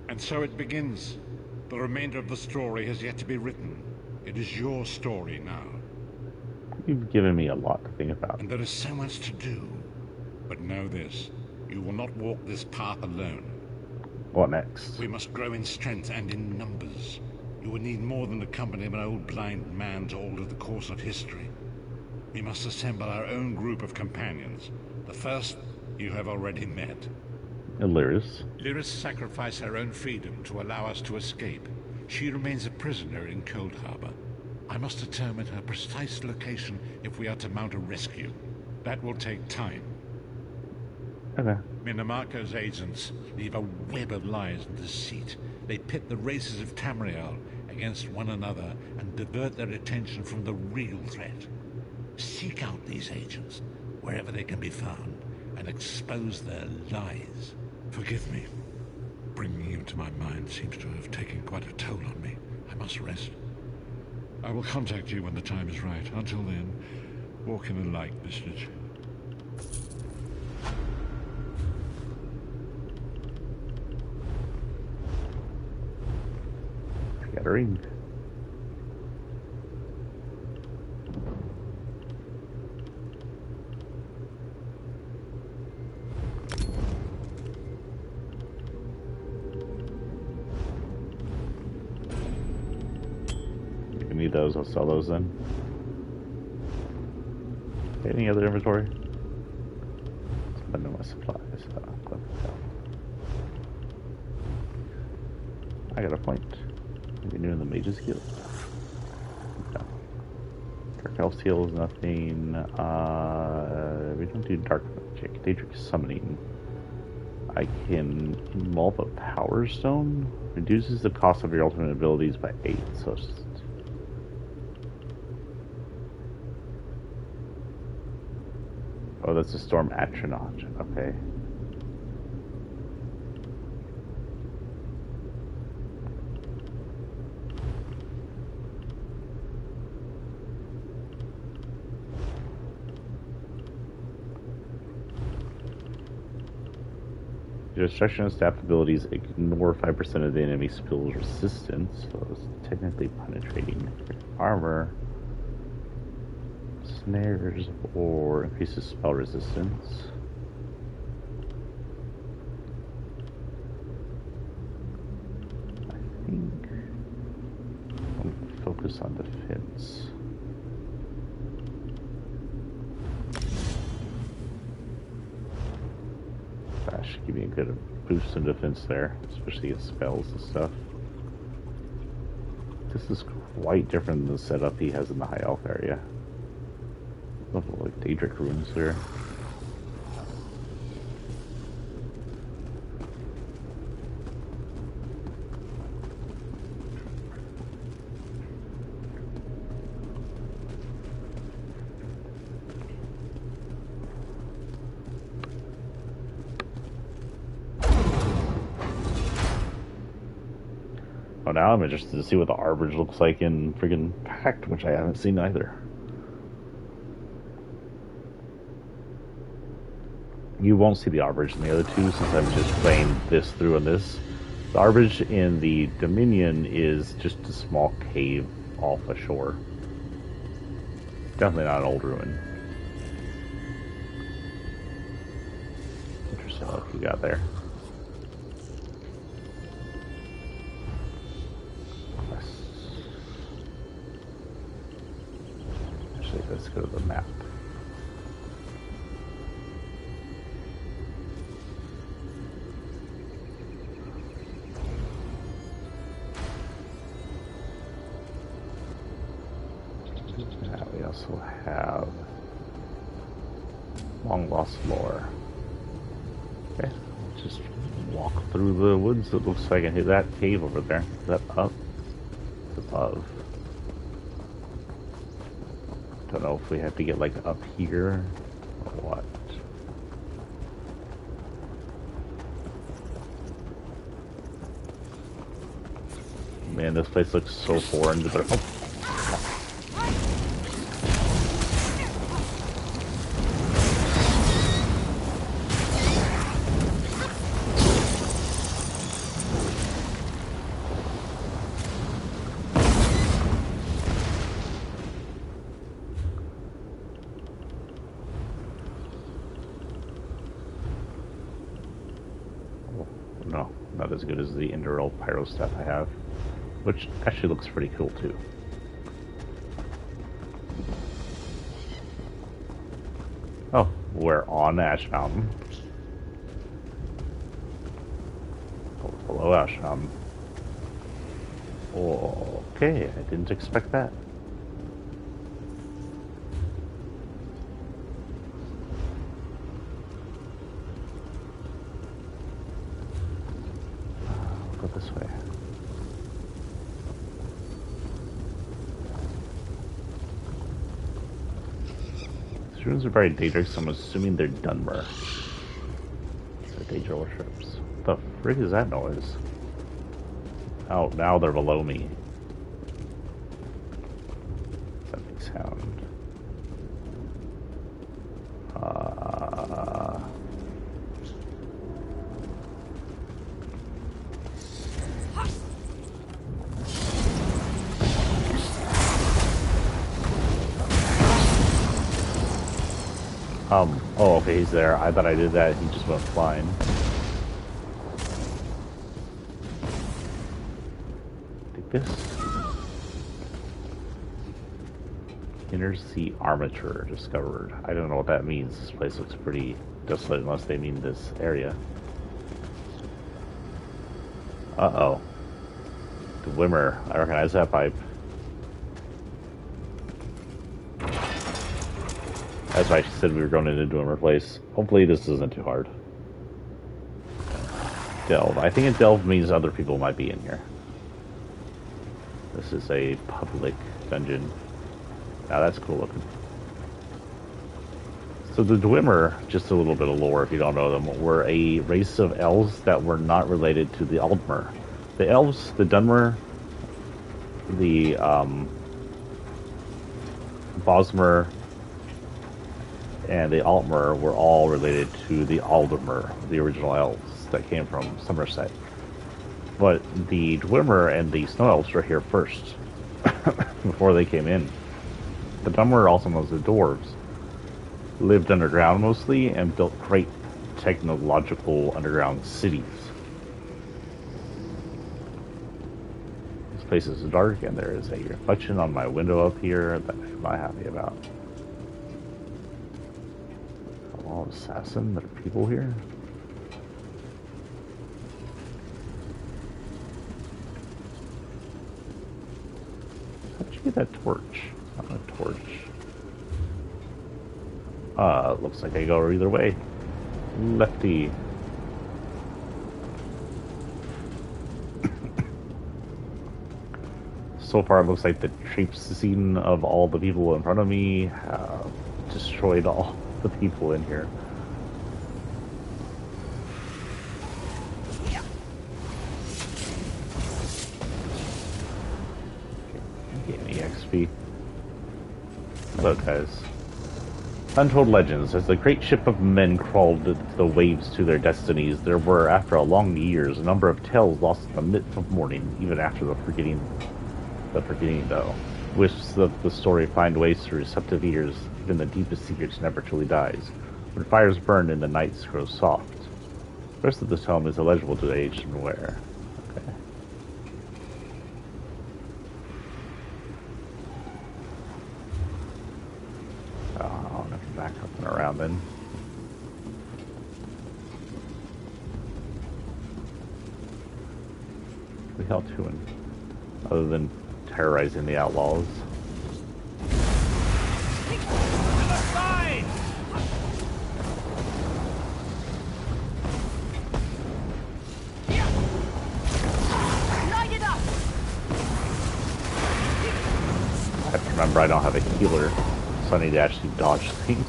And so it begins. The remainder of the story has yet to be written. It is your story now. You've given me a lot to think about. And there is so much to do. But know this, you will not walk this path alone. What next? We must grow in strength and in numbers. You will need more than the company of an old blind man to alter the course of history. We must assemble our own group of companions. The first you have already met. Lyris. Lyris sacrificed her own freedom to allow us to escape. She remains a prisoner in Cold Harbor. I must determine her precise location if we are to mount a rescue. That will take time. Okay. Monomarco's agents leave a web of lies and deceit. They pit the races of Tamriel against one another and divert their attention from the real threat. Seek out these agents, wherever they can be found, and expose their lies. Forgive me. Bringing you to my mind seems to have taken quite a toll on me. I must rest. I will contact you when the time is right. Until then, walk in the light, Vestige. I got a ring. Need those, I'll sell those then. Okay, any other inventory? Spending my supplies. I got a point. Continuing the mage's heal. Okay. Dark Elf's heal is nothing. We don't do dark magic. Daedric summoning. I can involve a power stone. Reduces the cost of your ultimate abilities by 8, so it's oh, that's a storm atronach. Okay. Your destruction and staff abilities ignore 5% of the enemy spell's resistance, so it's technically penetrating. Armor, snares, or increases spell resistance. I think I'll focus on defense. That should give me a good boost in defense there, especially against spells and stuff. This is quite different than the setup he has in the High Elf area. Level like Daedric runes there. Oh, now I'm interested to see what the Arbage looks like in friggin' Pact, which I haven't seen either. You won't see the Arbage in the other two since I'm just playing this through and this. The Arbage in the Dominion is just a small cave off a shore. Definitely not an old ruin. Interesting look you got there. Actually, let's go to the map. We also have Long Lost Lore. Okay, let's just walk through the woods. It looks like I can hit that cave over there. Is that up? It's above. Don't know if we have to get like up here or what. Man, this place looks so foreign to the. No, not as good as the Induril Pyro stuff I have, which actually looks pretty cool too. Oh, we're on Ash Mountain. Oh, below Ash Mountain. Okay, I didn't expect that. Go this way. These runes are very Daedric, so I'm assuming they're Dwemer. They're Daedra worships. What the frick is that noise? Oh, now they're below me. What's that big sound? Oh, okay, he's there. I thought I did that. He just went flying. Take this. Inner Sea Armature discovered. I don't know what that means. This place looks pretty desolate unless they mean this area. Uh-oh. Dwemer. I recognize that pipe. That's why she said we were going into Dwemer Place. Hopefully this isn't too hard. Delve. I think a delve means other people might be in here. This is a public dungeon. Now that's cool looking. So the Dwemer, just a little bit of lore if you don't know them, were a race of elves that were not related to the Aldmer. The elves, the Dwemer, the Bosmer, and the Altmer were all related to the Aldermer, the original elves that came from Somerset. But the Dwemer and the Snow Elves were here first, before they came in. The Dwemer, also known as the Dwarves, lived underground mostly and built great technological underground cities. This place is dark and there is a reflection on my window up here that I'm not happy about. A lot of assassin, there are people here. How'd you get that torch? Not a torch. Looks like I go either way. Lefty. So far, it looks like the traipsing of all the people in front of me have destroyed all the people in here. Get any XP. Hello, guys. Untold legends. As the great ship of men crawled the waves to their destinies, there were, after a long years, a number of tales lost in the midst of morning, even after the forgetting, though. Wisps of the story find ways through receptive ears, even the deepest secrets never truly dies. When fires burn and the nights grow soft. The rest of this tome is illegible to age and wear. Okay. I'll have to back up and around then. We held to him, other than terrorizing the outlaws. I have to remember I don't have a healer, so I need to actually dodge things.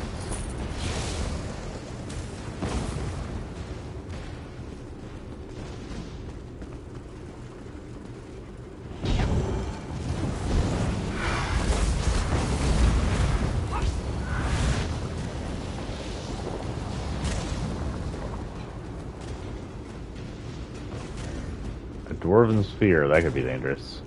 Dwarven sphere, that could be dangerous.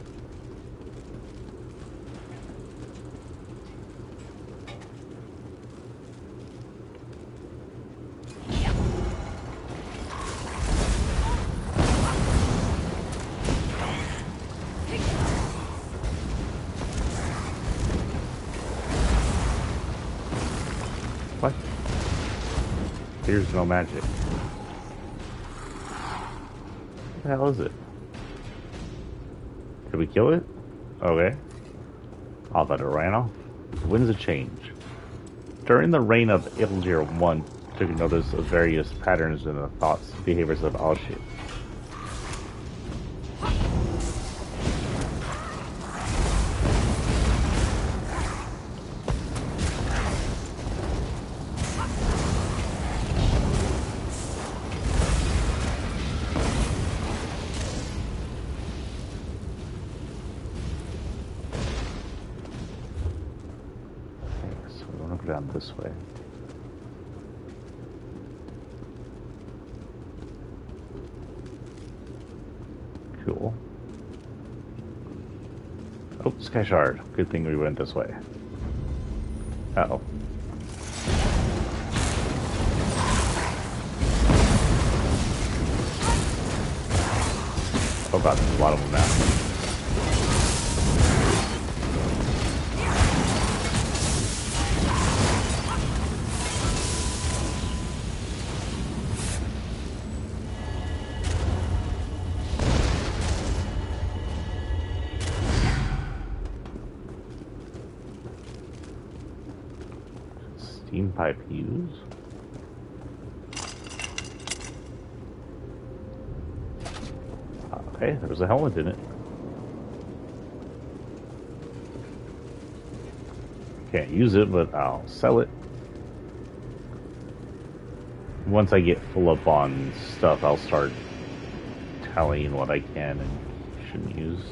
What? Here's no magic. What the hell is it? Did we kill it? Okay. I thought it ran off. Winds of change. During the reign of Ilgir I, took notice of various patterns in the thoughts and behaviors of Alshit. Down this way. Cool. Oh, Sky Shard. Good thing we went this way. Uh-oh. Oh god, there's a lot of them now. Steam pipe use. Okay, there's a helmet in it. Can't use it, but I'll sell it. Once I get full up on stuff, I'll start tallying what I can and shouldn't use.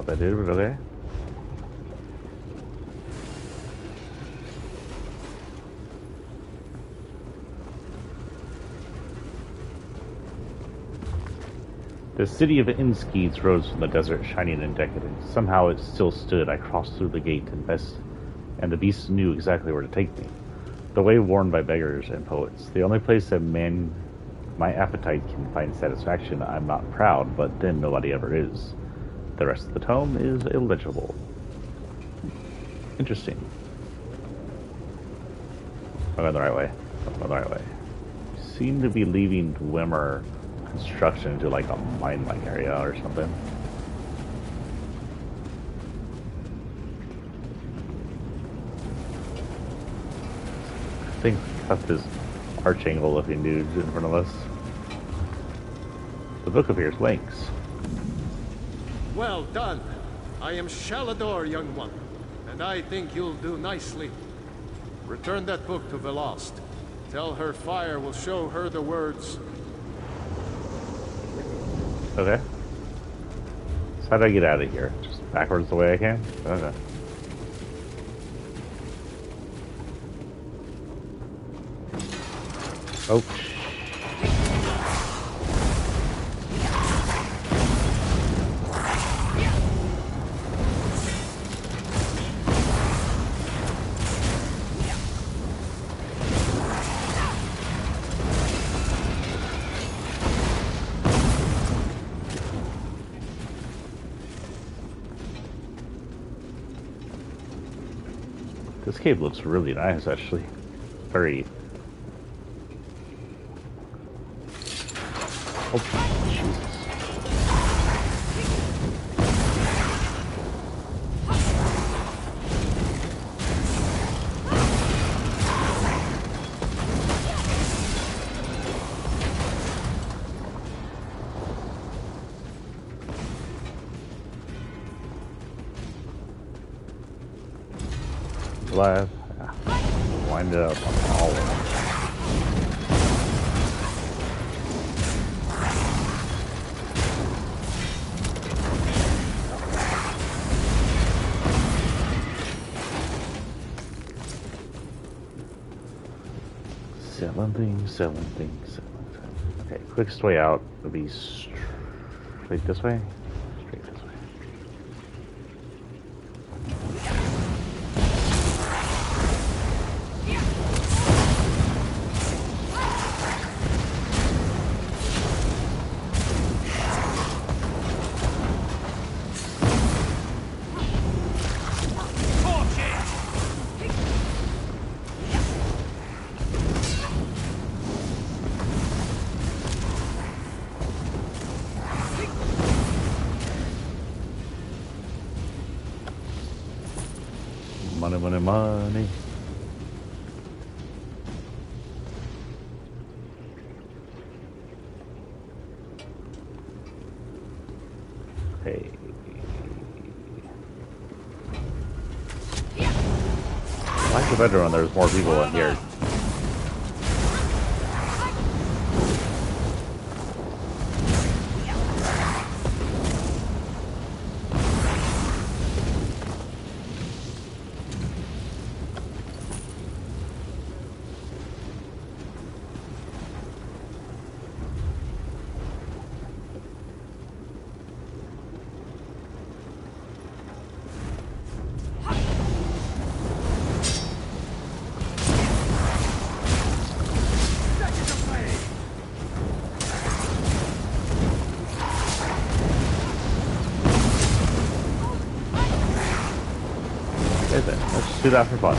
what that did, but okay. The city of Inskeets rose from the desert, shining and decadent. Somehow it still stood. I crossed through the gate, and the beasts knew exactly where to take me. The way worn by beggars and poets. The only place that my appetite can find satisfaction. I'm not proud, but then nobody ever is. The rest of the tome is illegible. Interesting. I'm going the right way. I'm going the right way. Seem to be leaving dwemer construction into like a mine-like area or something. I think got this arch angle looking dude in front of us. The book appears blanks. Well done. I am Shalador, young one, and I think you'll do nicely. Return that book to Velost. Tell her fire will show her the words. Okay. So how do I get out of here? Just backwards the way I can? Okay. Oh. This cave looks really nice, actually. Very... Oh, Jesus. Alive. Wind it up on all of them. Selling things, selling things, selling things. Okay, quickest way out would be straight this way. Straight this way. Money, money, money. Hey. I like the better one. There's more people in here. Let's do that for fun.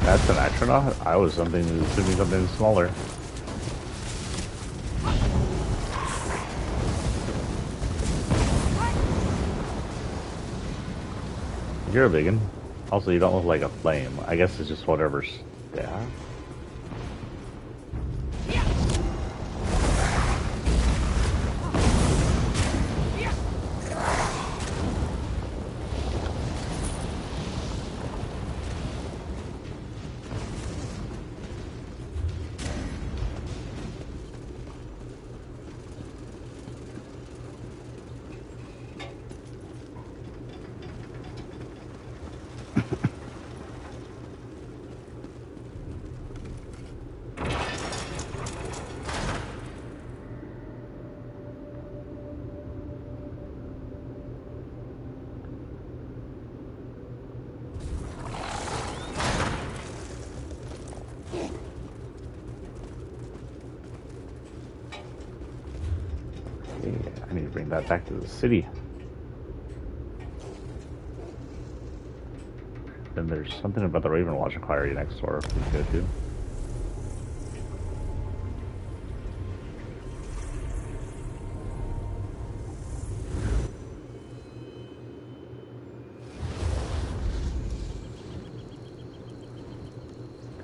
That's an astronaut? I was assuming something smaller. You're a biggin. Also, you don't look like a flame. I guess it's just whatever's staff. that back to the city. Then there's something about the Raven Watch Inquiry next door we can go to.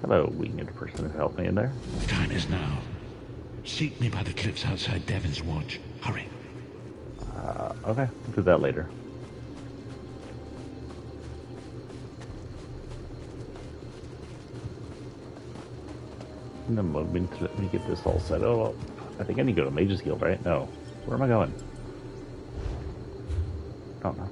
Hello, winged person who helped me in there. The time is now. Seek me by the cliffs outside Devon's Watch. Hurry. Okay, we'll do that later. In a moment, let me get this all set up. I think I need to go to Mage's Guild, right? No. Where am I going? Oh, no.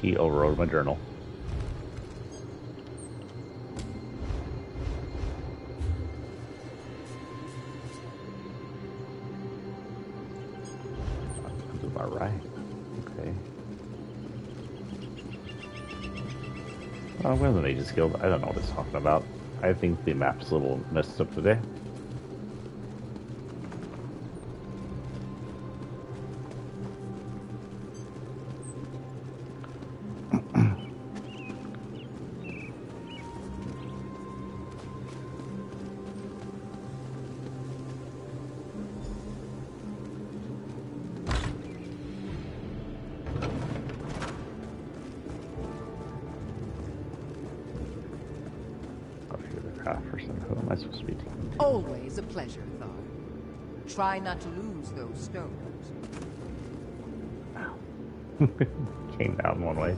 He overrode my journal. To my right. Okay. Oh, I'm going to the Mage's Guild. I don't know what it's talking about. I think the map's a little messed up today. Always a pleasure, Thar. Try not to lose those stones. Came down one way.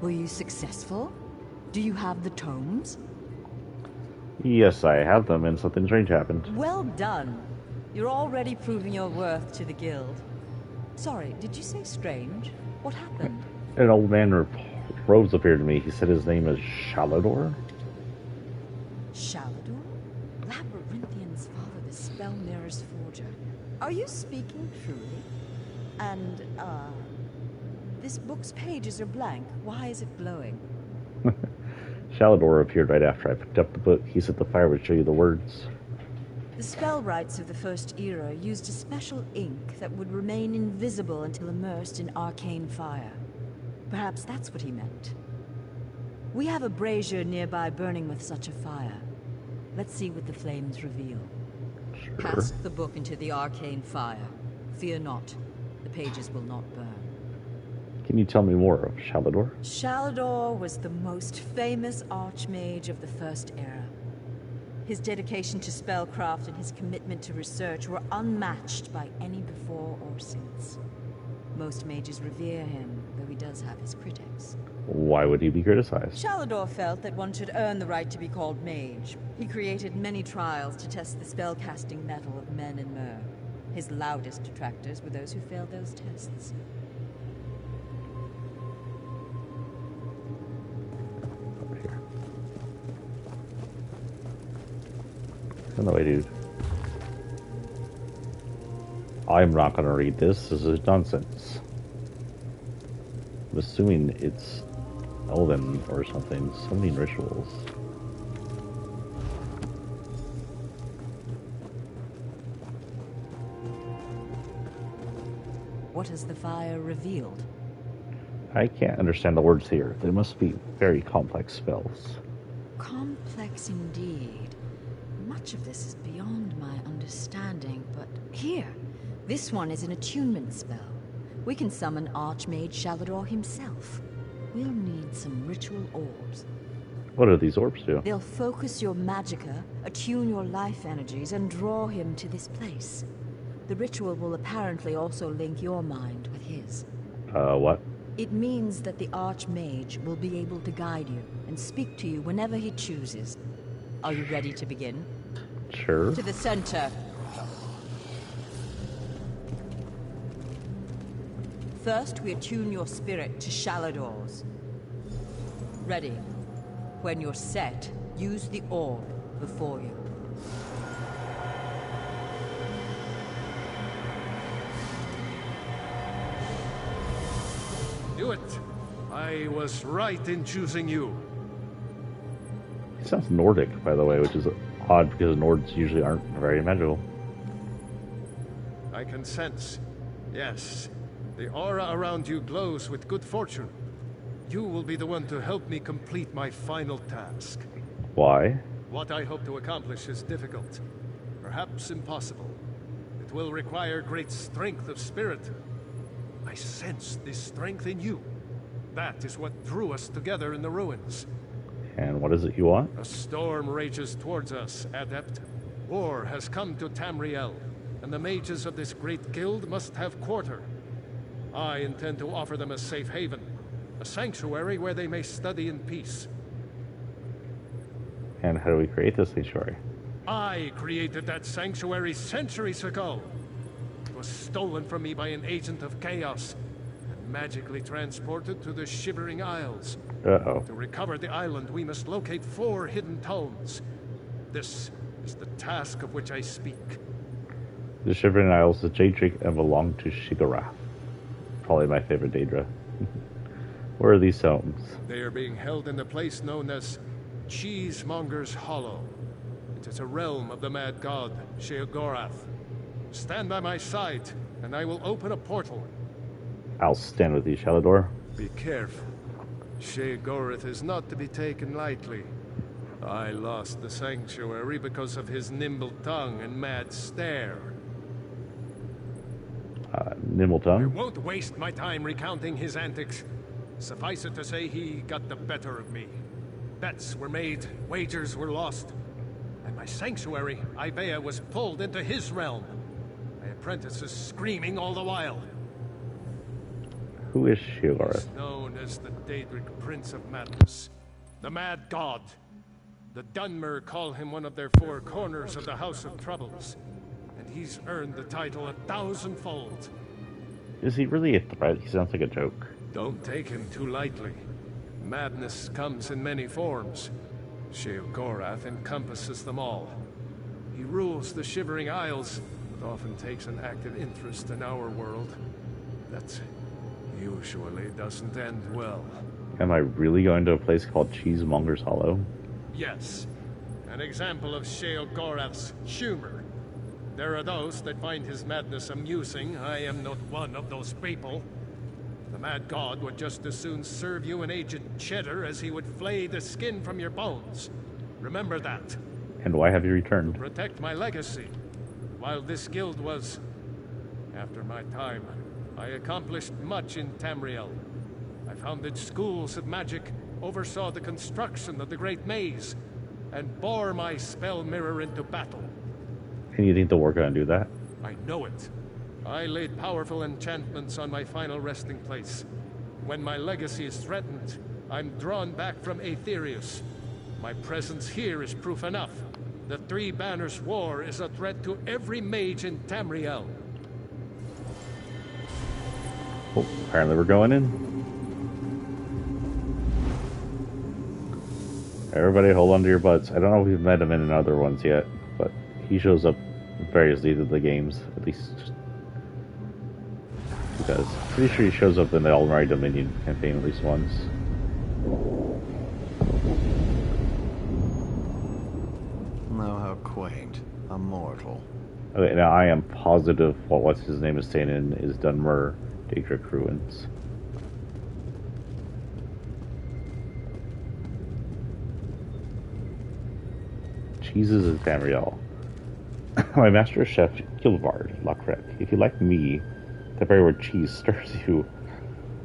Were you successful? Do you have the tomes? Yes, I have them, and something strange happened. Well done. You're already proving your worth to the guild. Sorry, did you say strange? What happened? An old man with robes appeared to me. He said his name is Shalador. Shalador? Labyrinthian's father, the spell mirror's forger. Are you speaking truly? And, this book's pages are blank. Why is it glowing? Shalador appeared right after I picked up the book. He said the fire would show you the words. The spellwrights of the First Era used a special ink that would remain invisible until immersed in arcane fire. Perhaps that's what he meant. We have a brazier nearby burning with such a fire. Let's see what the flames reveal. Sure. Cast the book into the arcane fire. Fear not. The pages will not burn. Can you tell me more of Shalador? Shalador was the most famous archmage of the First Era. His dedication to spellcraft and his commitment to research were unmatched by any before or since. Most mages revere him, though he does have his critics. Why would he be criticized? Shalador felt that one should earn the right to be called mage. He created many trials to test the spellcasting mettle of men and mer. His loudest detractors were those who failed those tests. Over here. No way, dude. I'm not going to read this. This is nonsense. I'm assuming it's Elven or something. Summoning rituals. What has the fire revealed? I can't understand the words here. They must be very complex spells. Complex indeed. Much of this is beyond my understanding, but here, this one is an attunement spell. We can summon Archmage Shalador himself. We'll need some ritual orbs. What do these orbs do? They'll focus your magicka, attune your life energies, and draw him to this place. The ritual will apparently also link your mind with his. What? It means that the Archmage will be able to guide you and speak to you whenever he chooses. Are you ready to begin? Sure. To the center. First, we attune your spirit to Shalador's. Ready. When you're set, use the orb before you. Do it! I was right in choosing you. It sounds Nordic, by the way, which is odd because Nords usually aren't very magical. I can sense. Yes. The aura around you glows with good fortune. You will be the one to help me complete my final task. Why? What I hope to accomplish is difficult. Perhaps impossible. It will require great strength of spirit. I sense this strength in you. That is what drew us together in the ruins. And what is it you want? A storm rages towards us, Adept. War has come to Tamriel, and the mages of this great guild must have quarter. I intend to offer them a safe haven, a sanctuary where they may study in peace. And how do we create this sanctuary? I created that sanctuary centuries ago. It was stolen from me by an agent of chaos, and magically transported to the Shivering Isles. Uh-oh. To recover the island, we must locate 4 hidden tomes. This is the task of which I speak. The Shivering Isles is Jade Drake and belong to Shigarath. Probably my favorite Daedra. Where are these tomes? They are being held in the place known as Cheesemonger's Hollow. It is a realm of the mad god, Sheogorath. Stand by my side, and I will open a portal. I'll stand with you, Shalador. Be careful. Sheogorath is not to be taken lightly. I lost the sanctuary because of his nimble tongue and mad stare. Nimble tongue? I won't waste my time recounting his antics. Suffice it to say, he got the better of me. Bets were made, wagers were lost. And my sanctuary, Ivea, was pulled into his realm. My apprentices screaming all the while. Who is Sheogorath? He's known as the Daedric Prince of Madness. The Mad God. The Dwemer call him one of their 4 corners of the House of Troubles. And he's earned the title 1,000-fold. Is he really a threat? He sounds like a joke. Don't take him too lightly. Madness comes in many forms. Sheogorath encompasses them all. He rules the Shivering Isles, but often takes an active interest in our world. That usually doesn't end well. Am I really going to a place called Cheesemonger's Hollow? Yes. An example of Sheogorath's humor. There are those that find his madness amusing. I am not one of those people. The Mad God would just as soon serve you an aged cheddar as he would flay the skin from your bones. Remember that. And why have you returned? Protect my legacy. While this guild was after my time, I accomplished much in Tamriel. I founded schools of magic, oversaw the construction of the Great Maze, and bore my spell mirror into battle. And you think the work gonna do that? I know it. I laid powerful enchantments on my final resting place. When my legacy is threatened, I'm drawn back from Aetherius. My presence here is proof enough. The Three Banners War is a threat to every mage in Tamriel. Oh, apparently we're going in. Everybody hold on to your butts. I don't know if we've met him in other ones yet, but he shows up in various leads of the games, at least because pretty sure he shows up in the Almighty Dominion campaign at least once. Oh, how quaint. A mortal. Okay, now I am positive what's his name is saying in is Dwemer, Daedric Ruins. Cheeses in Tamriel. My master chef, Gilvard Lacrec. If you like me, the very word cheese stirs you.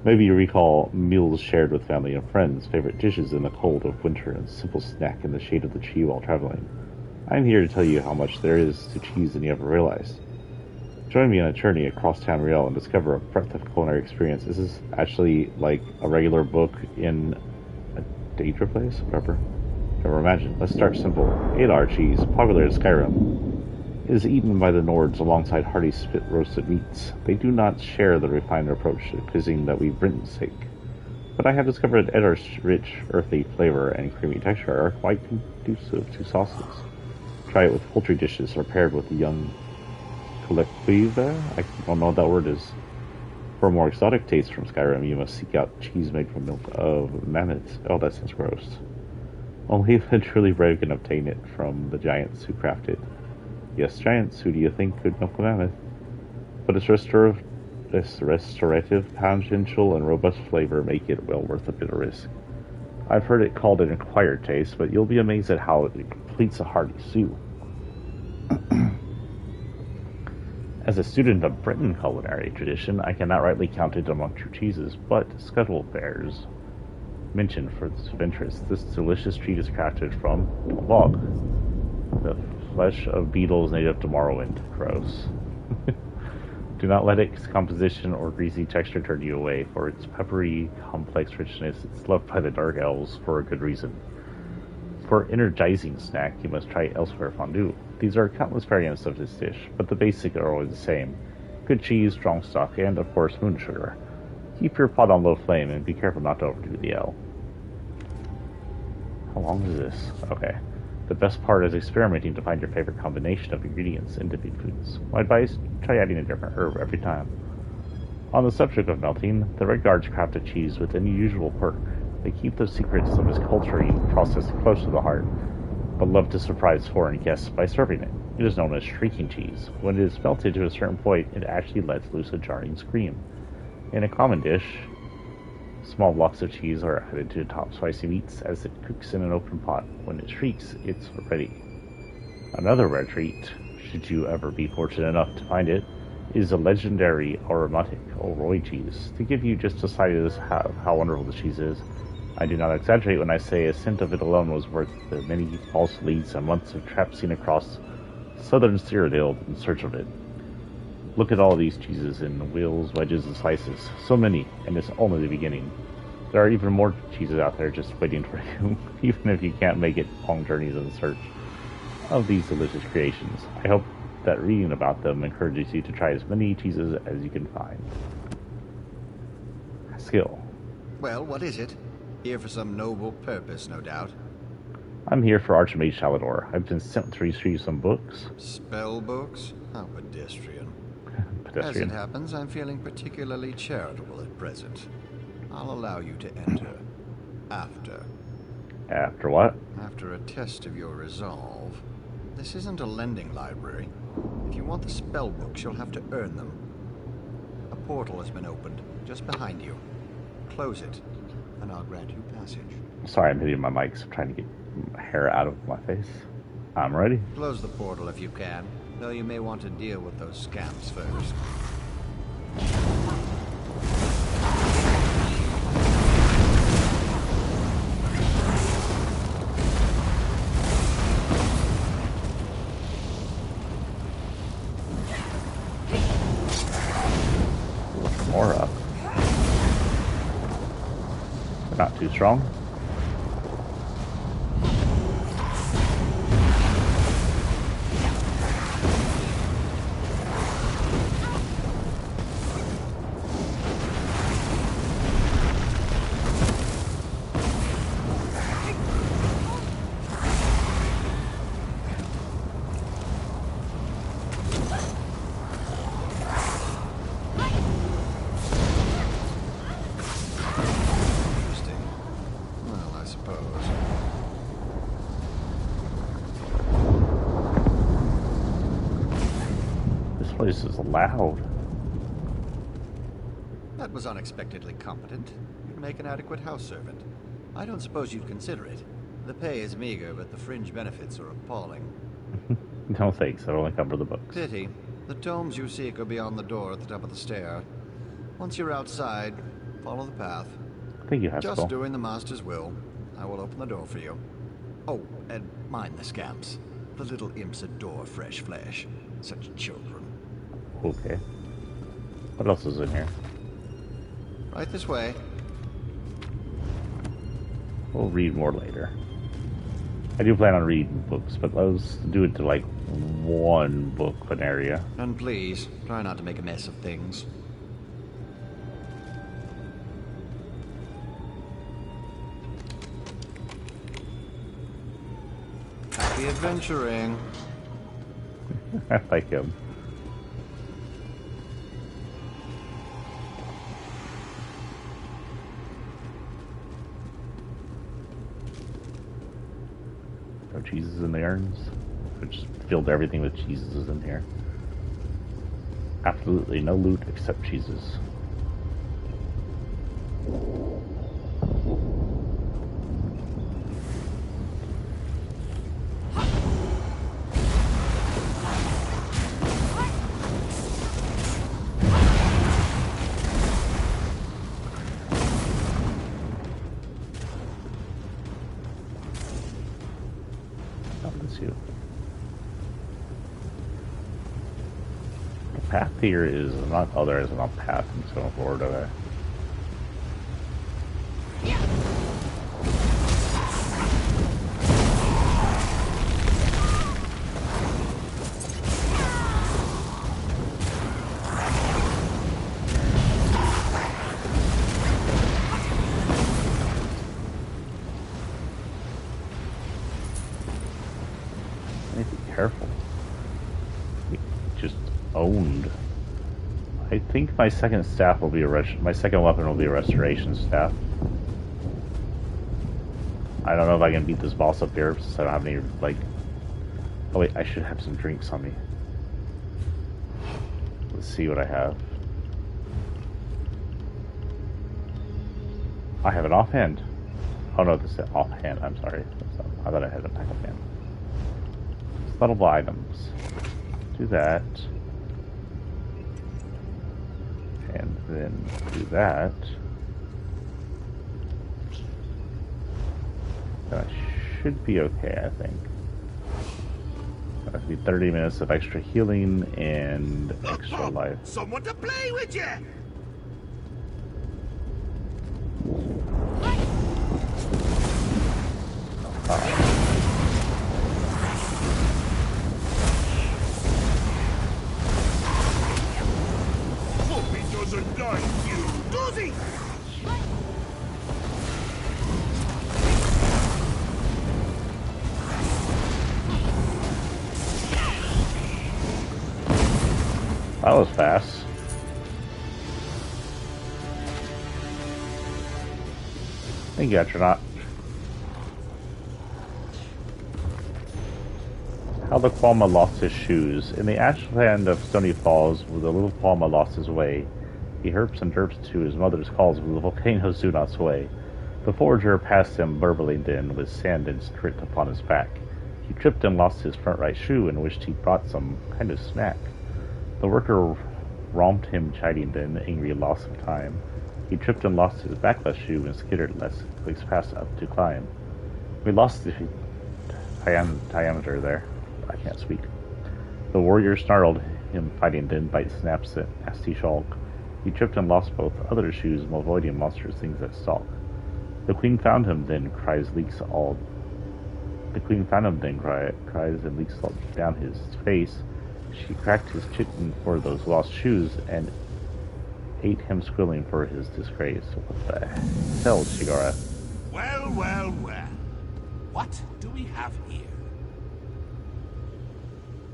Maybe you recall meals shared with family and friends, favorite dishes in the cold of winter, and simple snack in the shade of the tree while traveling. I'm here to tell you how much there is to cheese than you ever realized. Join me on a journey across Tamriel and discover a breadth of culinary experience. Is this actually like a regular book in a Daedra place? Whatever. Never imagine. Let's start simple. Adar cheese, popular in Skyrim. It is eaten by the Nords alongside hearty spit-roasted meats. They do not share the refined approach to cuisine that we Britons take. But I have discovered that Edar's rich, earthy flavor and creamy texture are quite conducive to sauces. Try it with poultry dishes or paired with the young collective. I don't know what that word is. For a more exotic taste from Skyrim, you must seek out cheese made from milk of mammoths. Oh, that sounds gross. Only the truly brave can obtain it from the giants who craft it. Yes, giants, who do you think could milk a mammoth? But its restorative, tangential, and robust flavor make it well worth a bit of risk. I've heard it called an acquired taste, but you'll be amazed at how it completes a hearty stew. As a student of Britain culinary tradition, I cannot rightly count it among true cheeses, but Scuttle bears mention for of interest. This delicious treat is crafted from log, the flesh of beetles native to Morrowind. Gross. Do not let its composition or greasy texture turn you away. For its peppery, complex richness, it's loved by the Dark Elves for a good reason. For an energizing snack, you must try elsewhere fondue. These are countless variants of this dish, but the basics are always the same. Good cheese, strong stock, and, of course, moon sugar. Keep your pot on low flame and be careful not to overdo the L. How long is this? Okay. The best part is experimenting to find your favorite combination of ingredients in dipping foods. My advice, try adding a different herb every time. On the subject of melting, the Red Guards craft a cheese with an unusual quirk. They keep the secrets of its culturing process close to the heart, but love to surprise foreign guests by serving it. It is known as shrieking cheese. When it is melted to a certain point, it actually lets loose a jarring scream. In a common dish, small blocks of cheese are added to top spicy meats as it cooks in an open pot. When it shrieks, it's ready. Another rare treat, should you ever be fortunate enough to find it, is a legendary aromatic O'Roy cheese. To give you just a sight of how wonderful the cheese is, I do not exaggerate when I say a scent of it alone was worth the many false leads and months of traipsing across southern Cyrodiil in search of it. Look at all these cheeses in wheels, wedges, and slices. So many, and it's only the beginning. There are even more cheeses out there just waiting for you, even if you can't make it long journeys in search of these delicious creations. I hope that reading about them encourages you to try as many cheeses as you can find. Skill. Well, what is it? Here for some noble purpose, no doubt. I'm here for Archmage Shalador. I've been sent to retrieve some books. Spell books? How pedestrian. As it happens, I'm feeling particularly charitable at present. I'll allow you to enter. After. After what? After a test of your resolve. This isn't a lending library. If you want the spell books, you'll have to earn them. A portal has been opened, just behind you. Close it, and I'll grant you passage. Sorry, I'm hitting my mic, so I'm trying to get hair out of my face. I'm ready. Close the portal if you can, though you may want to deal with those scamps first. More up. Not too strong. This is loud. That was unexpectedly competent. You'd make an adequate house servant. I don't suppose you'd consider it. The pay is meager, but the fringe benefits are appalling. No thanks, I only cover the books. Pity. The tomes you seek are beyond the door at the top of the stair. Once you're outside, follow the path. Thank you, Haskell. Just doing the Master's will. I will open the door for you. Oh, and mind the scamps. The little imps adore fresh flesh. Such children. Okay. What else is in here? Right this way. We'll read more later. I do plan on reading books, but let's do it to like one book an area. And please, try not to make a mess of things. Happy adventuring. I like him. No cheeses in the urns. I just filled everything with cheeses in here. Absolutely no loot except cheeses. Path here is not. Oh, there is not path. I'm just going forward of it. Be careful. Just owned. I think my second staff will be my second weapon will be a restoration staff. I don't know if I can beat this boss up here since I don't have any like. Oh wait, I should have some drinks on me. Let's see what I have. I have an offhand. Oh no, this is offhand. I'm sorry. I thought I had a pack of hand. Subtle items. Do that. And then do that. That should be okay, I think. That'll be 30 minutes of extra healing and extra life. Someone to play with you! Hope he doesn't die, you! Does he? That was fast. Thank you, Astronaut. How the Qualma lost his shoes. In the ashland of Stony Falls, where the little Qualma lost his way, he herps and derps to his mother's calls when the volcanoes do not sway. The forager passed him, burbling then, with sand and grit upon his back. He tripped and lost his front right shoe, and wished he brought some kind of snack. The worker romped him, chiding then, angry loss of time. He tripped and lost his back left shoe, and skittered less, clicks past up to climb. We lost the diameter there. I can't speak. The warrior snarled him, fighting then, bite snaps at nasty shulk. He tripped and lost both other shoes, avoiding monstrous things that stalk. The queen found him then, cries and leaks all down his face. She cracked his chicken for those lost shoes, and ate him squilling for his disgrace. What the hell, Shigara? Well, well, well. What do we have here?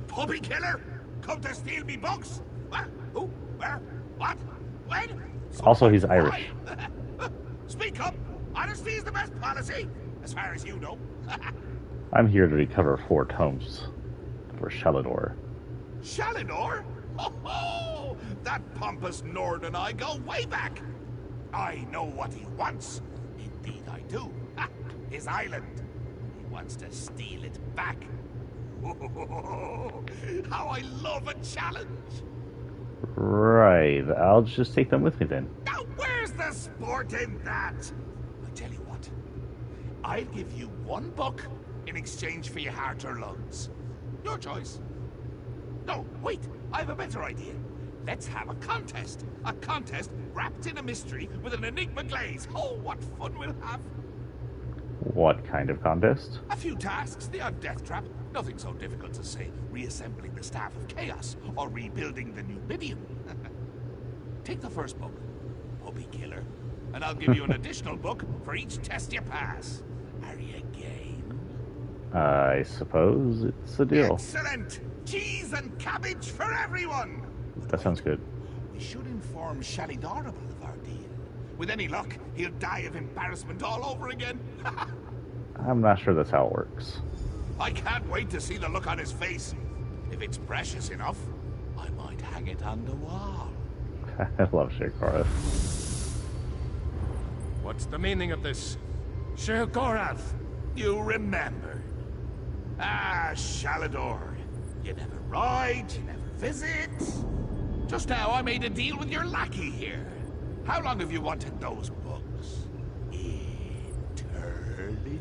Puppy killer? Come to steal me books? What? Who? Where? What? When? Also, he's Irish. Speak up! Honesty is the best policy, as far as you know. I'm here to recover 4 tomes for Shalador. Shalinor? Oh, that pompous Nord and I go way back. I know what he wants. Indeed I do. His island. He wants to steal it back. How I love a challenge. Right. I'll just take them with me then. Now, where's the sport in that? I'll tell you what. I'll give you 1 book in exchange for your heart or lungs. Your choice. No, wait, I have a better idea. Let's have a contest. A contest wrapped in a mystery with an enigma glaze. Oh, what fun we'll have. What kind of contest? A few tasks, the odd death trap. Nothing so difficult to say reassembling the Staff of Chaos or rebuilding the Numidium. Take the first book, Puppy Killer, and I'll give you an additional book for each test you pass. Are you game? I suppose it's a deal. Excellent! Cheese and cabbage for everyone! That sounds good. We should inform Shalidorable of our deal. With any luck, he'll die of embarrassment all over again. I'm not sure that's how it works. I can't wait to see the look on his face. If it's precious enough, I might hang it on the wall. I love Sheogorath. What's the meaning of this? Sheogorath! You remember. Ah, Shalador. You never ride, you never visit. Just now I made a deal with your lackey here. How long have you wanted those books? Eternity?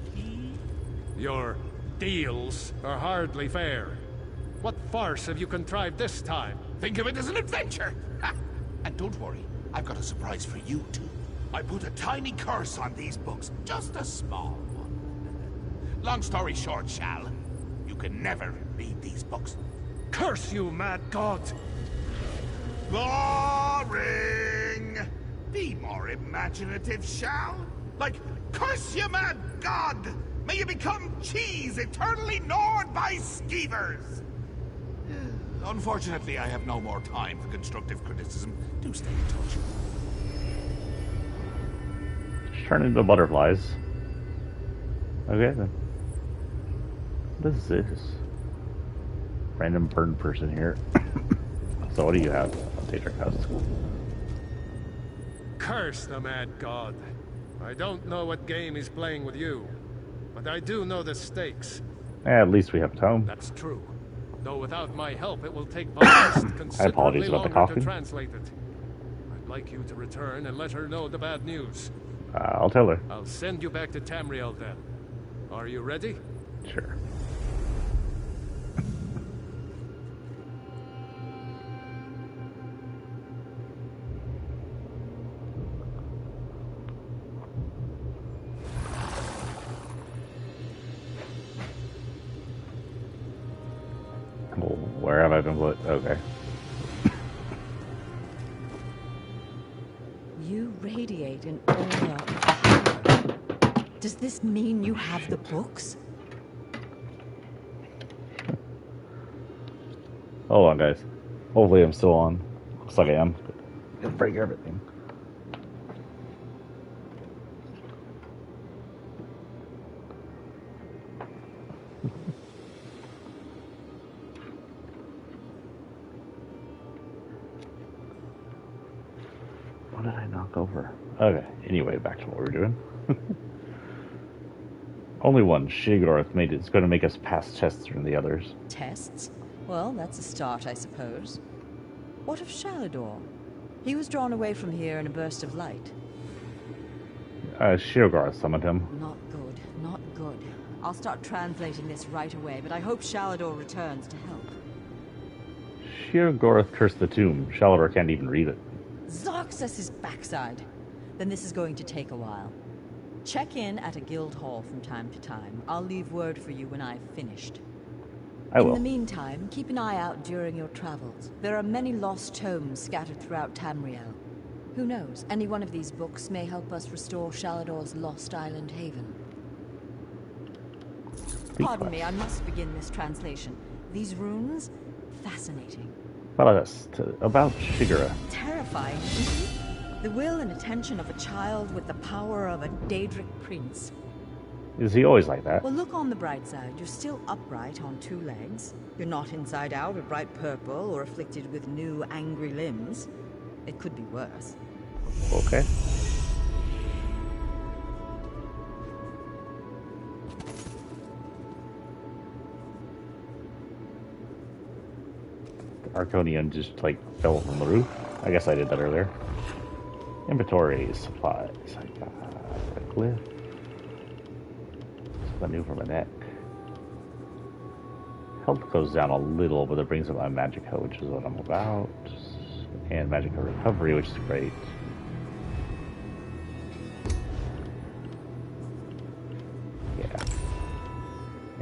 Your deals are hardly fair. What farce have you contrived this time? Think of it as an adventure. Ha! And don't worry, I've got a surprise for you too. I put a tiny curse on these books, just a small one. Long story short, Shal, you can never read these books. Curse you, mad god! Boring! Be more imaginative, Shal. Like, curse you, mad god! May you become cheese eternally gnawed by skeevers! Unfortunately, I have no more time for constructive criticism. Do stay in touch. Turn into butterflies. Okay then. What is this? Random bird person here. So what do you have? I'll take your house. Curse the mad god. I don't know what game he's playing with you, but I do know the stakes. At least we have Tome. That's true. Though without my help, it will take Valist considerably longer to translate it. I'd like you to return and let her know the bad news. I'll tell her. I'll send you back to Tamriel then. Are you ready? Sure. Where have I been put? Okay. You radiate an aura of power. Does this mean you have the books? Hold on, guys. Hopefully I'm still on. Looks like I am. It'll break everything. What did I knock over? Okay, anyway, back to what we're doing. Only one. Sheogorath made it. It's going to make us pass tests from the others. Tests? Well, that's a start, I suppose. What of Shalador? He was drawn away from here in a burst of light. Sheogorath summoned him. Not good, not good. I'll start translating this right away, but I hope Shalador returns to help. Sheogorath cursed the tomb. Shalador can't even read it. Zarxus' backside. Then this is going to take a while. Check in at a guild hall from time to time. I'll leave word for you when I've finished. I will. In the meantime, keep an eye out during your travels. There are many lost tomes scattered throughout Tamriel. Who knows, any one of these books may help us restore Shalador's lost island haven. Pardon me, I must begin this translation. These runes, fascinating. About Shigura. Terrifying, isn't it? The will and attention of a child with the power of a Daedric prince. Is he always like that? Well, look on the bright side. You're still upright on two legs. You're not inside out or bright purple or afflicted with new angry limbs. It could be worse. Okay. Arconian just like fell from the roof. I guess I did that earlier. Inventory, supplies. I got a glyph. Something new for my neck. Health goes down a little, but it brings up my Magica, which is what I'm about. And Magica recovery, which is great. Yeah.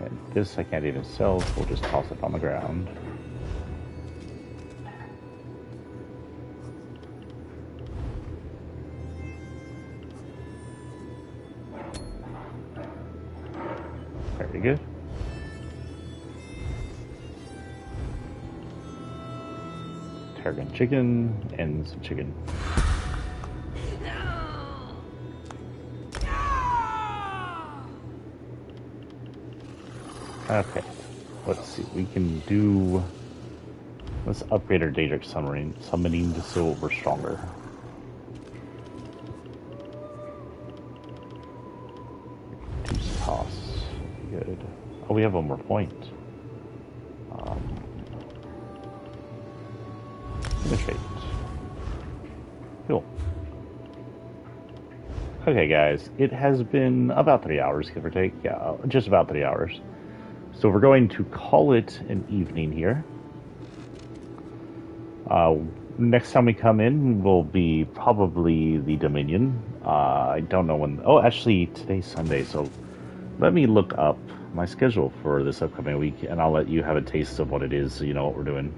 And this I can't even sell, so we'll just toss it on the ground. Very good. Tarragon chicken and some chicken. Okay. Let's see. We can do... Let's upgrade our Daedric summoning just so we're stronger. Reduce costs. Good. Oh, we have one more point. Penetrate. Cool. Okay, guys. It has been about 3 hours, give or take. Yeah, just about 3 hours. So we're going to call it an evening here. Next time we come in will be probably the Dominion. I don't know when... Oh, actually, today's Sunday, so let me look up my schedule for this upcoming week, and I'll let you have a taste of what it is so you know what we're doing.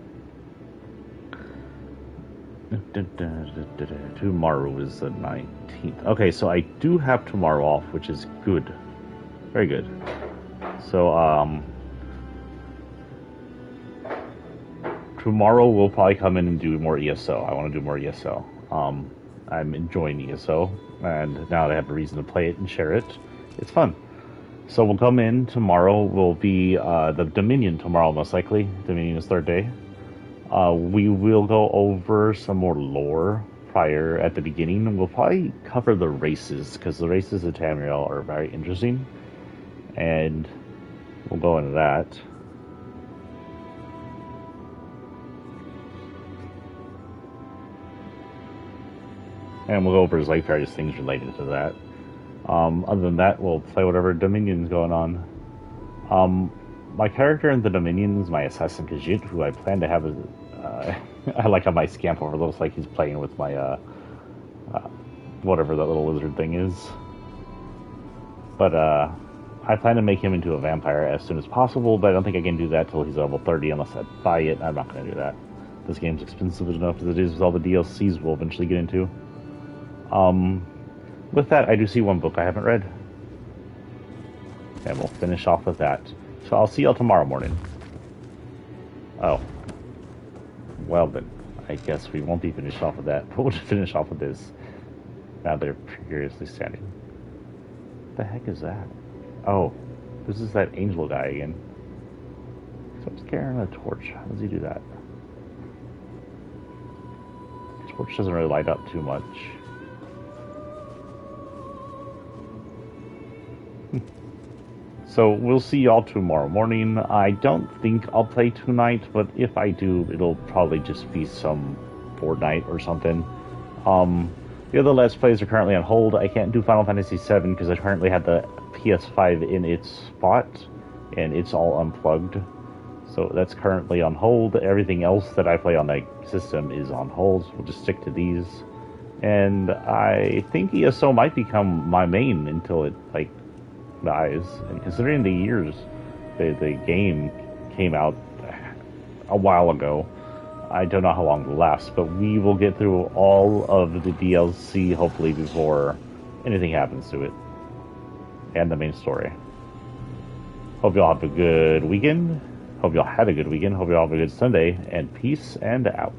Tomorrow is the 19th. Okay, so I do have tomorrow off, which is good. Very good. So, tomorrow we'll probably come in and do more ESO. I want to do more ESO. I'm enjoying ESO, and now that I have a reason to play it and share it, it's fun. So we'll come in tomorrow. Will be the Dominion tomorrow, most likely. Dominion is third day. We will go over some more lore prior at the beginning. We'll probably cover the races, because the races of Tamriel are very interesting. And we'll go into that. And we'll go over his like various things related to that. Other than that, we'll play whatever Dominion's going on. My character in the Dominion is my assassin Khajiit, who I plan to have as... I like how my scamp over looks like he's playing with my, whatever that little lizard thing is. But, I plan to make him into a vampire as soon as possible, but I don't think I can do that till he's level 30 unless I buy it. I'm not going to do that. This game's expensive enough as it is with all the DLCs we'll eventually get into. With that, I do see one book I haven't read. And we'll finish off with that. So I'll see y'all tomorrow morning. Oh. Well then, I guess we won't be finished off with that, but we'll just finish off with this. Now they're curiously standing. What the heck is that? Oh, this is that angel guy again. So he's carrying a torch. How does he do that? The torch doesn't really light up too much. So we'll see y'all tomorrow morning. I don't think I'll play tonight, but if I do, it'll probably just be some Fortnite or something. The other Let's Plays are currently on hold. I can't do Final Fantasy VII because I currently have the PS5 in its spot, and it's all unplugged. So that's currently on hold. Everything else that I play on that system is on hold, so we'll just stick to these. And I think ESO might become my main until it, like, dies. And considering the years the game came out a while ago, I don't know how long it'll last, but we will get through all of the DLC hopefully before anything happens to it and the main story. Hope y'all have a good weekend. Hope y'all had a good weekend. Hope y'all have a good Sunday, and peace and out.